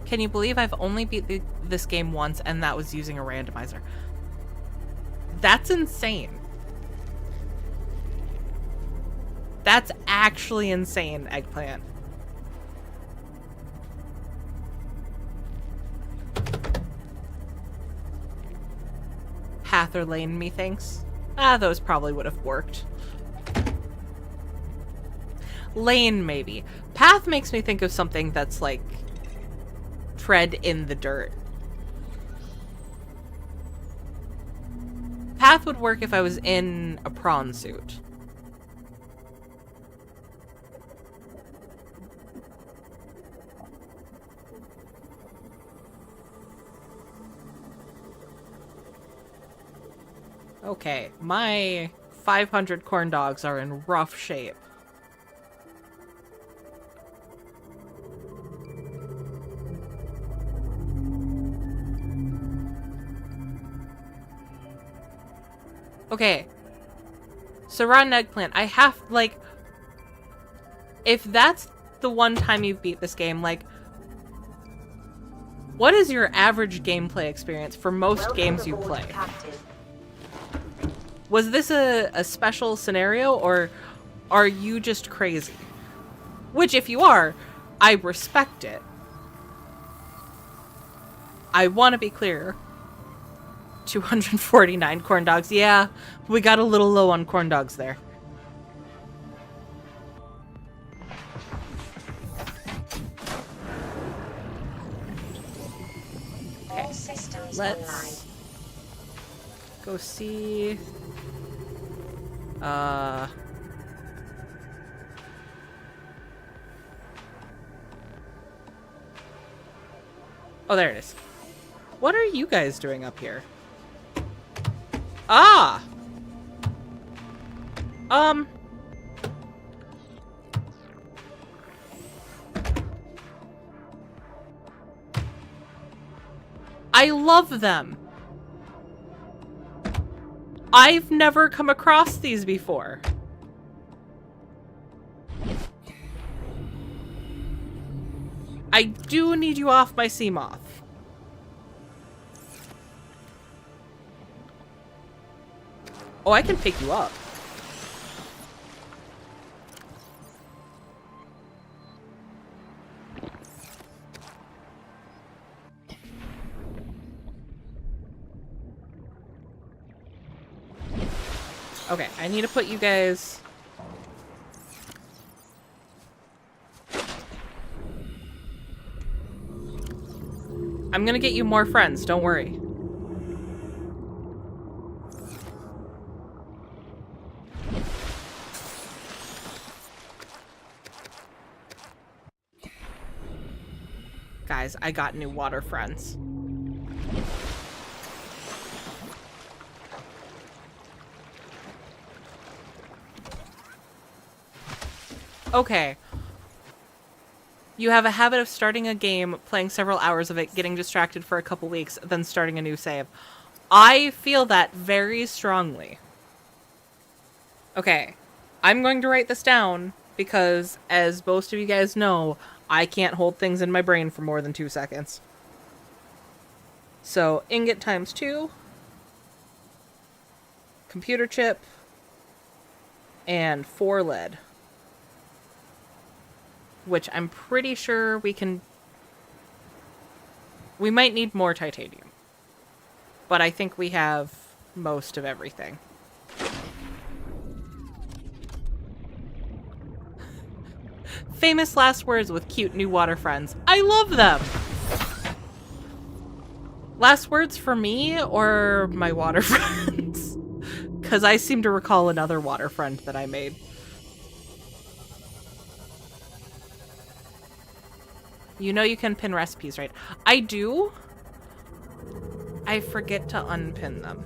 Can you believe I've only beat this game once, and that was using a randomizer? That's insane. That's actually insane, Eggplant. Path or lane, methinks. Those probably would have worked. Lane, maybe. Path makes me think of something that's like tread in the dirt. Path would work if I was in a prawn suit. Okay, my 500 corn dogs are in rough shape. Okay. So rotten eggplant, I have, like, if that's the one time you've beat this game, like, what is your average gameplay experience for most games you play? Was this a special scenario, or are you just crazy? Which, if you are, I respect it. I want to be clear. 249 corn dogs. Yeah, we got a little low on corn dogs there. All systems Let's go see. Oh, there it is. What are you guys doing up here? Ah! I love them. I've never come across these before. I do need you off my sea moth. Oh, I can pick you up. Okay, I need to put you guys... I'm gonna get you more friends, don't worry. Guys, I got new water friends. Okay. You have a habit of starting a game, playing several hours of it, getting distracted for a couple weeks, then starting a new save. I feel that very strongly. Okay. I'm going to write this down because, as most of you guys know, I can't hold things in my brain for more than 2 seconds. So, ingot times 2, computer chip, and 4 lead. Which I'm pretty sure we can... We might need more titanium. But I think we have most of everything. Famous last words with cute new water friends. I love them! Last words for me or my water friends? Because I seem to recall another water friend that I made. You know you can pin recipes, right? I do. I forget to unpin them.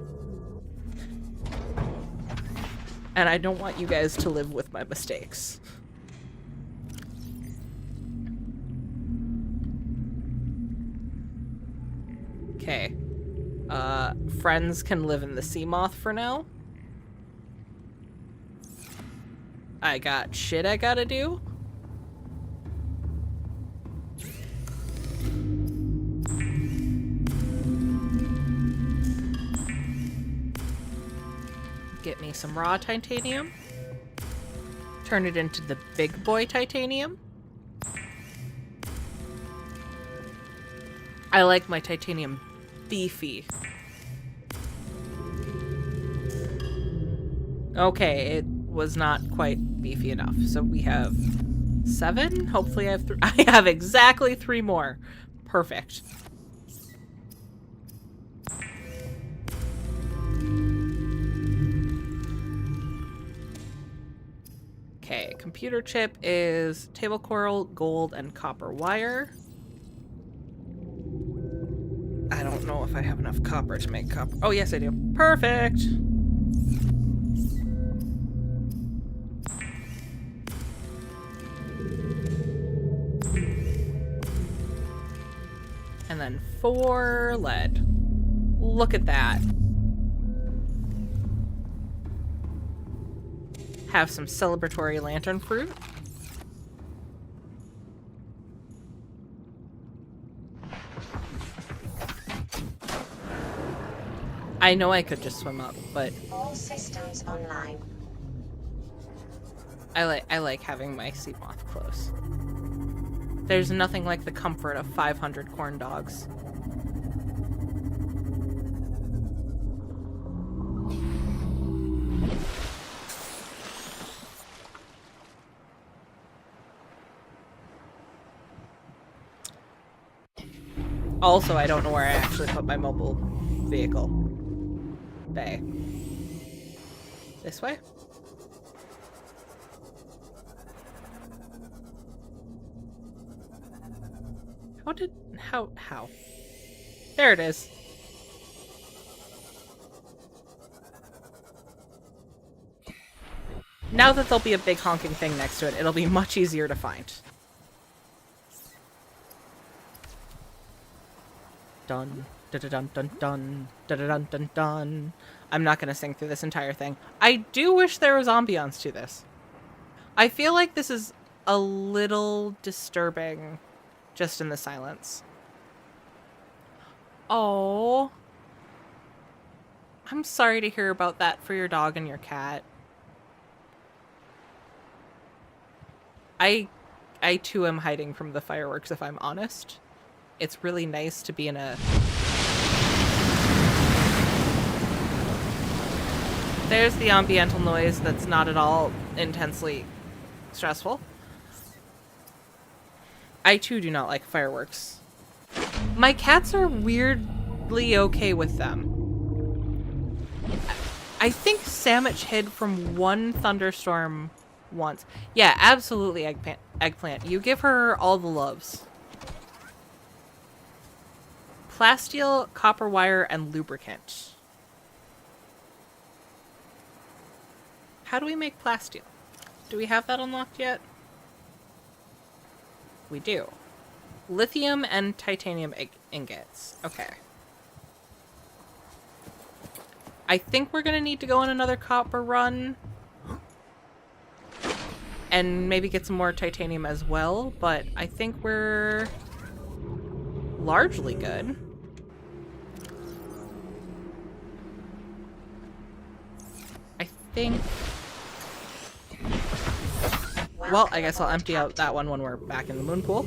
And I don't want you guys to live with my mistakes. Okay. Friends can live in the sea moth for now. I got shit I gotta do. Get me some raw titanium. Turn it into the big boy titanium. I like my titanium beefy. Okay, it was not quite beefy enough. So we have 7. Hopefully I have I have exactly 3 more. Perfect. Okay, computer chip is table coral, gold, and copper wire. I don't know if I have enough copper to make copper. Oh, yes, I do. Perfect! And then 4 lead. Look at that. Have some celebratory lantern fruit. I know I could just swim up, but all systems online. I like having my sea moth close. There's nothing like the comfort of 500 corn dogs. Also, I don't know where I actually put my mobile vehicle bay. This way? How? There it is. Now that there'll be a big honking thing next to it, it'll be much easier to find. Dun, da-da-dun, dun, dun, da-da-dun, dun, dun. I'm not gonna sing through this entire thing. I do wish there was ambiance to this. I feel like this is a little disturbing just in the silence. Oh. I'm sorry to hear about that for your dog and your cat. I too am hiding from the fireworks, if I'm honest. It's really nice to be in a... There's the ambiental noise that's not at all intensely stressful. I too do not like fireworks. My cats are weirdly okay with them. I think Sandwich hid from one thunderstorm once. Yeah, absolutely, Eggplant. You give her all the loves. Plasteel, copper wire, and lubricant. How do we make plasteel? Do we have that unlocked yet? We do. Lithium and titanium ingots. Okay. I think we're gonna need to go on another copper run. And maybe get some more titanium as well, but I think we're largely good. I think... Well, I guess I'll empty out that one when we're back in the moon pool.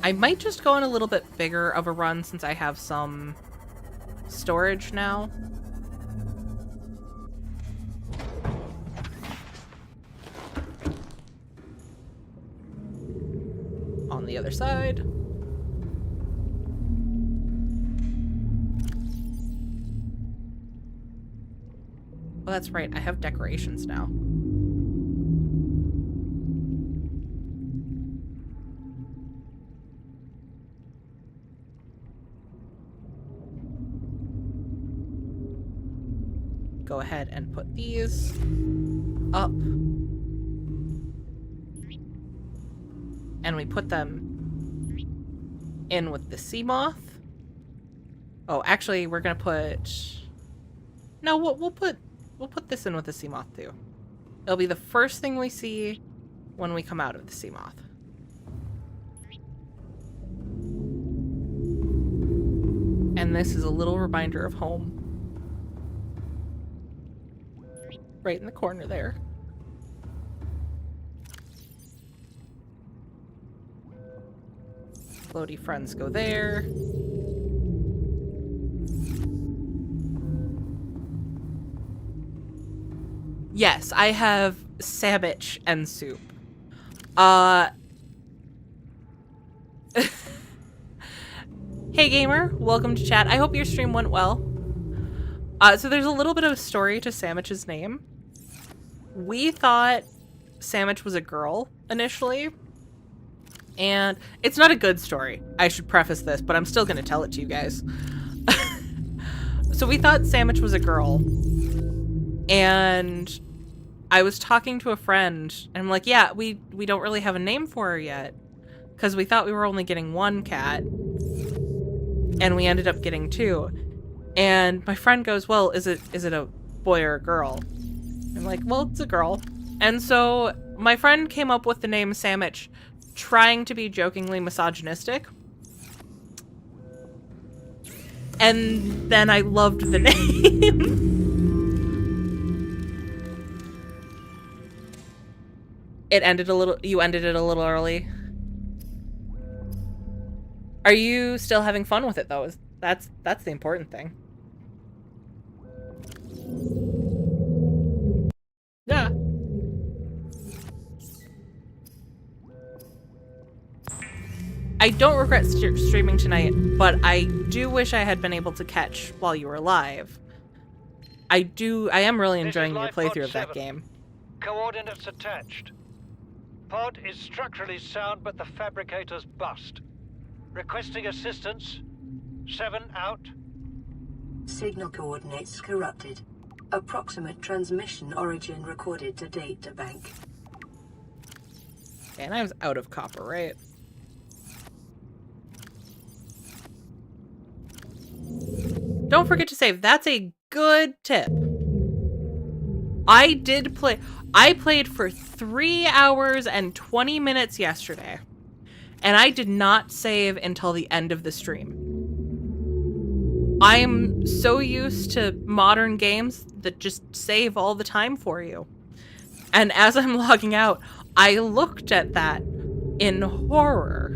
I might just go on a little bit bigger of a run since I have some storage now. On the other side. Oh, that's right. I have decorations now. go ahead and put these up. And we put them in with the sea moth. Oh, actually, we're gonna put... No, we'll put this in with the sea moth too. It'll be the first thing we see when we come out of the sea moth. And this is a little reminder of home. Right in the corner there. Floaty friends go there. Yes, I have sandwich and soup. Hey gamer, welcome to chat. I hope your stream went well. So there's a little bit of a story to Sandwich's name. We thought Sandwich was a girl initially. And it's not a good story. I should preface this, but I'm still going to tell it to you guys. So we thought Sandwich was a girl. And I was talking to a friend, and I'm like, yeah, we don't really have a name for her yet. Because we thought we were only getting one cat. And we ended up getting two. And my friend goes, well, is it a boy or a girl? I'm like, well, it's a girl. And so my friend came up with the name Sandwich, trying to be jokingly misogynistic. And then I loved the name. You ended it a little early. Are you still having fun with it though? That's the important thing. Yeah. I don't regret streaming tonight, but I do wish I had been able to catch while you were live. I am really enjoying your playthrough of that game. Coordinates attached. Pod is structurally sound, but the fabricator's bust. Requesting assistance. 7 out. Signal coordinates corrupted. Approximate transmission origin recorded to data bank. And I was out of copper, right? Don't forget to save. That's a good tip. I played for 3 hours and 20 minutes yesterday. And I did not save until the end of the stream. I am so used to modern games that just save all the time for you. And as I'm logging out, I looked at that in horror.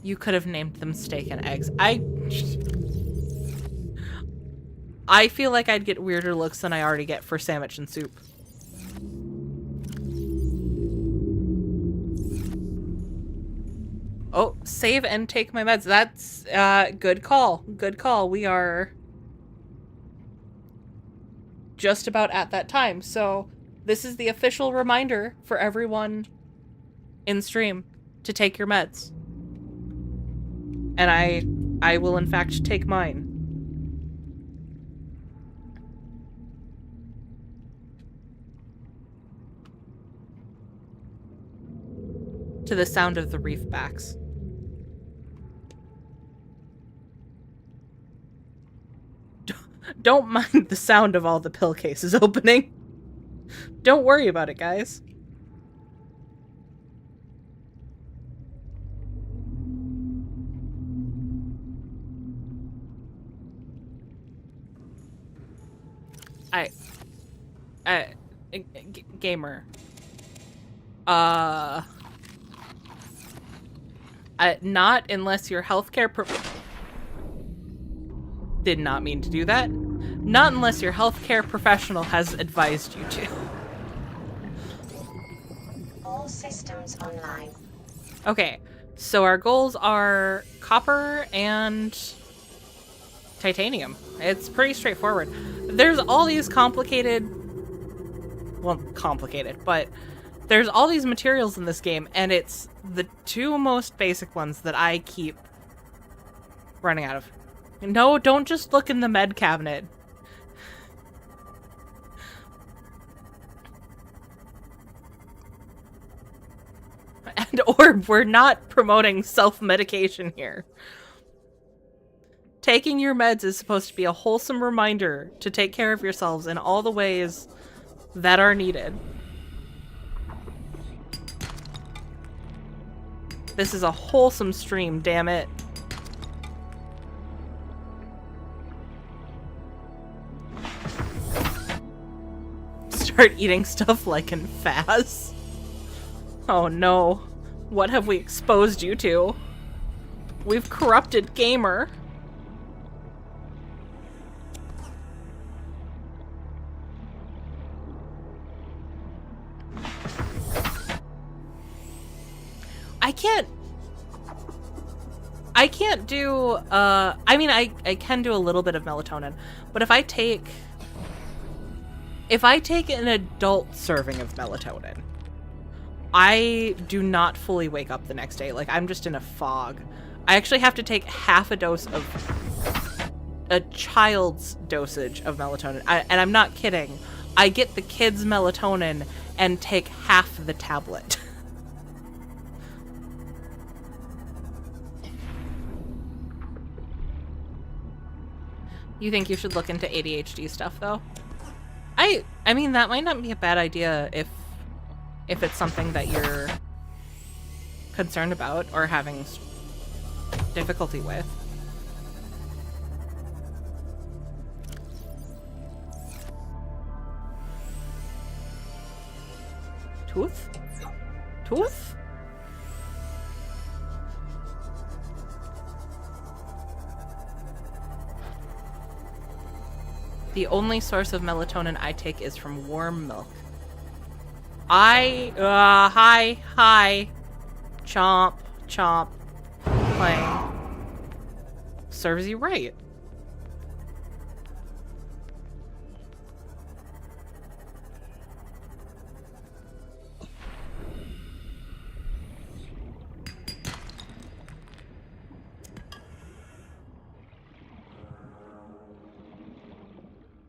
You could have named them steak and eggs. I feel like I'd get weirder looks than I already get for sandwich and soup. Oh, save and take my meds. That's good call. Good call. We are just about at that time. So this is the official reminder for everyone in stream to take your meds. And I will in fact take mine. To the sound of the reef backs. Don't mind the sound of all the pill cases opening. Don't worry about it, guys. Gamer. Not unless your healthcare did not mean to do that. Not unless your healthcare professional has advised you to. All systems online. Okay, so our goals are copper and titanium. It's pretty straightforward. There's all these complicated well, complicated, but there's all these materials in this game, and it's the two most basic ones that I keep running out of. No, don't just look in the med cabinet. And Orb, we're not promoting self-medication here. Taking your meds is supposed to be a wholesome reminder to take care of yourselves in all the ways that are needed. This is a wholesome stream, damn it. Start eating stuff like in Faz. Oh no. What have we exposed you to? We've corrupted Gamer. I can't do, I mean, I can do a little bit of melatonin, but if I take an adult serving of melatonin, I do not fully wake up the next day. Like, I'm just in a fog. I actually have to take half a dose of a child's dosage of melatonin. And I'm not kidding. I get the kids' melatonin and take half the tablet. You think you should look into ADHD stuff, though? I mean, that might not be a bad idea if it's something that you're concerned about or having difficulty with. Tooth? Tooth? The only source of melatonin I take is from warm milk. Hi. Chomp, chomp. Playing. Serves you right.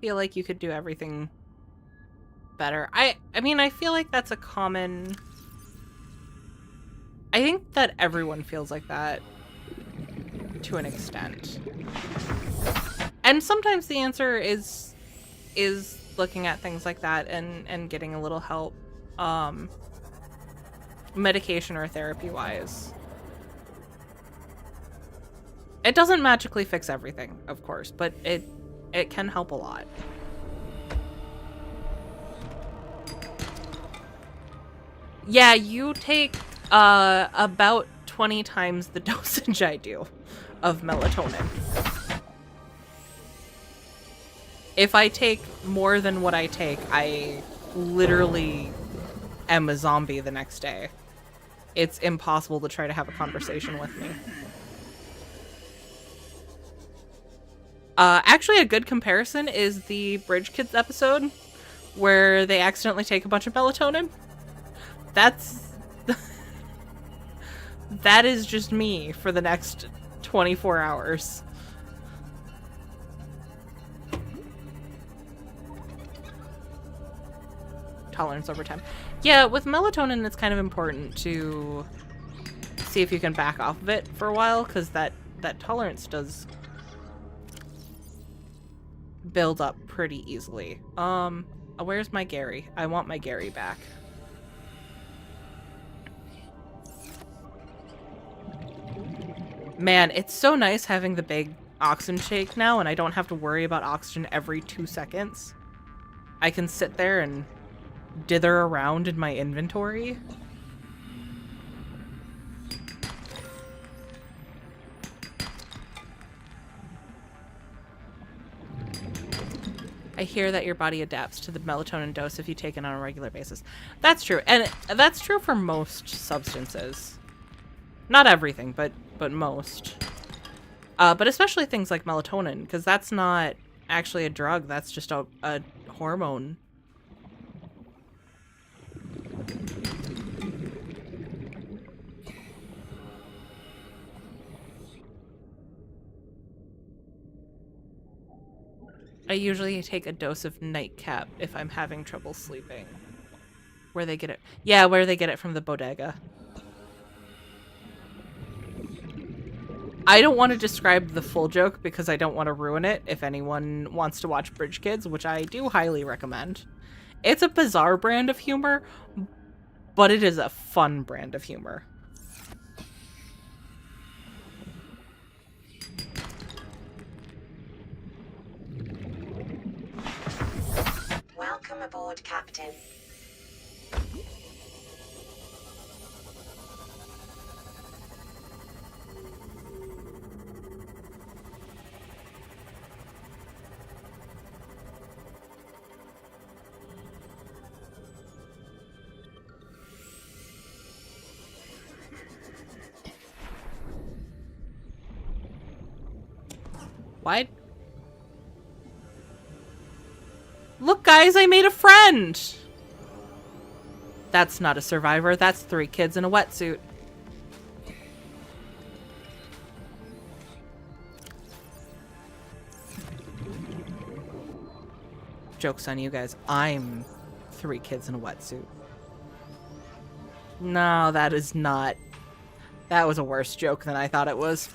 Feel like you could do everything better. I mean, I feel like that's a common... I think that everyone feels like that to an extent. And sometimes the answer is looking at things like that and getting a little help, medication or therapy wise. It doesn't magically fix everything, of course, but it can help a lot. Yeah, you take about 20 times the dosage I do of melatonin. If I take more than what I take, I literally am a zombie the next day. It's impossible to try to have a conversation with me. Actually, a good comparison is the Bridge Kids episode where they accidentally take a bunch of melatonin. That is just me for the next 24 hours. Tolerance over time. Yeah, with melatonin, it's kind of important to see if you can back off of it for a while, because that tolerance does build up pretty easily. Where's my Gary? I want my Gary back. Man, it's so nice having the big oxygen shake now, and I don't have to worry about oxygen every 2 seconds. I can sit there and dither around in my inventory. I hear that your body adapts to the melatonin dose if you take it on a regular basis. That's true, and that's true for most substances. Not everything, but most. But especially things like melatonin, because that's not actually a drug, that's just a hormone. I usually take a dose of nightcap if I'm having trouble sleeping. Where they get it? Yeah, where they get it from the bodega. I don't want to describe the full joke because I don't want to ruin it if anyone wants to watch Bridge Kids, which I do highly recommend. It's a bizarre brand of humor, but it is a fun brand of humor. Welcome aboard, Captain. What? Look, guys, I made a friend! That's not a survivor. That's 3 kids in a wetsuit. Joke's on you guys. I'm 3 kids in a wetsuit. No, that is not... That was a worse joke than I thought it was.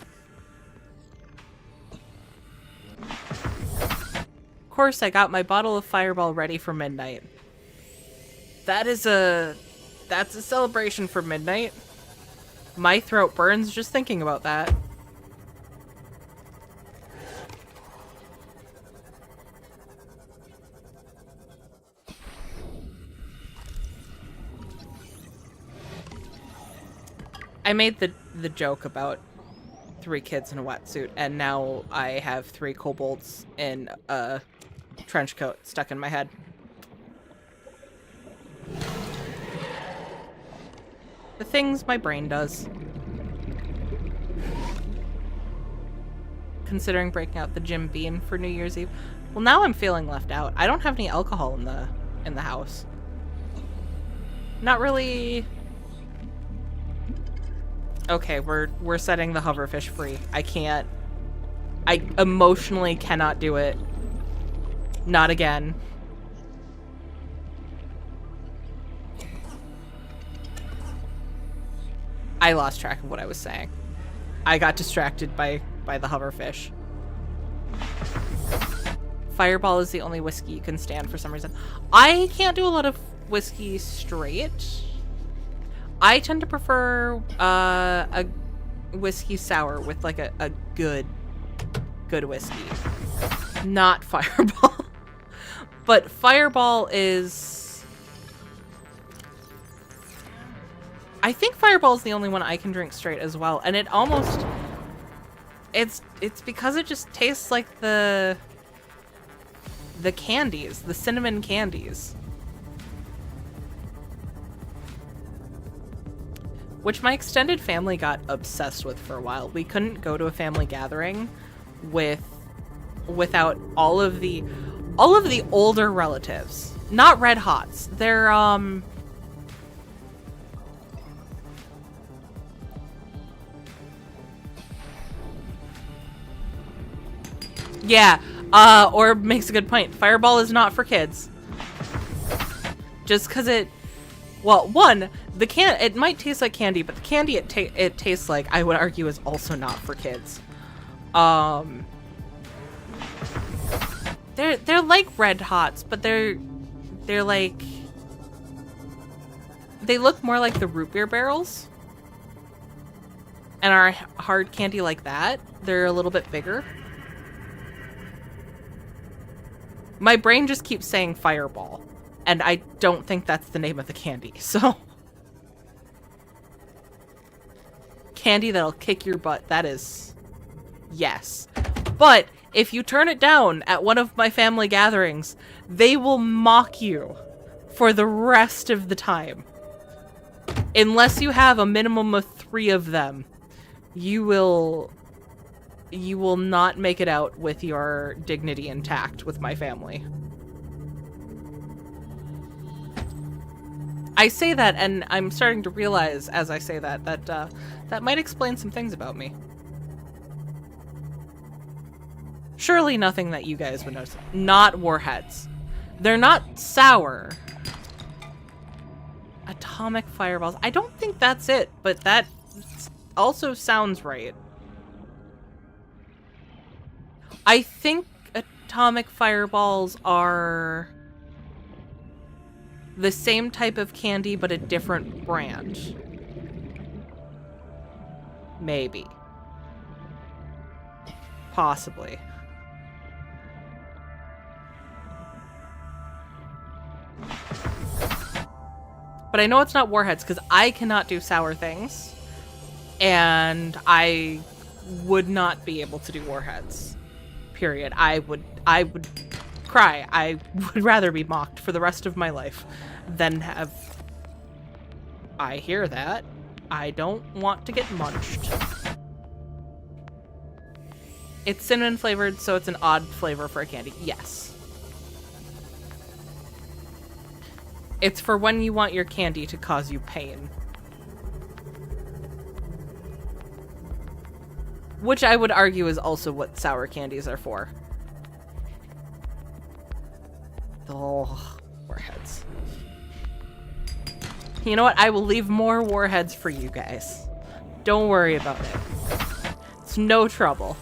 Of course, I got my bottle of Fireball ready for midnight. That's a celebration for midnight. My throat burns just thinking about that. I made the joke about 3 kids in a wetsuit, and now I have 3 kobolds in a trench coat stuck in my head. The things my brain does. Considering breaking out the Jim Beam for New Year's Eve. Well, now I'm feeling left out. I don't have any alcohol in the house. Not really. Okay, we're setting the hoverfish free. I emotionally cannot do it. Not again. I lost track of what I was saying. I got distracted by the hoverfish. Fireball is the only whiskey you can stand for some reason. I can't do a lot of whiskey straight. I tend to prefer a whiskey sour with like a good whiskey. Not Fireball. But Fireball is... I think Fireball is the only one I can drink straight as well. And it almost... It's because it just tastes like the candies, the cinnamon candies. Which my extended family got obsessed with for a while. We couldn't go to a family gathering without all of the older relatives. Not Red Hots. They're yeah, Orb makes a good point. Fireball is not for kids. Just because it... Well, one, it might taste like candy, but the candy it tastes like, I would argue, is also not for kids. They're like Red Hots, but they're like... They look more like the root beer barrels. And are hard candy like that. They're a little bit bigger. My brain just keeps saying Fireball. And I don't think that's the name of the candy, so... Candy that'll kick your butt, that is... Yes. But, if you turn it down at one of my family gatherings, they will mock you for the rest of the time. Unless you have a minimum of 3 of them, you will not make it out with your dignity intact with my family. I say that, and I'm starting to realize as I say that that might explain some things about me. Surely nothing that you guys would notice. Not warheads. They're not sour. Atomic fireballs. I don't think that's it, but that also sounds right. I think atomic fireballs are the same type of candy, but a different brand. Maybe. Possibly. But I know it's not warheads because I cannot do sour things. And I would not be able to do warheads. Period. I would cry. I would rather be mocked for the rest of my life than have... I hear that. I don't want to get munched. It's cinnamon flavored, so it's an odd flavor for a candy. Yes. It's for when you want your candy to cause you pain. Which I would argue is also what sour candies are for. Oh, warheads. You know what? I will leave more warheads for you guys. Don't worry about it. It's no trouble.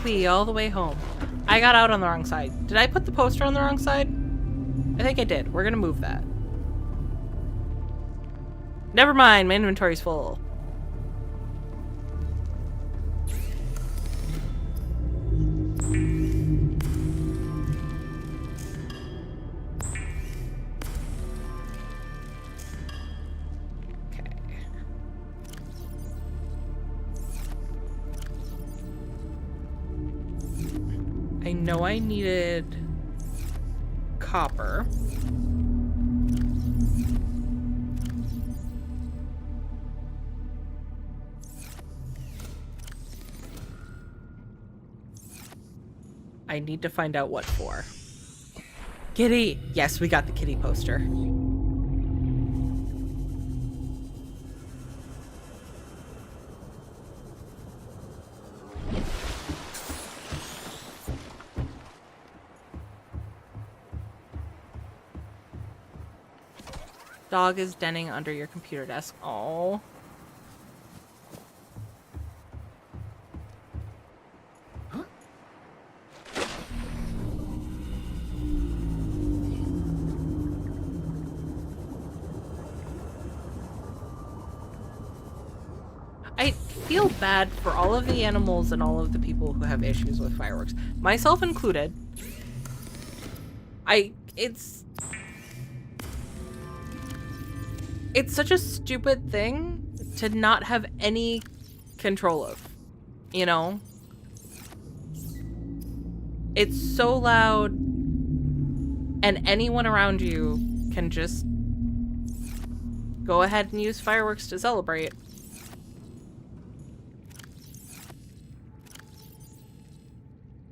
Wee, all the way home. I got out on the wrong side. Did I put the poster on the wrong side? I think I did. We're gonna move that. Never mind, my inventory's full. I know I needed copper. I need to find out what for. Kitty! Yes, we got the kitty poster. Dog is denning under your computer desk. Oh. Huh? I feel bad for all of the animals and all of the people who have issues with fireworks, myself included. It's such a stupid thing to not have any control of, you know? It's so loud, and anyone around you can just go ahead and use fireworks to celebrate.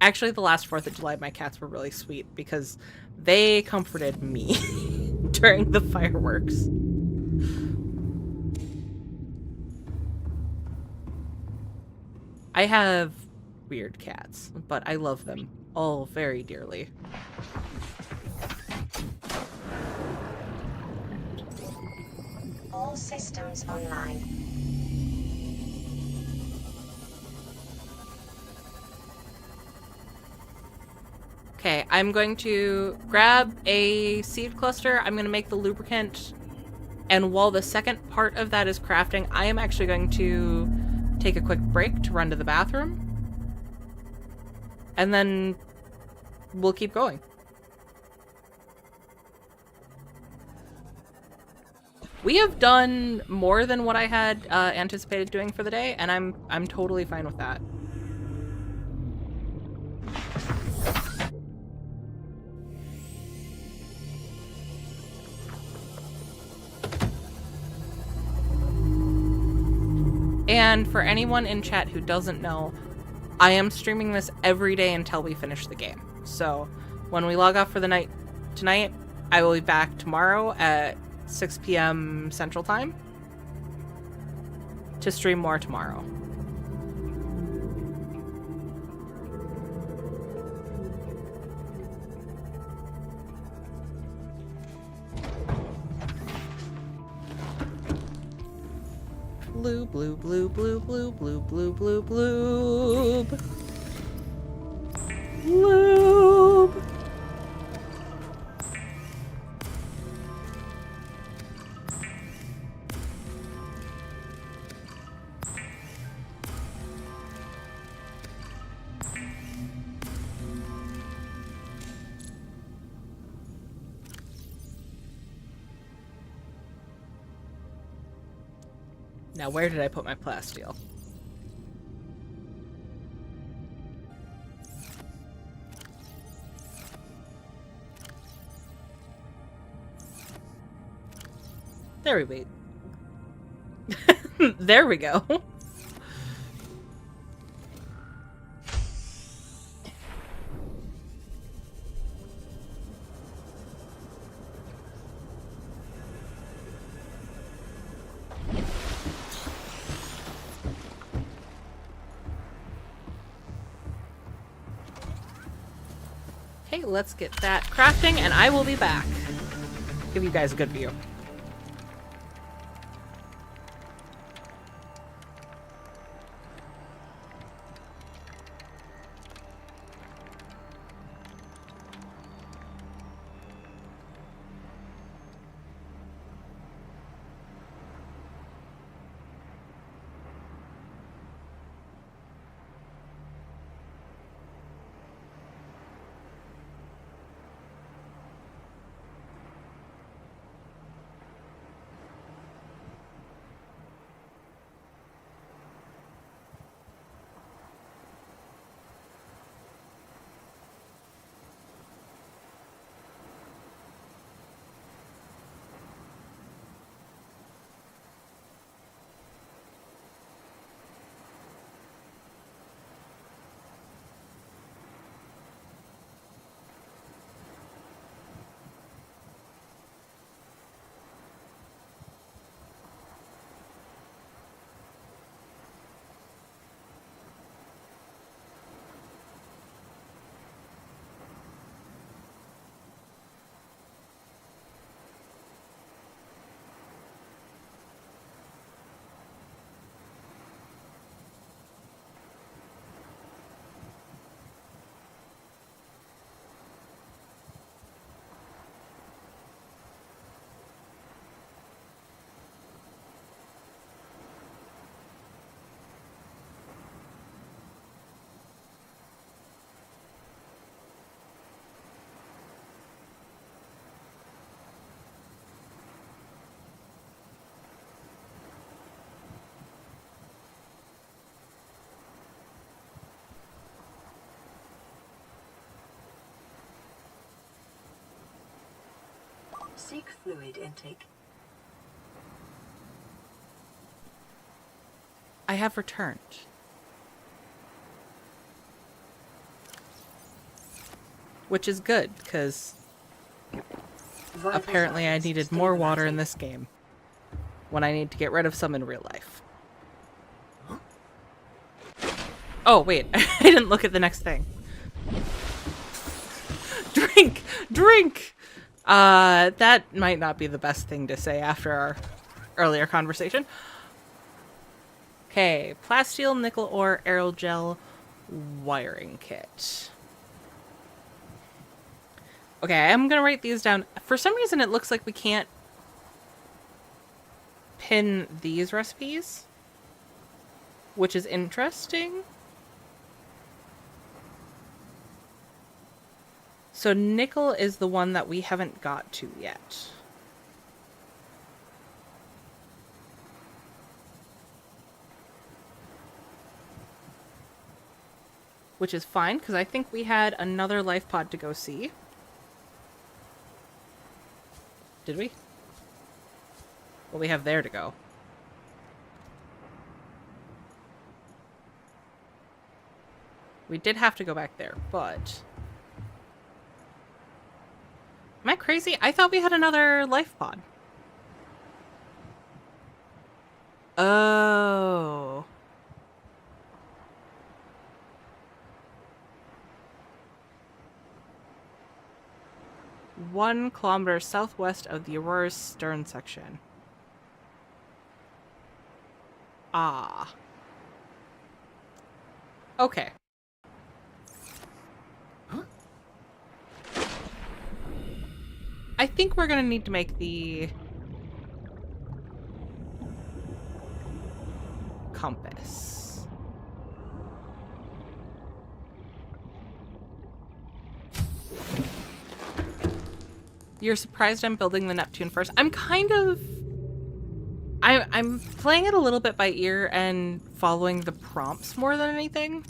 Actually, the last 4th of July, my cats were really sweet because they comforted me during the fireworks. I have weird cats, but I love them all very dearly. All systems online. Okay, I'm going to grab a seed cluster. I'm going to make the lubricant. And while the second part of that is crafting, I am actually going to take a quick break to run to the bathroom. And then we'll keep going. We have done more than what I had anticipated doing for the day, and I'm totally fine with that. And for anyone in chat who doesn't know, I am streaming this every day until we finish the game. So when we log off for the night tonight, I will be back tomorrow at 6 p.m. Central Time to stream more tomorrow. Blue, blue, blue, blue, blue, blue, blue, blue, blue. Lube. Now, where did I put my plasteel? There we wait. There we go. Okay, let's get that crafting, and I will be back. Give you guys a good view. Seek fluid intake. I have returned. Which is good, because apparently I needed more water in this game when I need to get rid of some in real life. Oh, wait. I didn't look at the next thing. Drink! Drink! That might not be the best thing to say after our earlier conversation. Okay, plasteel, nickel ore, aerogel, wiring kit. Okay, I'm gonna write these down. For some reason, it looks like we can't pin these recipes, which is interesting. So nickel is the one that we haven't got to yet. which is fine, because I think we had another life pod to go see. Did we? Well, we have there to go. We did have to go back there, but... Am I crazy? I thought we had another life pod. Oh. One kilometer southwest of the Aurora's stern section. Ah. Okay. I think we're gonna need to make the compass. You're surprised I'm building the Neptune first? I'm kind of... I'm playing it a little bit by ear and following the prompts more than anything.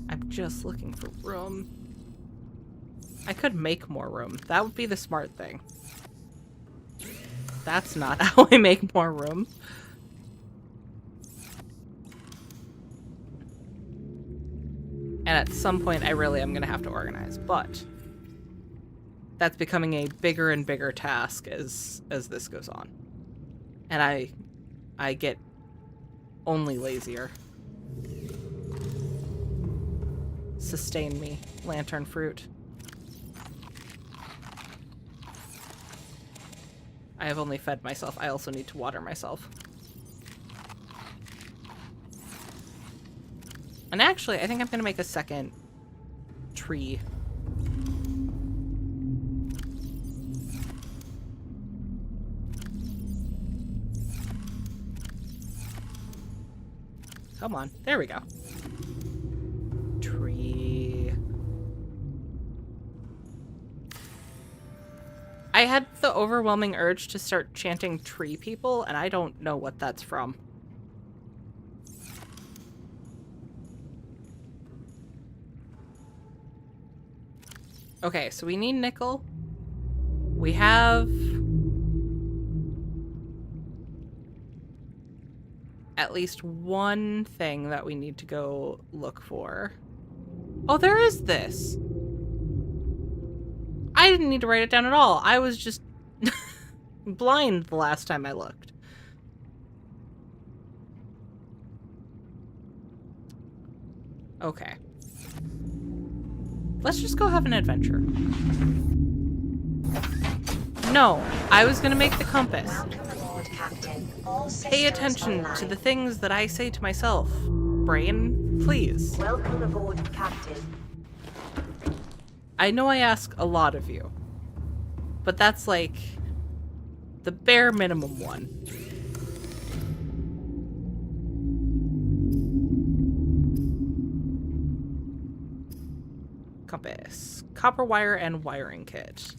I'm just looking for room. I could make more room. That would be the smart thing. That's not how I make more room. And at some point, I really am going to have to organize, but that's becoming a bigger and bigger task as this goes on. And I get only lazier. Sustain me, lantern fruit. I have only fed myself. I also need to water myself. And actually, I think I'm gonna make a second tree. Come on. There we go. Tree. I had the overwhelming urge to start chanting tree people, and I don't know what that's from. Okay, so we need nickel. We have... at least one thing that we need to go look for. Oh, there is this. I didn't need to write it down at all. I was just blind the last time I looked. Okay. Let's just go have an adventure. No, I was gonna make the compass. Pay attention to the things that I say to myself. Brain, please. Welcome aboard, Captain. I know I ask a lot of you, but that's like the bare minimum one. Compass, copper wire, and wiring kit.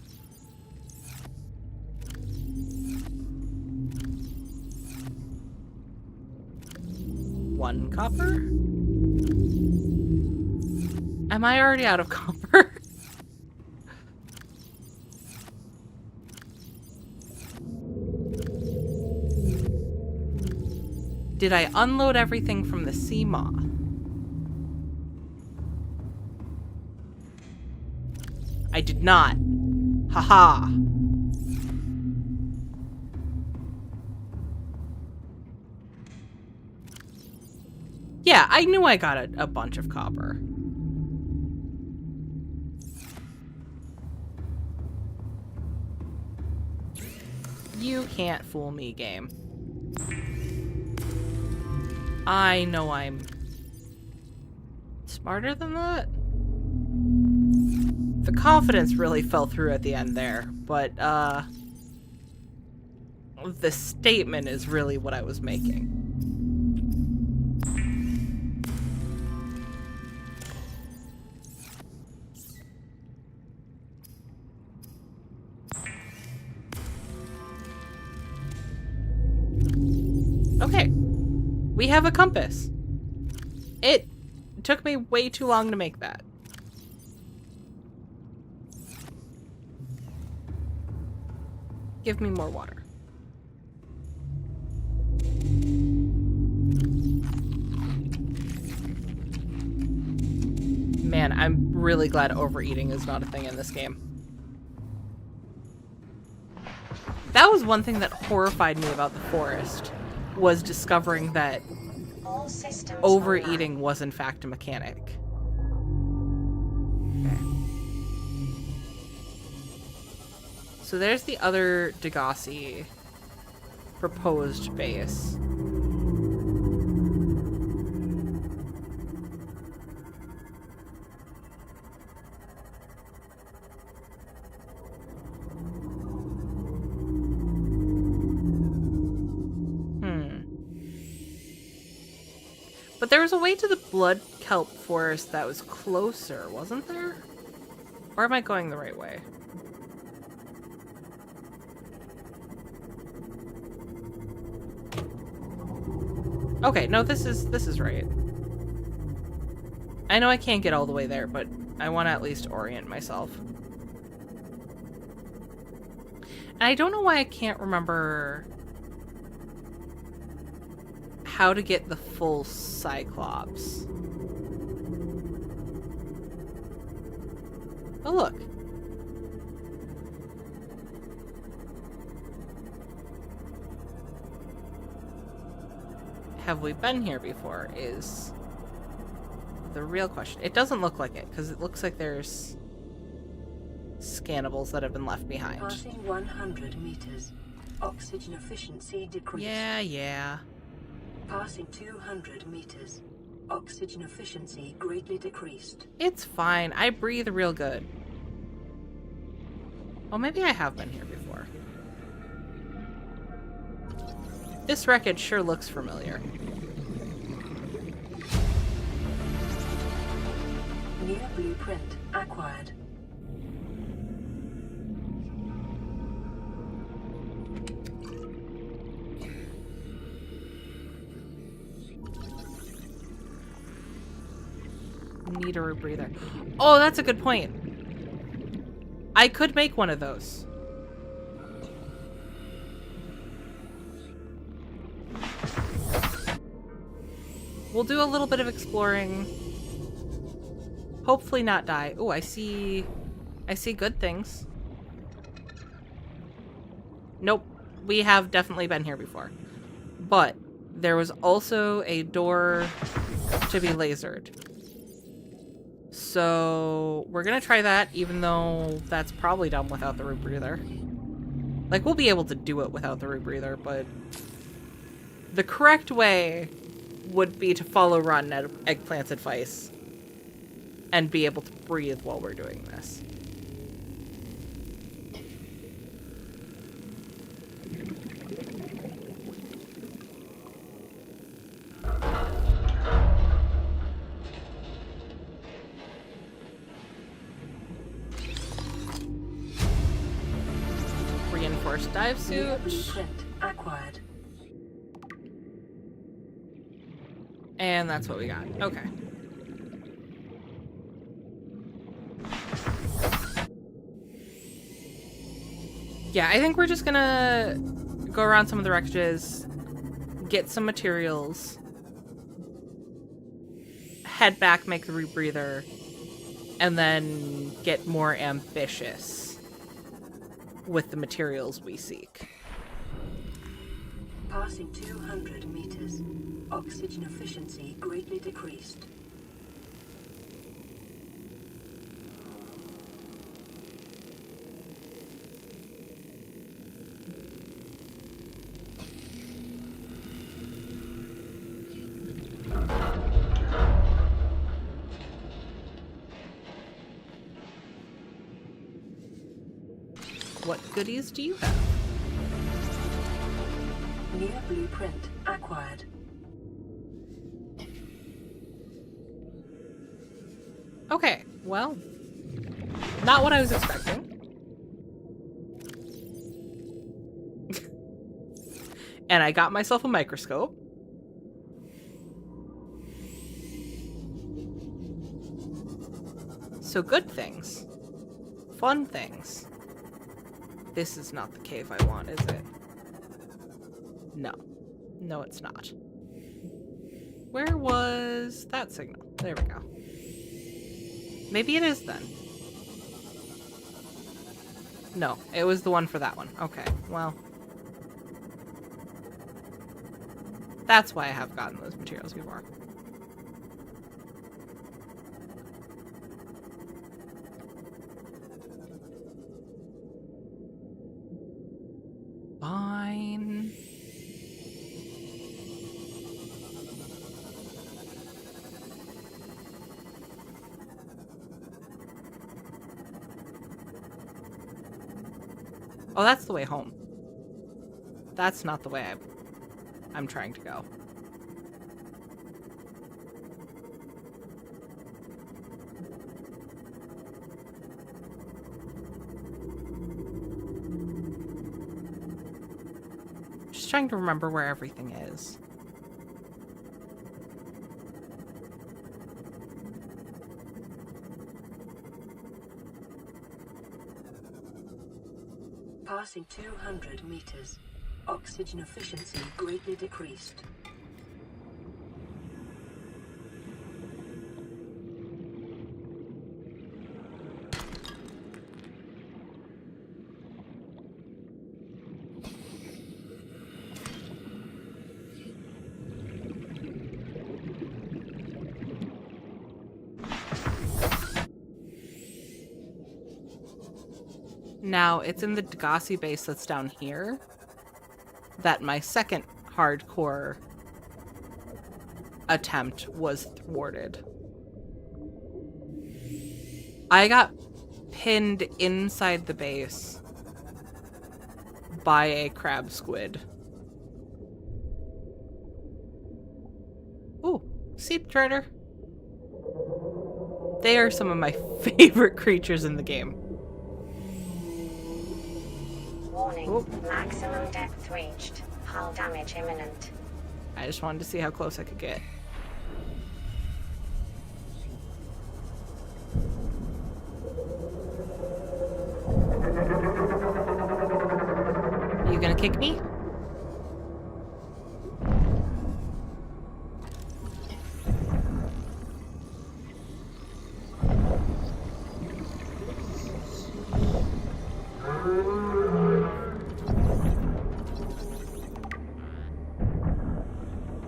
One copper? Am I already out of copper? Did I unload everything from the sea moth? I did not. Haha. Yeah, I knew I got a bunch of copper. You can't fool me, game. I know I'm smarter than that. The confidence really fell through at the end there, but the statement is really what I was making. Okay, We have a compass. It took me way too long to make that. Give me more water. Man, I'm really glad overeating is not a thing in this game. That was one thing that horrified me about the forest, was discovering that overeating was in fact a mechanic. Okay. So there's the other Degassi proposed base. But there was a way to the blood kelp forest that was closer, wasn't there? Or am I going the right way? Okay, no, this is right. I know I can't get all the way there, but I want to at least orient myself. And I don't know why I can't remember how to get the full Cyclops. Oh, look. Have we been here before is the real question. It doesn't look like it, because it looks like there's scannables that have been left behind. Passing 100 meters. Oxygen efficiency decreased. Yeah. Passing 200 meters. Oxygen efficiency greatly decreased. It's fine. I breathe real good. Well, maybe I have been here before. This wreckage sure looks familiar. New blueprint acquired. Need a rebreather. Oh, that's a good point. I could make one of those. We'll do a little bit of exploring. Hopefully not die. Oh, I see good things. Nope. We have definitely been here before. But there was also a door to be lasered. So we're gonna try that, even though that's probably done without the rebreather. Like, we'll be able to do it without the rebreather, but the correct way would be to follow Rotten Eggplant's advice and be able to breathe while we're doing this. Reinforced dive suit. Blueprint acquired. And that's what we got. Okay. Yeah, I think we're just gonna go around some of the wreckages, get some materials, head back, make the rebreather, and then get more ambitious with the materials we seek. Passing 200 meters. Oxygen efficiency greatly decreased. What goodies do you have? New blueprint acquired. Okay, well, not what I was expecting. And I got myself a microscope. So good things. Fun things. This is not the cave I want, is it? No. No, it's not. Where was that signal? There we go. Maybe it is then. No, it was the one for that one. Okay, well. That's why I have gotten those materials before. Fine. Oh, that's the way home. That's not the way I'm trying to go. Just trying to remember where everything is. Passing 200 meters. Oxygen efficiency greatly decreased. Now, it's in the Degassi base that's down here that my second hardcore attempt was thwarted. I got pinned inside the base by a crab squid. Ooh, sea treader. They are some of my favorite creatures in the game. Warning, Ooh. maximum depth reached. Hull damage imminent. I just wanted to see how close I could get. You gonna kick me?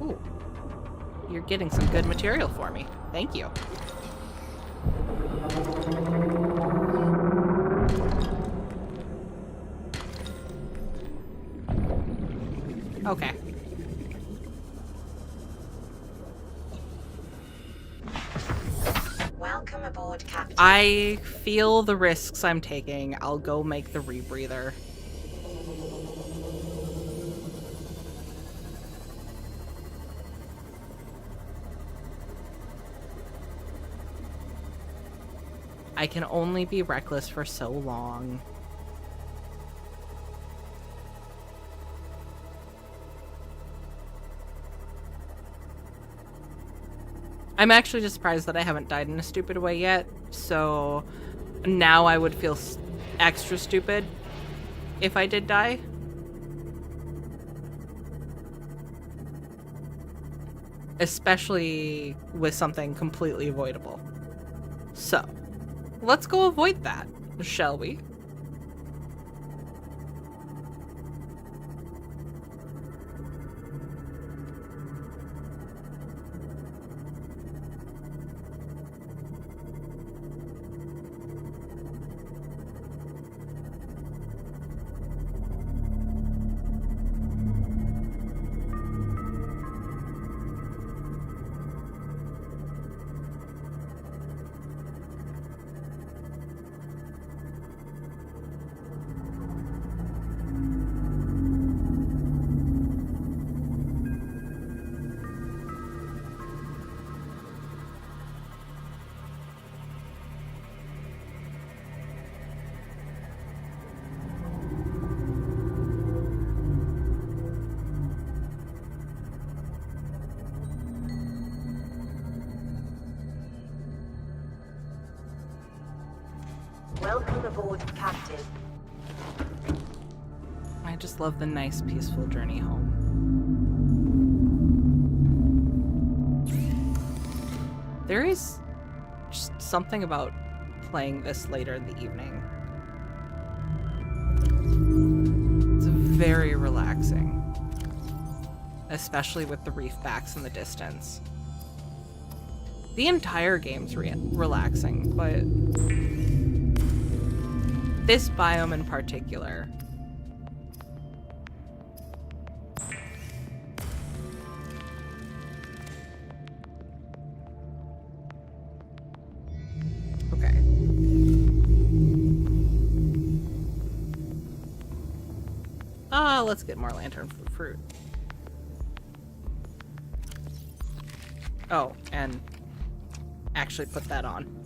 Ooh. You're getting some good material for me. Thank you. Okay. Welcome aboard, Captain. I feel the risks I'm taking. I'll go make the rebreather. I can only be reckless for so long. I'm actually just surprised that I haven't died in a stupid way yet, so now I would feel extra stupid if I did die. Especially with something completely avoidable. So, let's go avoid that, shall we? Welcome aboard, Captain. I just love the nice, peaceful journey home. There is just something about playing this later in the evening. It's very relaxing. Especially with the reef backs in the distance. The entire game's relaxing, but this biome in particular. Okay. Let's get more lantern fruit. Oh, and actually put that on.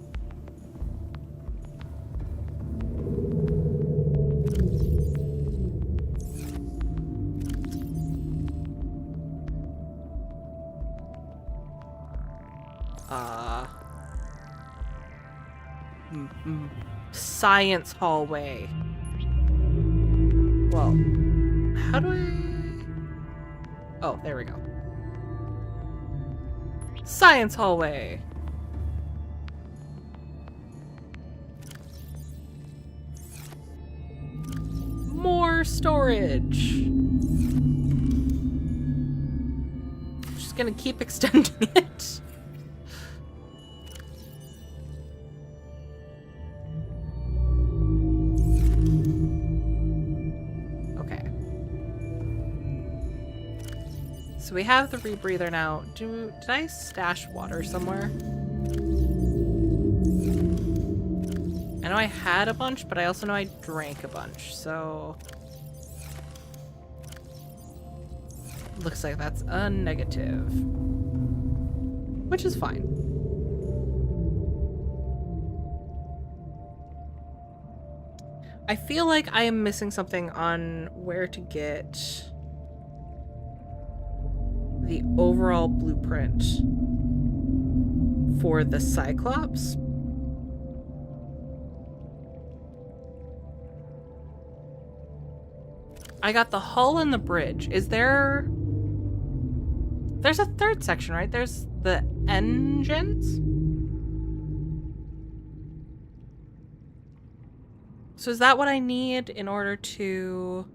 Science hallway. Well, how do I... Oh, there we go. Science hallway. More storage. Just gonna keep extending it. So we have the rebreather now. Did I stash water somewhere? I know I had a bunch, but I also know I drank a bunch, so... Looks like that's a negative. Which is fine. I feel like I am missing something on where to get the overall blueprint for the Cyclops. I got the hull and the bridge. Is there... There's a third section, right? There's the engines? So is that what I need in order to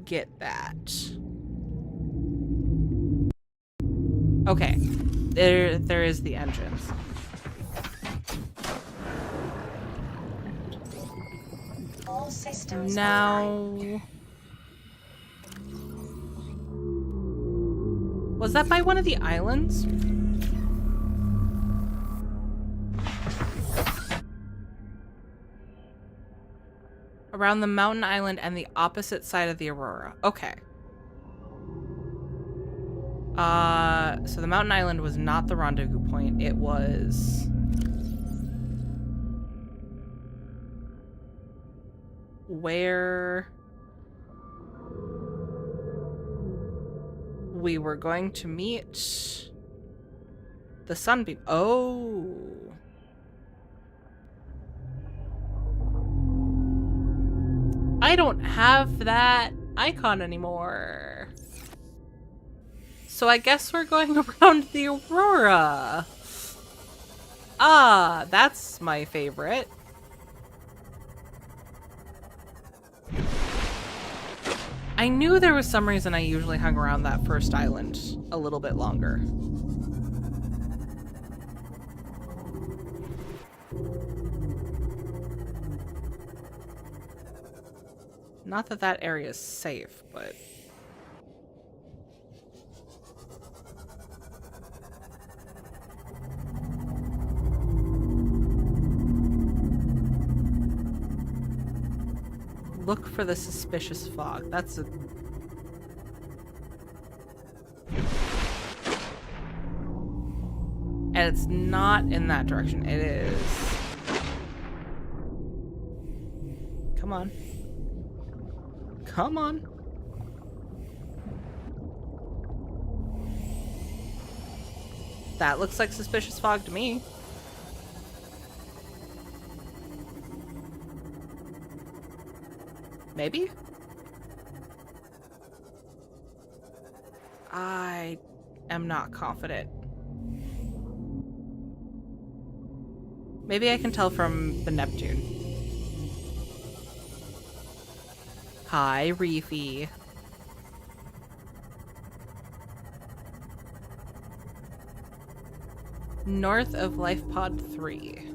get that? Okay. There is the engines. All systems now... Was that by one of the islands? Around the mountain island and the opposite side of the Aurora. Okay. So the mountain island was not the rendezvous point. It was... where... we were going to meet... the sunbeam. Oh... I don't have that icon anymore. So I guess we're going around the Aurora. Ah, that's my favorite. I knew there was some reason I usually hung around that first island a little bit longer. Not that that area is safe, but... Look for the suspicious fog. That's a... And it's not in that direction. It is... Come on. Come on. That looks like suspicious fog to me. Maybe? I am not confident. Maybe I can tell from the Neptune. Hi, Reefy. North of Life Pod 3.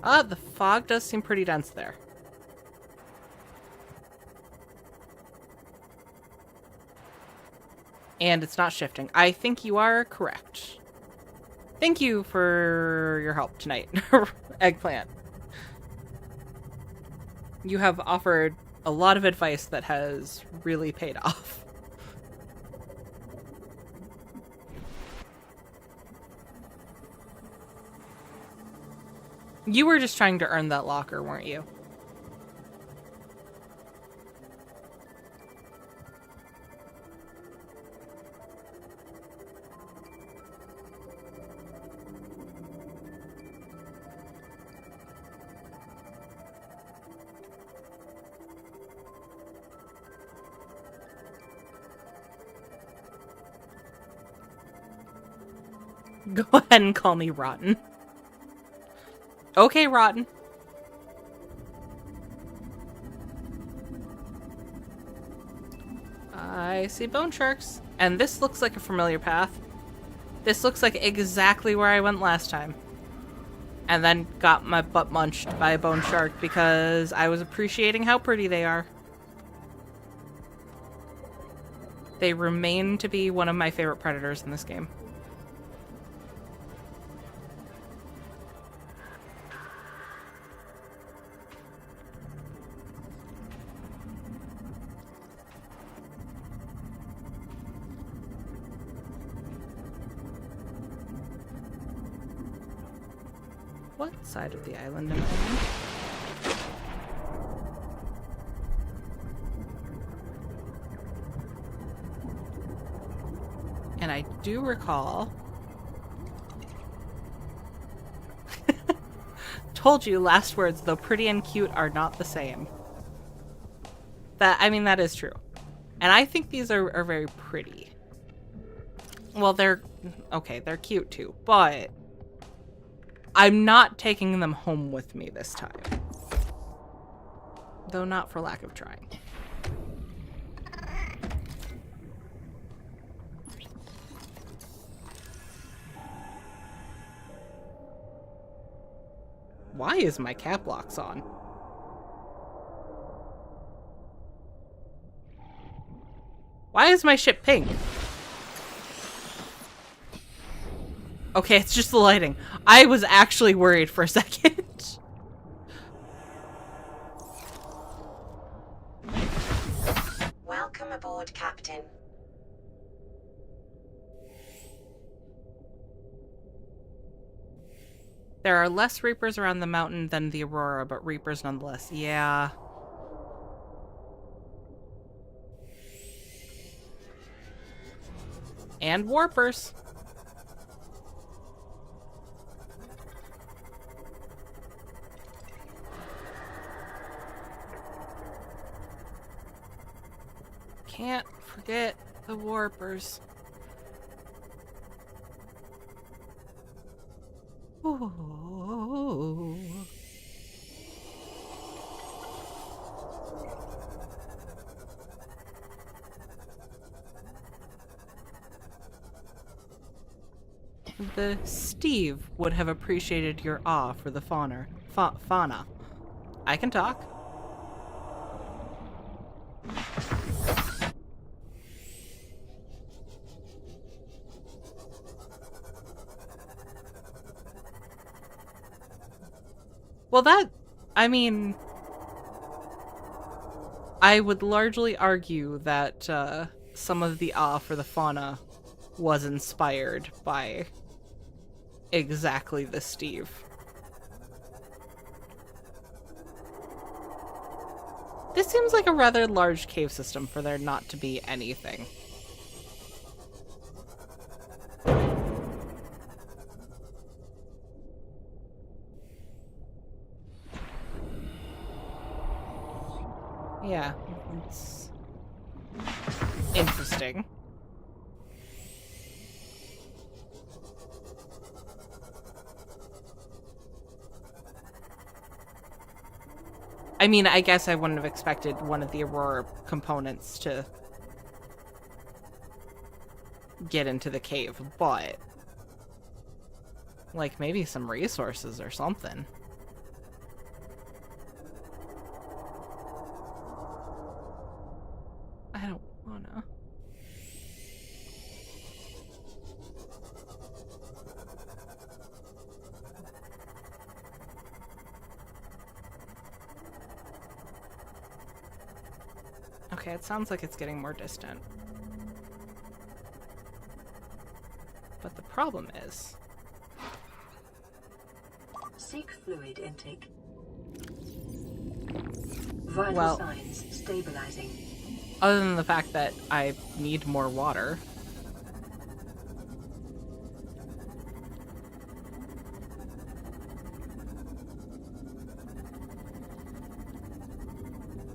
Ah, the fog does seem pretty dense there. And it's not shifting. I think you are correct. Thank you for your help tonight, Eggplant. You have offered a lot of advice that has really paid off. You were just trying to earn that locker, weren't you? Go ahead and call me Rotten. Okay, Rotten. I see bone sharks. And this looks like a familiar path. This looks like exactly where I went last time. And then got my butt munched by a bone shark because I was appreciating how pretty they are. They remain to be one of my favorite predators in this game. What side of the island am I on? And I do recall... Told you, last words, though pretty and cute are not the same. That is true. And I think these are very pretty. Well, they're cute too, but I'm not taking them home with me this time. Though not for lack of trying. Why is my cap locks on? Why is my ship pink? Okay, it's just the lighting. I was actually worried for a second. Welcome aboard, Captain. There are less Reapers around the mountain than the Aurora, but Reapers nonetheless. Yeah. And Warpers. Can't forget the Warpers. Ooh. The Steve would have appreciated your awe for the fauna. I can talk. Well, I mean, I would largely argue that some of the for the fauna was inspired by exactly the Steve. This seems like a rather large cave system for there not to be anything. Yeah, it's interesting. I mean, I guess I wouldn't have expected one of the Aurora components to get into the cave, but like maybe some resources or something. I don't wanna. Okay, it sounds like it's getting more distant. But the problem is... Seek fluid intake. Vital signs stabilizing. Other than the fact that I need more water.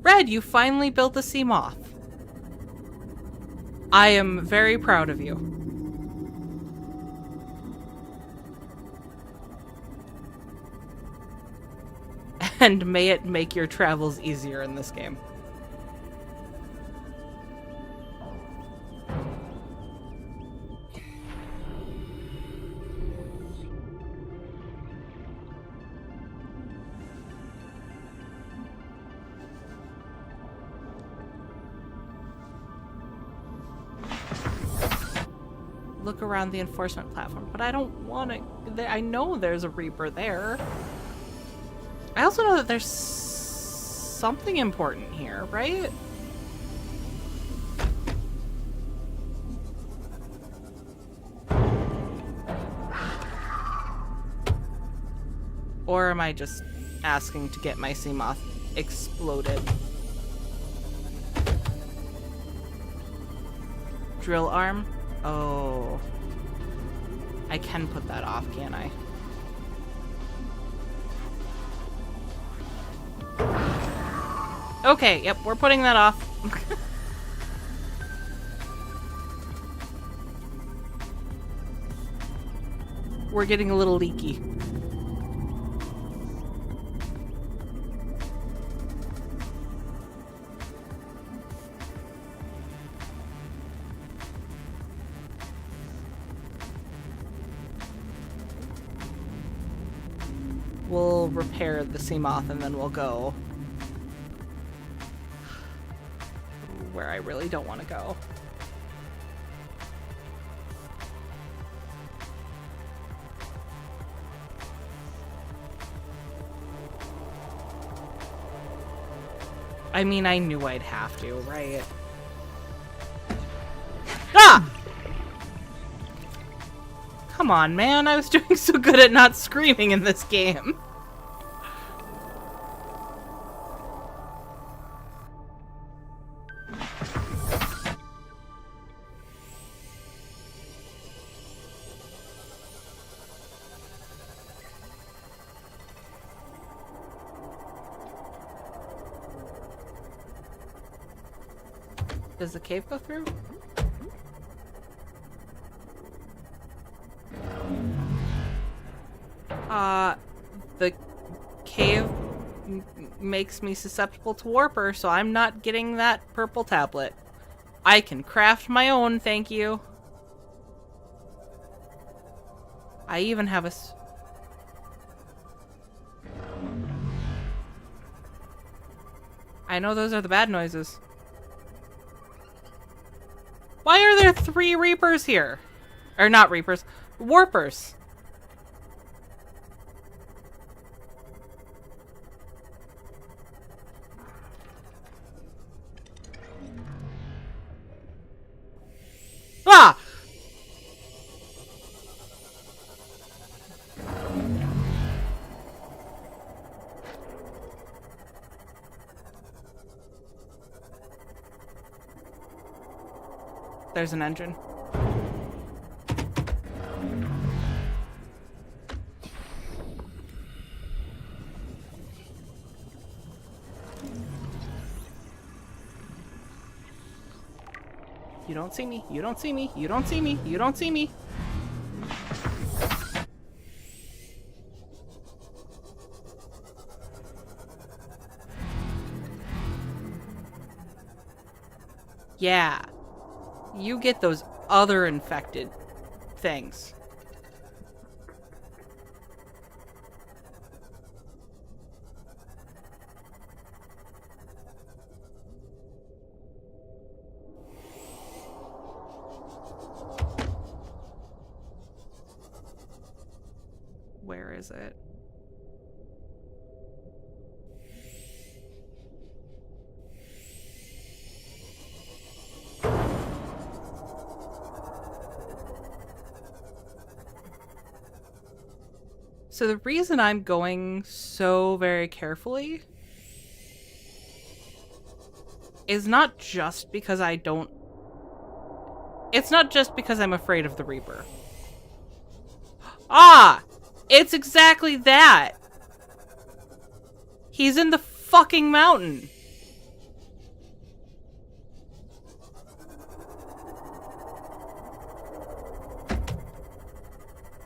Red, you finally built the sea moth. I am very proud of you. And may it make your travels easier in this game. Look around the enforcement platform, but I don't want to... I know there's a Reaper there. I also know that there's something important here, right? Or am I just asking to get my sea moth exploded? Drill arm? Oh. I can put that off, can't I? Okay, yep, we're putting that off. We're getting a little leaky. We'll repair the sea moth and then we'll go where I really don't want to go. I mean, I knew I'd have to, right? Ah! Come on, man. I was doing so good at not screaming in this game. Does the cave go through? The cave makes me susceptible to warper, so I'm not getting that purple tablet. I can craft my own, thank you. I even have a... I know those are the bad noises. Why are there 3 Reapers here? Or not Reapers, Warpers. There's an engine. You don't see me. You don't see me. You don't see me. You don't see me. Yeah. You get those other infected things. Where is it? So the reason I'm going so very carefully is not just because I don't... It's not just because I'm afraid of the Reaper. Ah! It's exactly that! He's in the fucking mountain!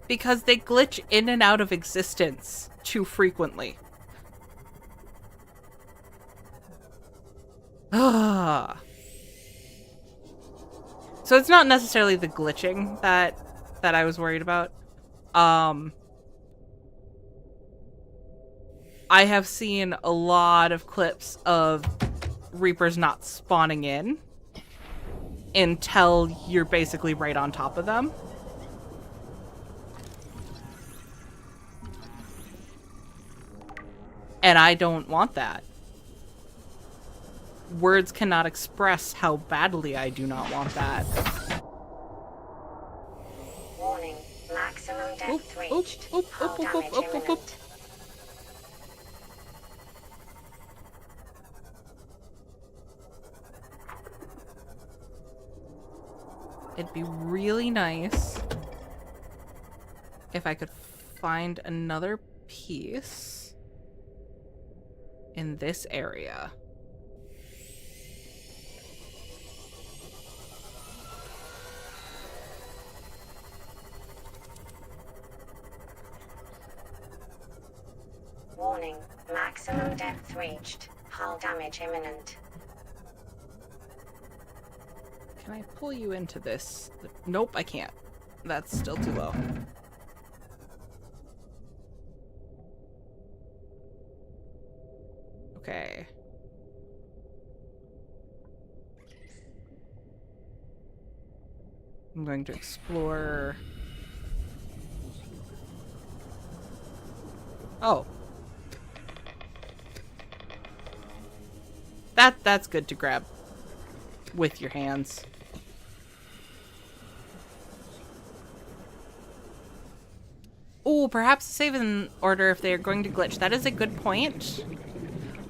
Because they glitch in and out of existence too frequently. Ah. So it's not necessarily the glitching that I was worried about. I have seen a lot of clips of Reapers not spawning in until you're basically right on top of them. And I don't want that. Words cannot express how badly I do not want that. Warning, maximum depth reached. Hull damage imminent. It'd be really nice if I could find another piece in this area. Warning, maximum depth reached. Hull damage imminent. Can I pull you into this? Nope, I can't. That's still too low. Okay. I'm going to explore... Oh. That's good to grab with your hands. Oh, perhaps save in order if they are going to glitch. That is a good point.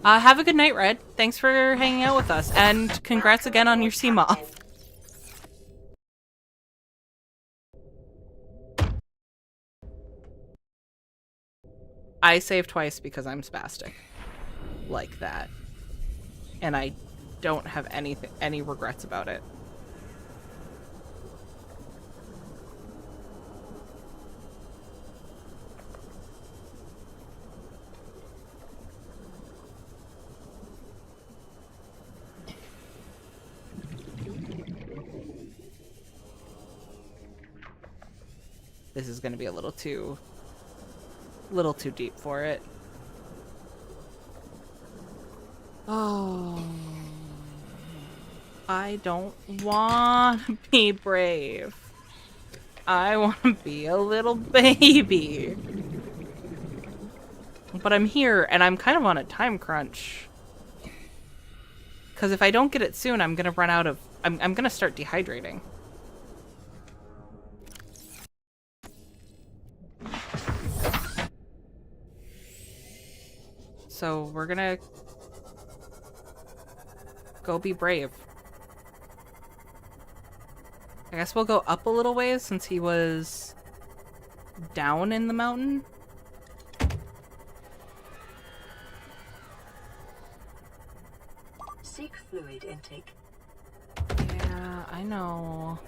Have a good night, Red. Thanks for hanging out with us, and congrats again on your CMOF. I save twice because I'm spastic. Like that. And I don't have any regrets about it. This is going to be a little too deep for it. Oh, I don't want to be brave. I want to be a little baby. But I'm here, and I'm kind of on a time crunch. Because if I don't get it soon, I'm going to run out of... I'm going to start dehydrating. So we're gonna go be brave. I guess we'll go up a little ways since he was down in the mountain. Seek fluid intake. Yeah, I know.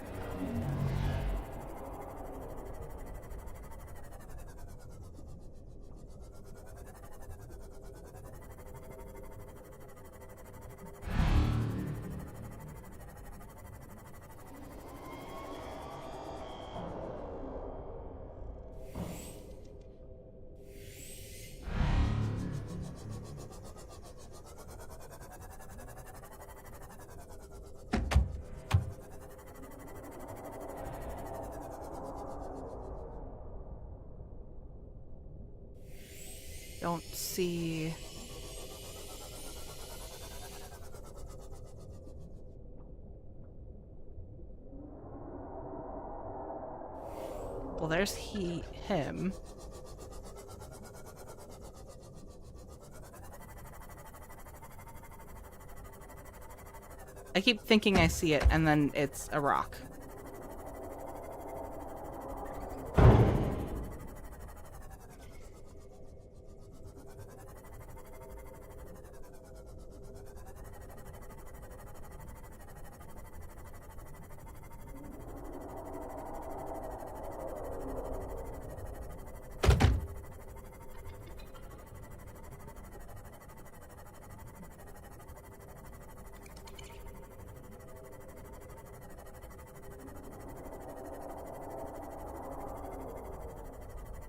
Don't see... Well, there's him. I keep thinking I see it, and then it's a rock.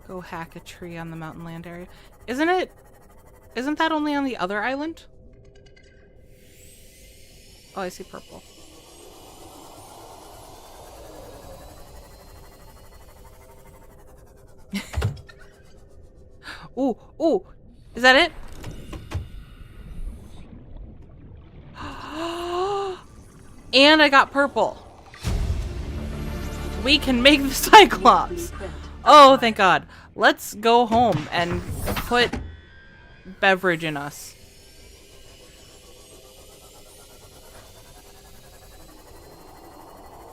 Go hack a tree on the mountain land area. Isn't that only on the other island? Oh, I see purple. Ooh, ooh, is that it? And I got purple. We can make the Cyclops. Oh, thank God. Let's go home and put beverage in us.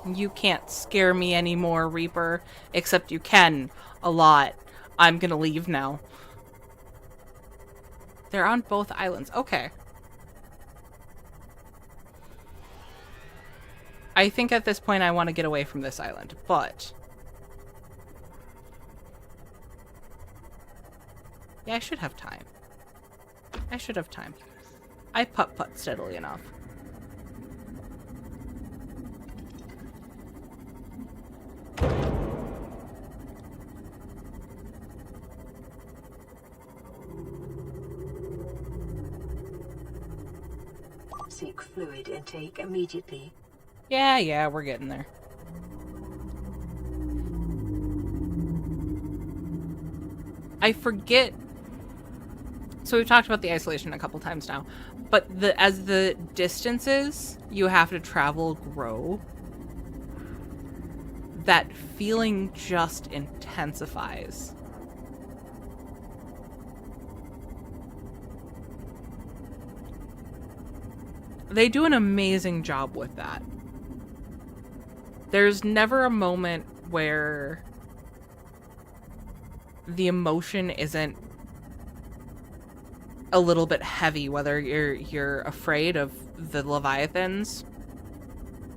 You can't scare me anymore, Reaper. Except you can. A lot. I'm gonna leave now. They're on both islands. Okay. I think at this point I want to get away from this island, but... Yeah, I should have time. I should have time. I putt-putt steadily enough. Seek fluid intake immediately. Yeah, we're getting there. I forget. So we've talked about the isolation a couple times now, but as the distances you have to travel grow, that feeling just intensifies. They do an amazing job with that. There's never a moment where the emotion isn't a little bit heavy, whether you're afraid of the Leviathans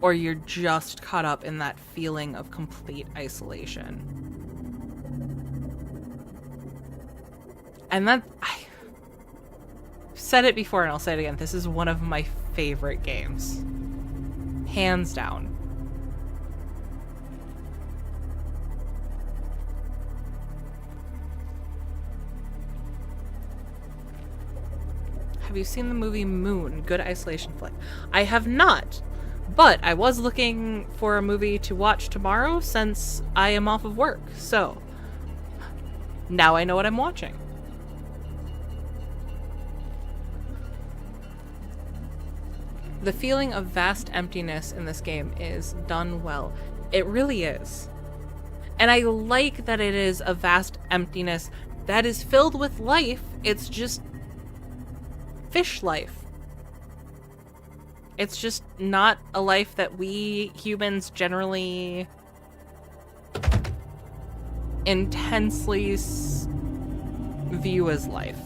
or you're just caught up in that feeling of complete isolation. And that, I've said it before and I'll say it again, this is one of my favorite games. Hands down. Have you seen the movie Moon? Good isolation flick. I have not, but I was looking for a movie to watch tomorrow since I am off of work, so now I know what I'm watching. The feeling of vast emptiness in this game is done well. It really is. And I like that it is a vast emptiness that is filled with life. It's just fish life. It's just not a life that we humans generally intensely view as life.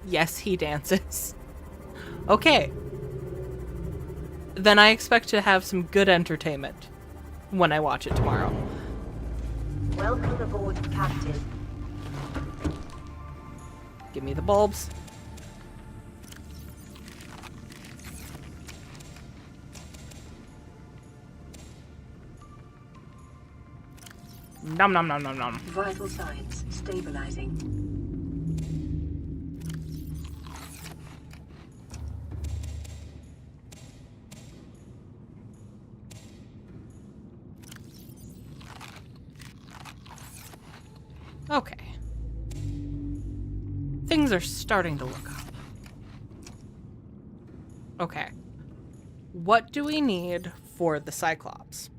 Yes, he dances. Okay. Then I expect to have some good entertainment when I watch it tomorrow. Welcome aboard, Captain. Give me the bulbs. Nom nom nom nom nom. Vital signs stabilizing. Okay. Things are starting to look up. Okay. What do we need for the Cyclops?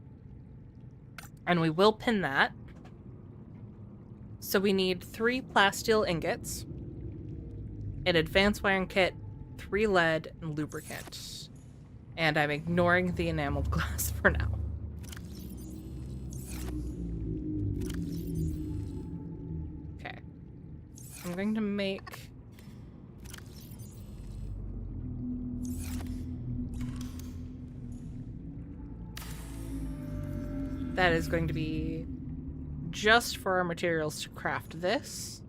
And we will pin that. So we need 3 plasteel ingots, an advanced wiring kit, 3 lead, and lubricant. And I'm ignoring the enameled glass for now. Okay. I'm going to make... That is going to be just for our materials to craft this.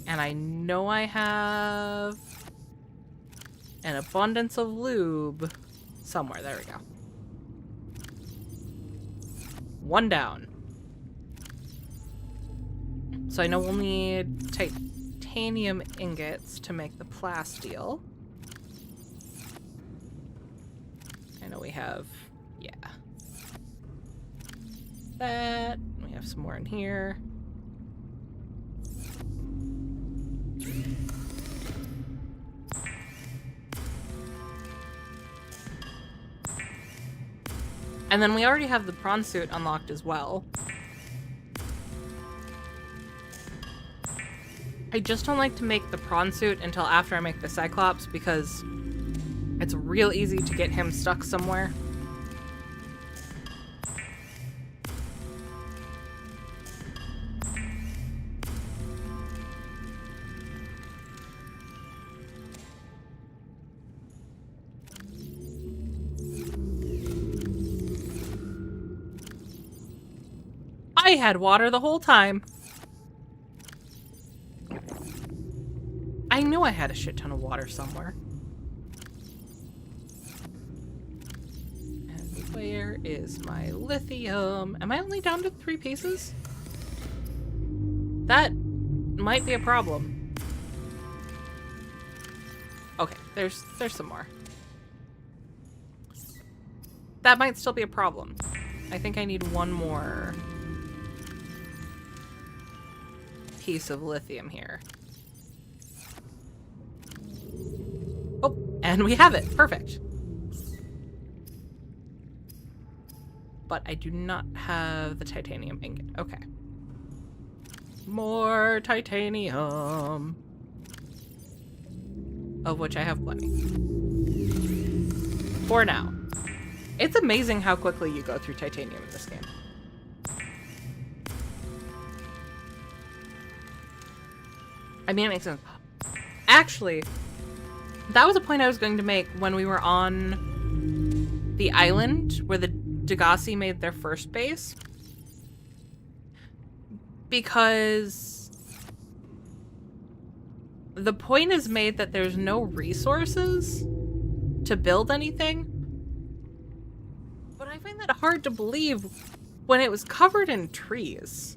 And I know I have an abundance of lube somewhere. There we go. 1 down. So I know we'll need titanium ingots to make the plasteel. I know we have, yeah. That. We have some more in here. And then we already have the prawn suit unlocked as well. I just don't like to make the prawn suit until after I make the Cyclops because it's real easy to get him stuck somewhere. I had water the whole time. I knew I had a shit ton of water somewhere. And where is my lithium? Am I only down to 3 pieces? That might be a problem. Okay, there's some more. That might still be a problem. I think I need 1 more piece of lithium here. Oh, and we have it. Perfect. But I do not have the titanium ingot. Okay. More titanium. Of which I have plenty. For now. It's amazing how quickly you go through titanium in this game. I mean, it makes sense. Actually, that was a point I was going to make when we were on the island where the Degassi made their first base. Because the point is made that there's no resources to build anything. But I find that hard to believe when it was covered in trees.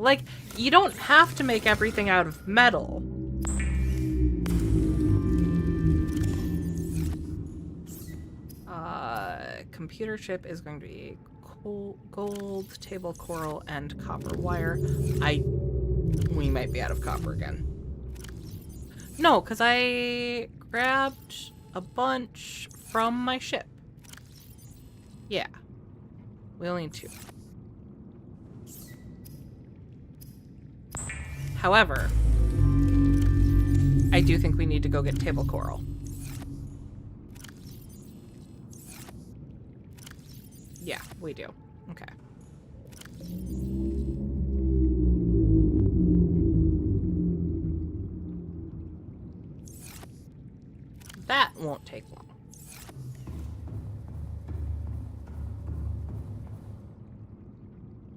Like, you don't have to make everything out of metal. Computer chip is going to be gold, table coral, and copper wire. We might be out of copper again. No, because I grabbed a bunch from my ship. Yeah. We only need 2. However, I do think we need to go get table coral. Yeah, we do. Okay. That won't take long.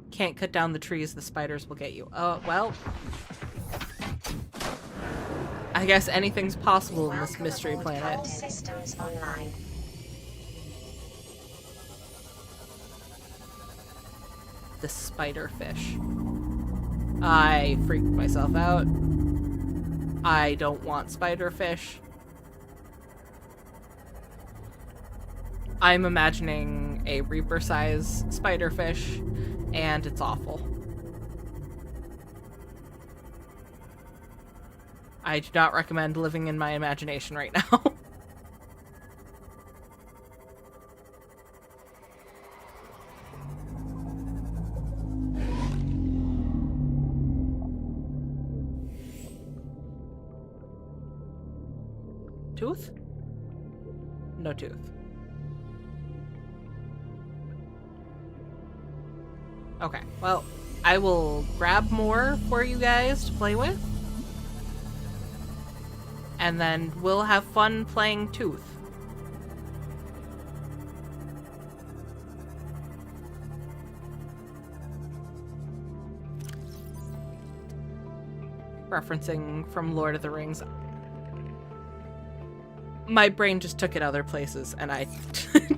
Can't cut down the trees, the spiders will get you. Well. I guess anything's possible in this mystery planet. Systems online. The spider fish. I freaked myself out. I don't want spider fish. I'm imagining a Reaper-size spiderfish, and it's awful. I do not recommend living in my imagination right now. Tooth? No tooth. Okay, well, I will grab more for you guys to play with. And then we'll have fun playing Tooth. Referencing from Lord of the Rings. My brain just took it other places, and I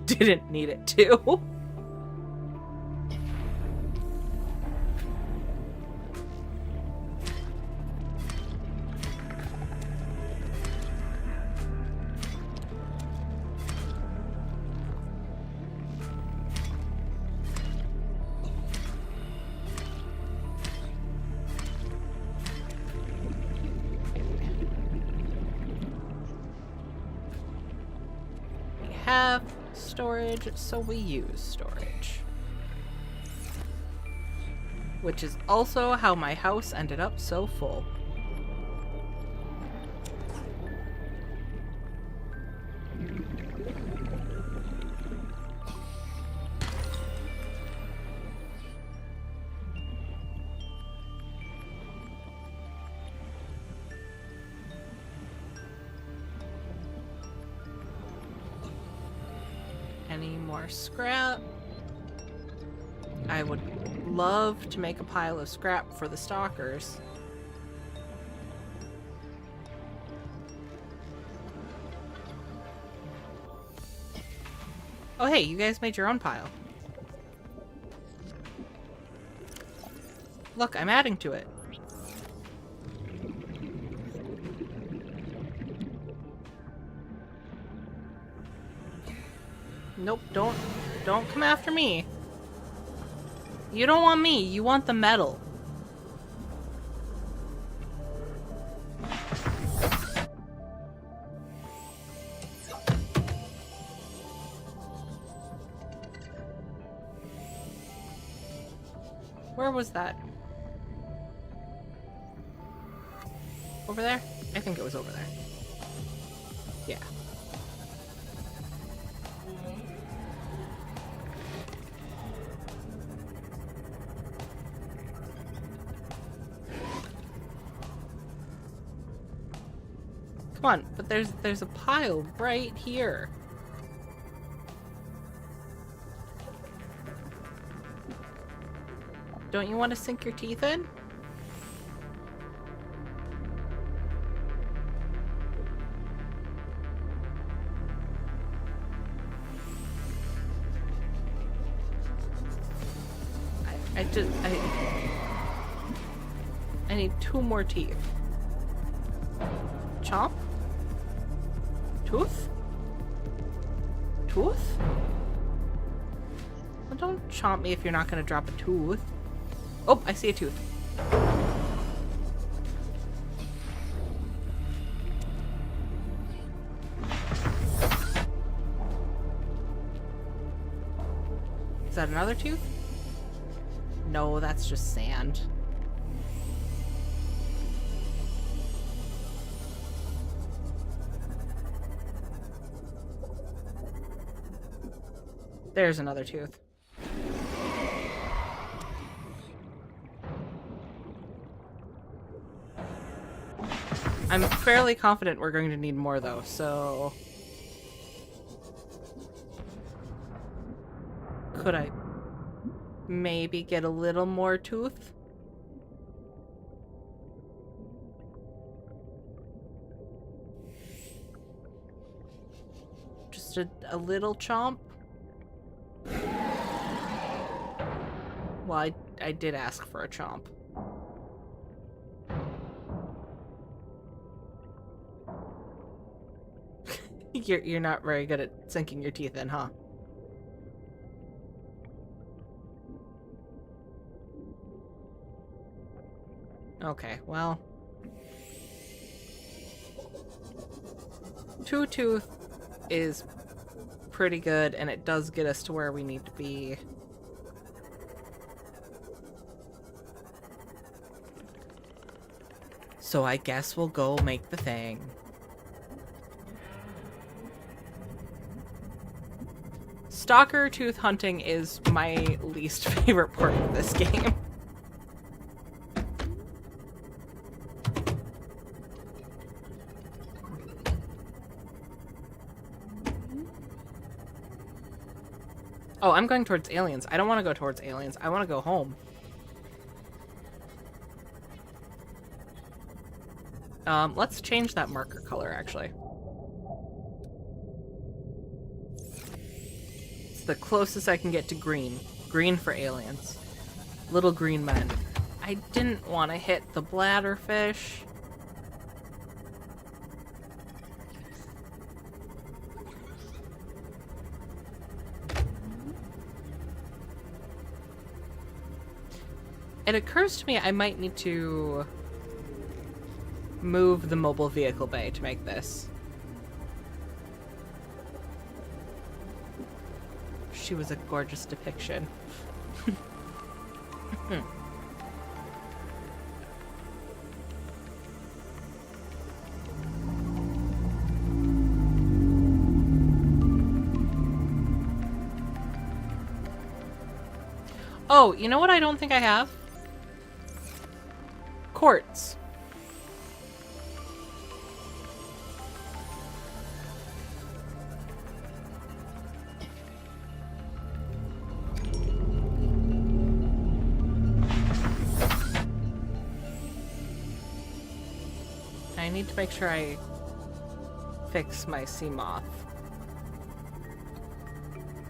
didn't need it to. Have storage, so we use storage. Which is also how my house ended up so full. Any more scrap? I would love to make a pile of scrap for the stalkers. Oh hey, you guys made your own pile. Look, I'm adding to it. Nope, don't come after me. You don't want me, you want the metal. Where was that? Over there? I think it was over there. Yeah. Come on, but there's a pile right here. Don't you want to sink your teeth in? I need 2 more teeth. Chomp? Tooth? Tooth? Well, don't chomp me if you're not gonna drop a tooth. Oh, I see a tooth. Is that another tooth? No, that's just sand. There's another tooth. I'm fairly confident we're going to need more, though, so... Could I maybe get a little more tooth? Just a little chomp? Well, I did ask for a chomp. You're not very good at sinking your teeth in, huh? Okay, well... 2 tooth is pretty good, and it does get us to where we need to be. So I guess we'll go make the thing. Stalker tooth hunting is my least favorite part of this game. Oh, I'm going towards aliens. I don't want to go towards aliens. I want to go home. Let's change that marker color, actually. It's the closest I can get to green. Green for aliens. Little green men. I didn't want to hit the bladderfish. It occurs to me I might need to move the mobile vehicle bay to make this. She was a gorgeous depiction. Oh, you know what I don't think I have? Quartz. I need to make sure I fix my sea moth,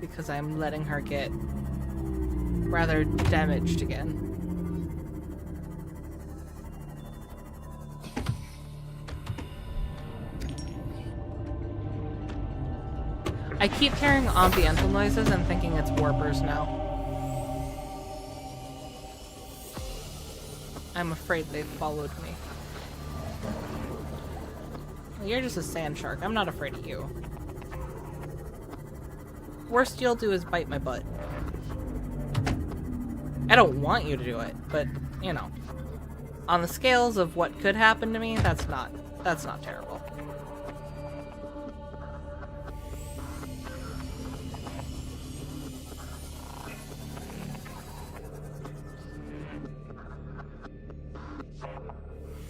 because I'm letting her get rather damaged again. I keep hearing ambiental noises and thinking it's warpers now. I'm afraid they've followed me. You're just a sand shark. I'm not afraid of you. Worst you'll do is bite my butt. I don't want you to do it, but, you know. On the scales of what could happen to me, that's not terrible.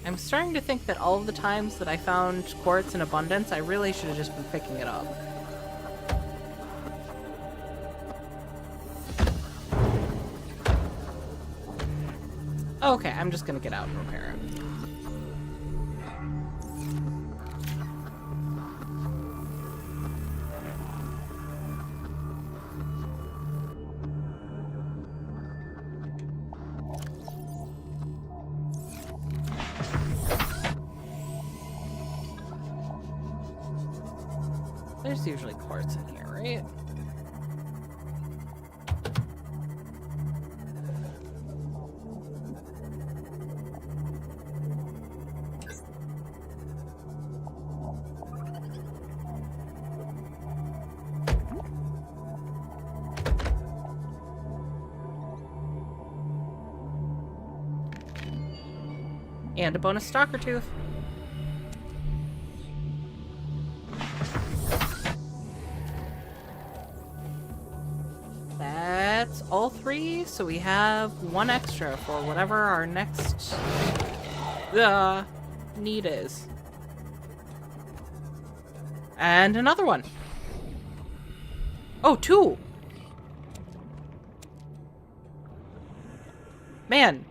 I'm starting to think that all of the times that I found quartz in abundance, I really should have just been picking it up. Okay, I'm just gonna get out and repair it. There's usually quartz in here, right? And a bonus stalker tooth. 3, so we have 1 extra for whatever our next need is. And another one. Oh, 2. Man.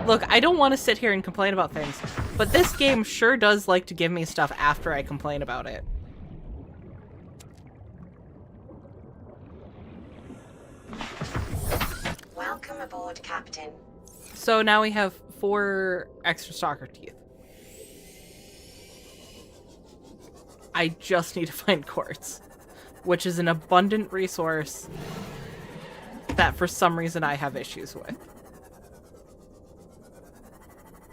Look, I don't want to sit here and complain about things, but this game sure does like to give me stuff after I complain about it. Welcome aboard, Captain. So now we have 4 extra stalker teeth. I just need to find quartz, which is an abundant resource that for some reason I have issues with.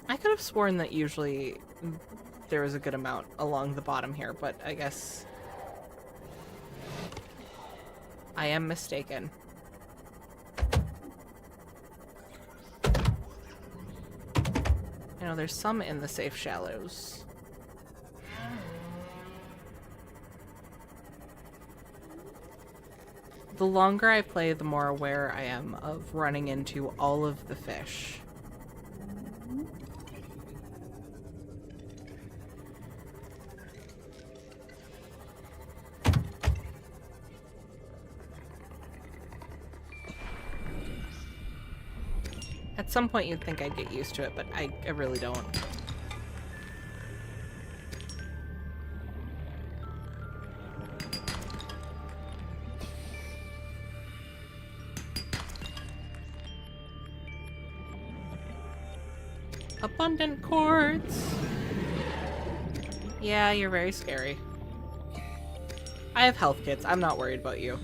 I could have sworn that usually there was a good amount along the bottom here, but I guess I am mistaken. You know, there's some in the safe shallows. The longer I play, the more aware I am of running into all of the fish. At some point you'd think I'd get used to it, but I really don't. Abundant quartz. Yeah, you're very scary. I have health kits. I'm not worried about you.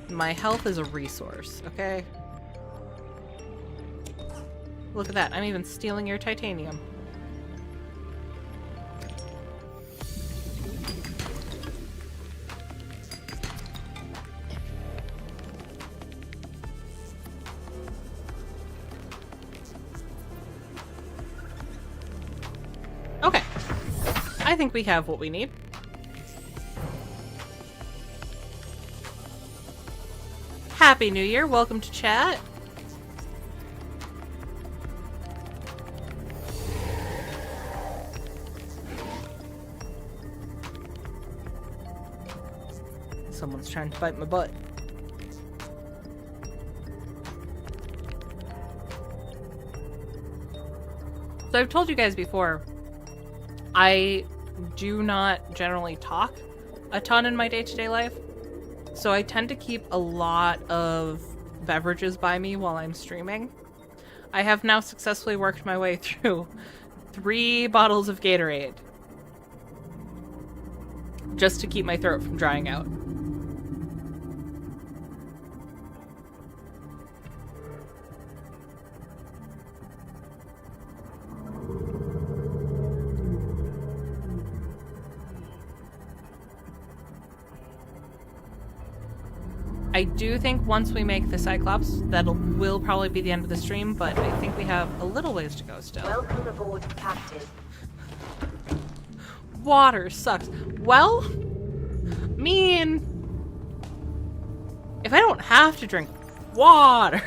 My health is a resource, okay? Look at that. I'm even stealing your titanium. Okay. I think we have what we need. Happy New Year. Welcome to chat. Someone's trying to bite my butt. So I've told you guys before, I do not generally talk a ton in my day-to-day life. So I tend to keep a lot of beverages by me while I'm streaming. I have now successfully worked my way through 3 bottles of Gatorade just to keep my throat from drying out. I do think once we make the Cyclops, will probably be the end of the stream, but I think we have a little ways to go still. Welcome aboard, Captain. Water sucks. Well, if I don't have to drink water.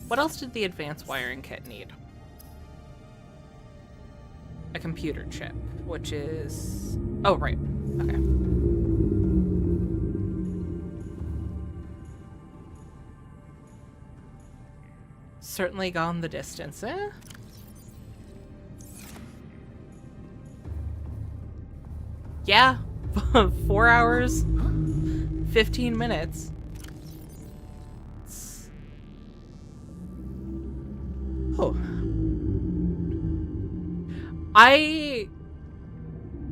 What else did the advanced wiring kit need? A computer chip, which is... Oh, right. Okay. Certainly gone the distance, eh? Yeah. 4 hours, 15 minutes. Oh.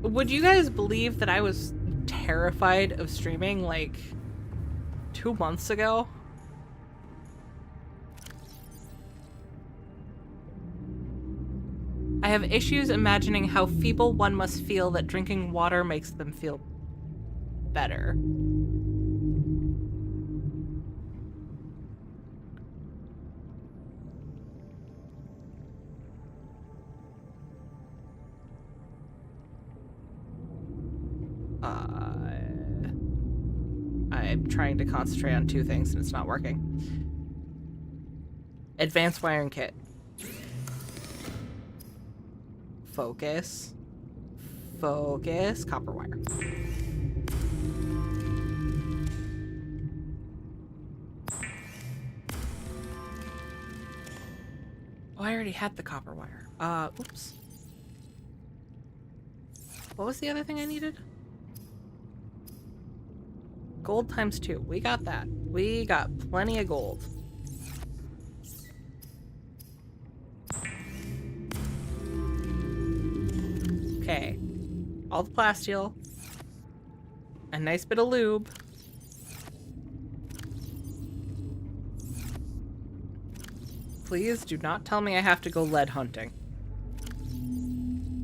Would you guys believe that I was terrified of streaming like 2 months ago? I have issues imagining how feeble one must feel that drinking water makes them feel better. I'm trying to concentrate on two things and it's not working. Advanced wiring kit. Focus. Focus. Copper wire. Oh, I already had the copper wire. Oops. What was the other thing I needed? Gold times 2. We got that. We got plenty of gold. Okay. All the plasteel. A nice bit of lube. Please do not tell me I have to go lead hunting.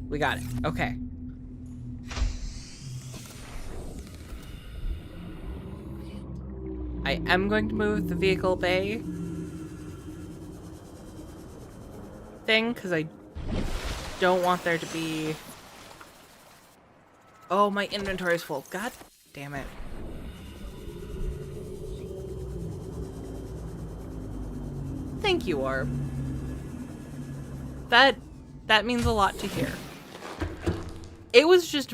We got it. Okay. I am going to move the vehicle bay thing because I don't want there to be... Oh, my inventory is full. God damn it. Thank you, Orb. That means a lot to hear. It was just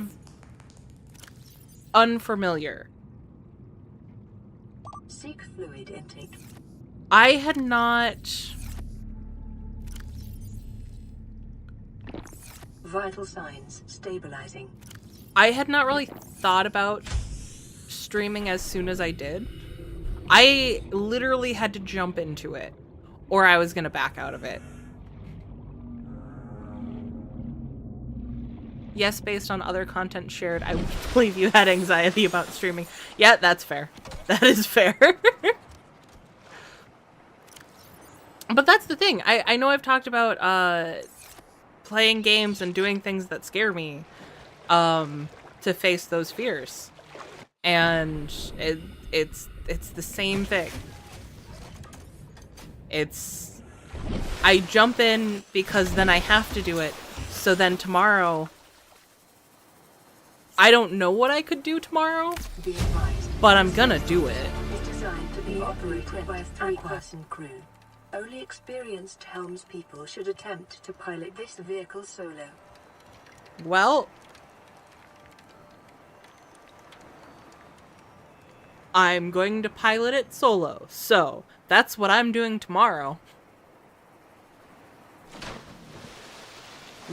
unfamiliar. Seek fluid intake. I had not... Vital signs stabilizing. I had not really thought about streaming as soon as I did. I literally had to jump into it, or I was gonna back out of it. Yes, based on other content shared, I believe you had anxiety about streaming. Yeah, that's fair. That is fair. But that's the thing. I know I've talked about playing games and doing things that scare me to face those fears. And it's the same thing. I jump in because then I have to do it. So then tomorrow, I don't know what I could do tomorrow, but I'm gonna do it. It's designed to be operated by a 3-person crew. Only experienced helmspeople should attempt to pilot this vehicle solo. Well, I'm going to pilot it solo, so that's what I'm doing tomorrow.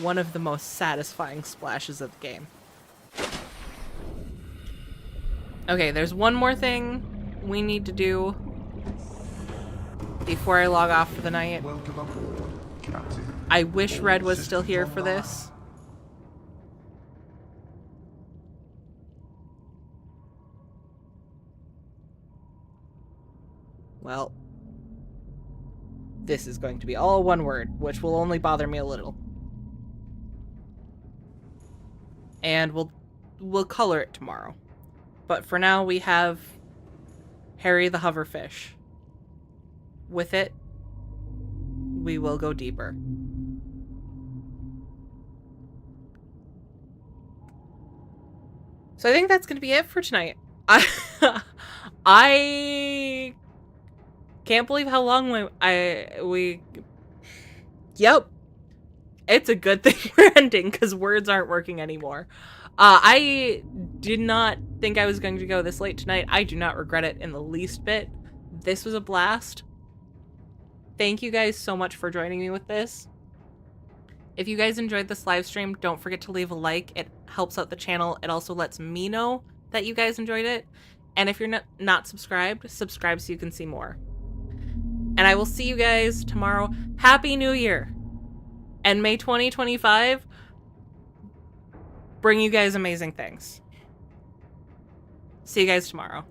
One of the most satisfying splashes of the game. Okay, there's one more thing we need to do before I log off for the night. I wish Red was still here for this. Well, this is going to be all one word, which will only bother me a little. And we'll color it tomorrow. But for now, we have Harry the Hoverfish. With it, we will go deeper. So I think that's going to be it for tonight. I can't believe how long we... Yep. It's a good thing we're ending, because words aren't working anymore. I did not think I was going to go this late tonight. I do not regret it in the least bit. This was a blast. Thank you guys so much for joining me with this. If you guys enjoyed this live stream, don't forget to leave a like. It helps out the channel. It also lets me know that you guys enjoyed it. And if you're not subscribed, subscribe so you can see more. And I will see you guys tomorrow. Happy New Year! And may 2025 bring you guys amazing things. See you guys tomorrow.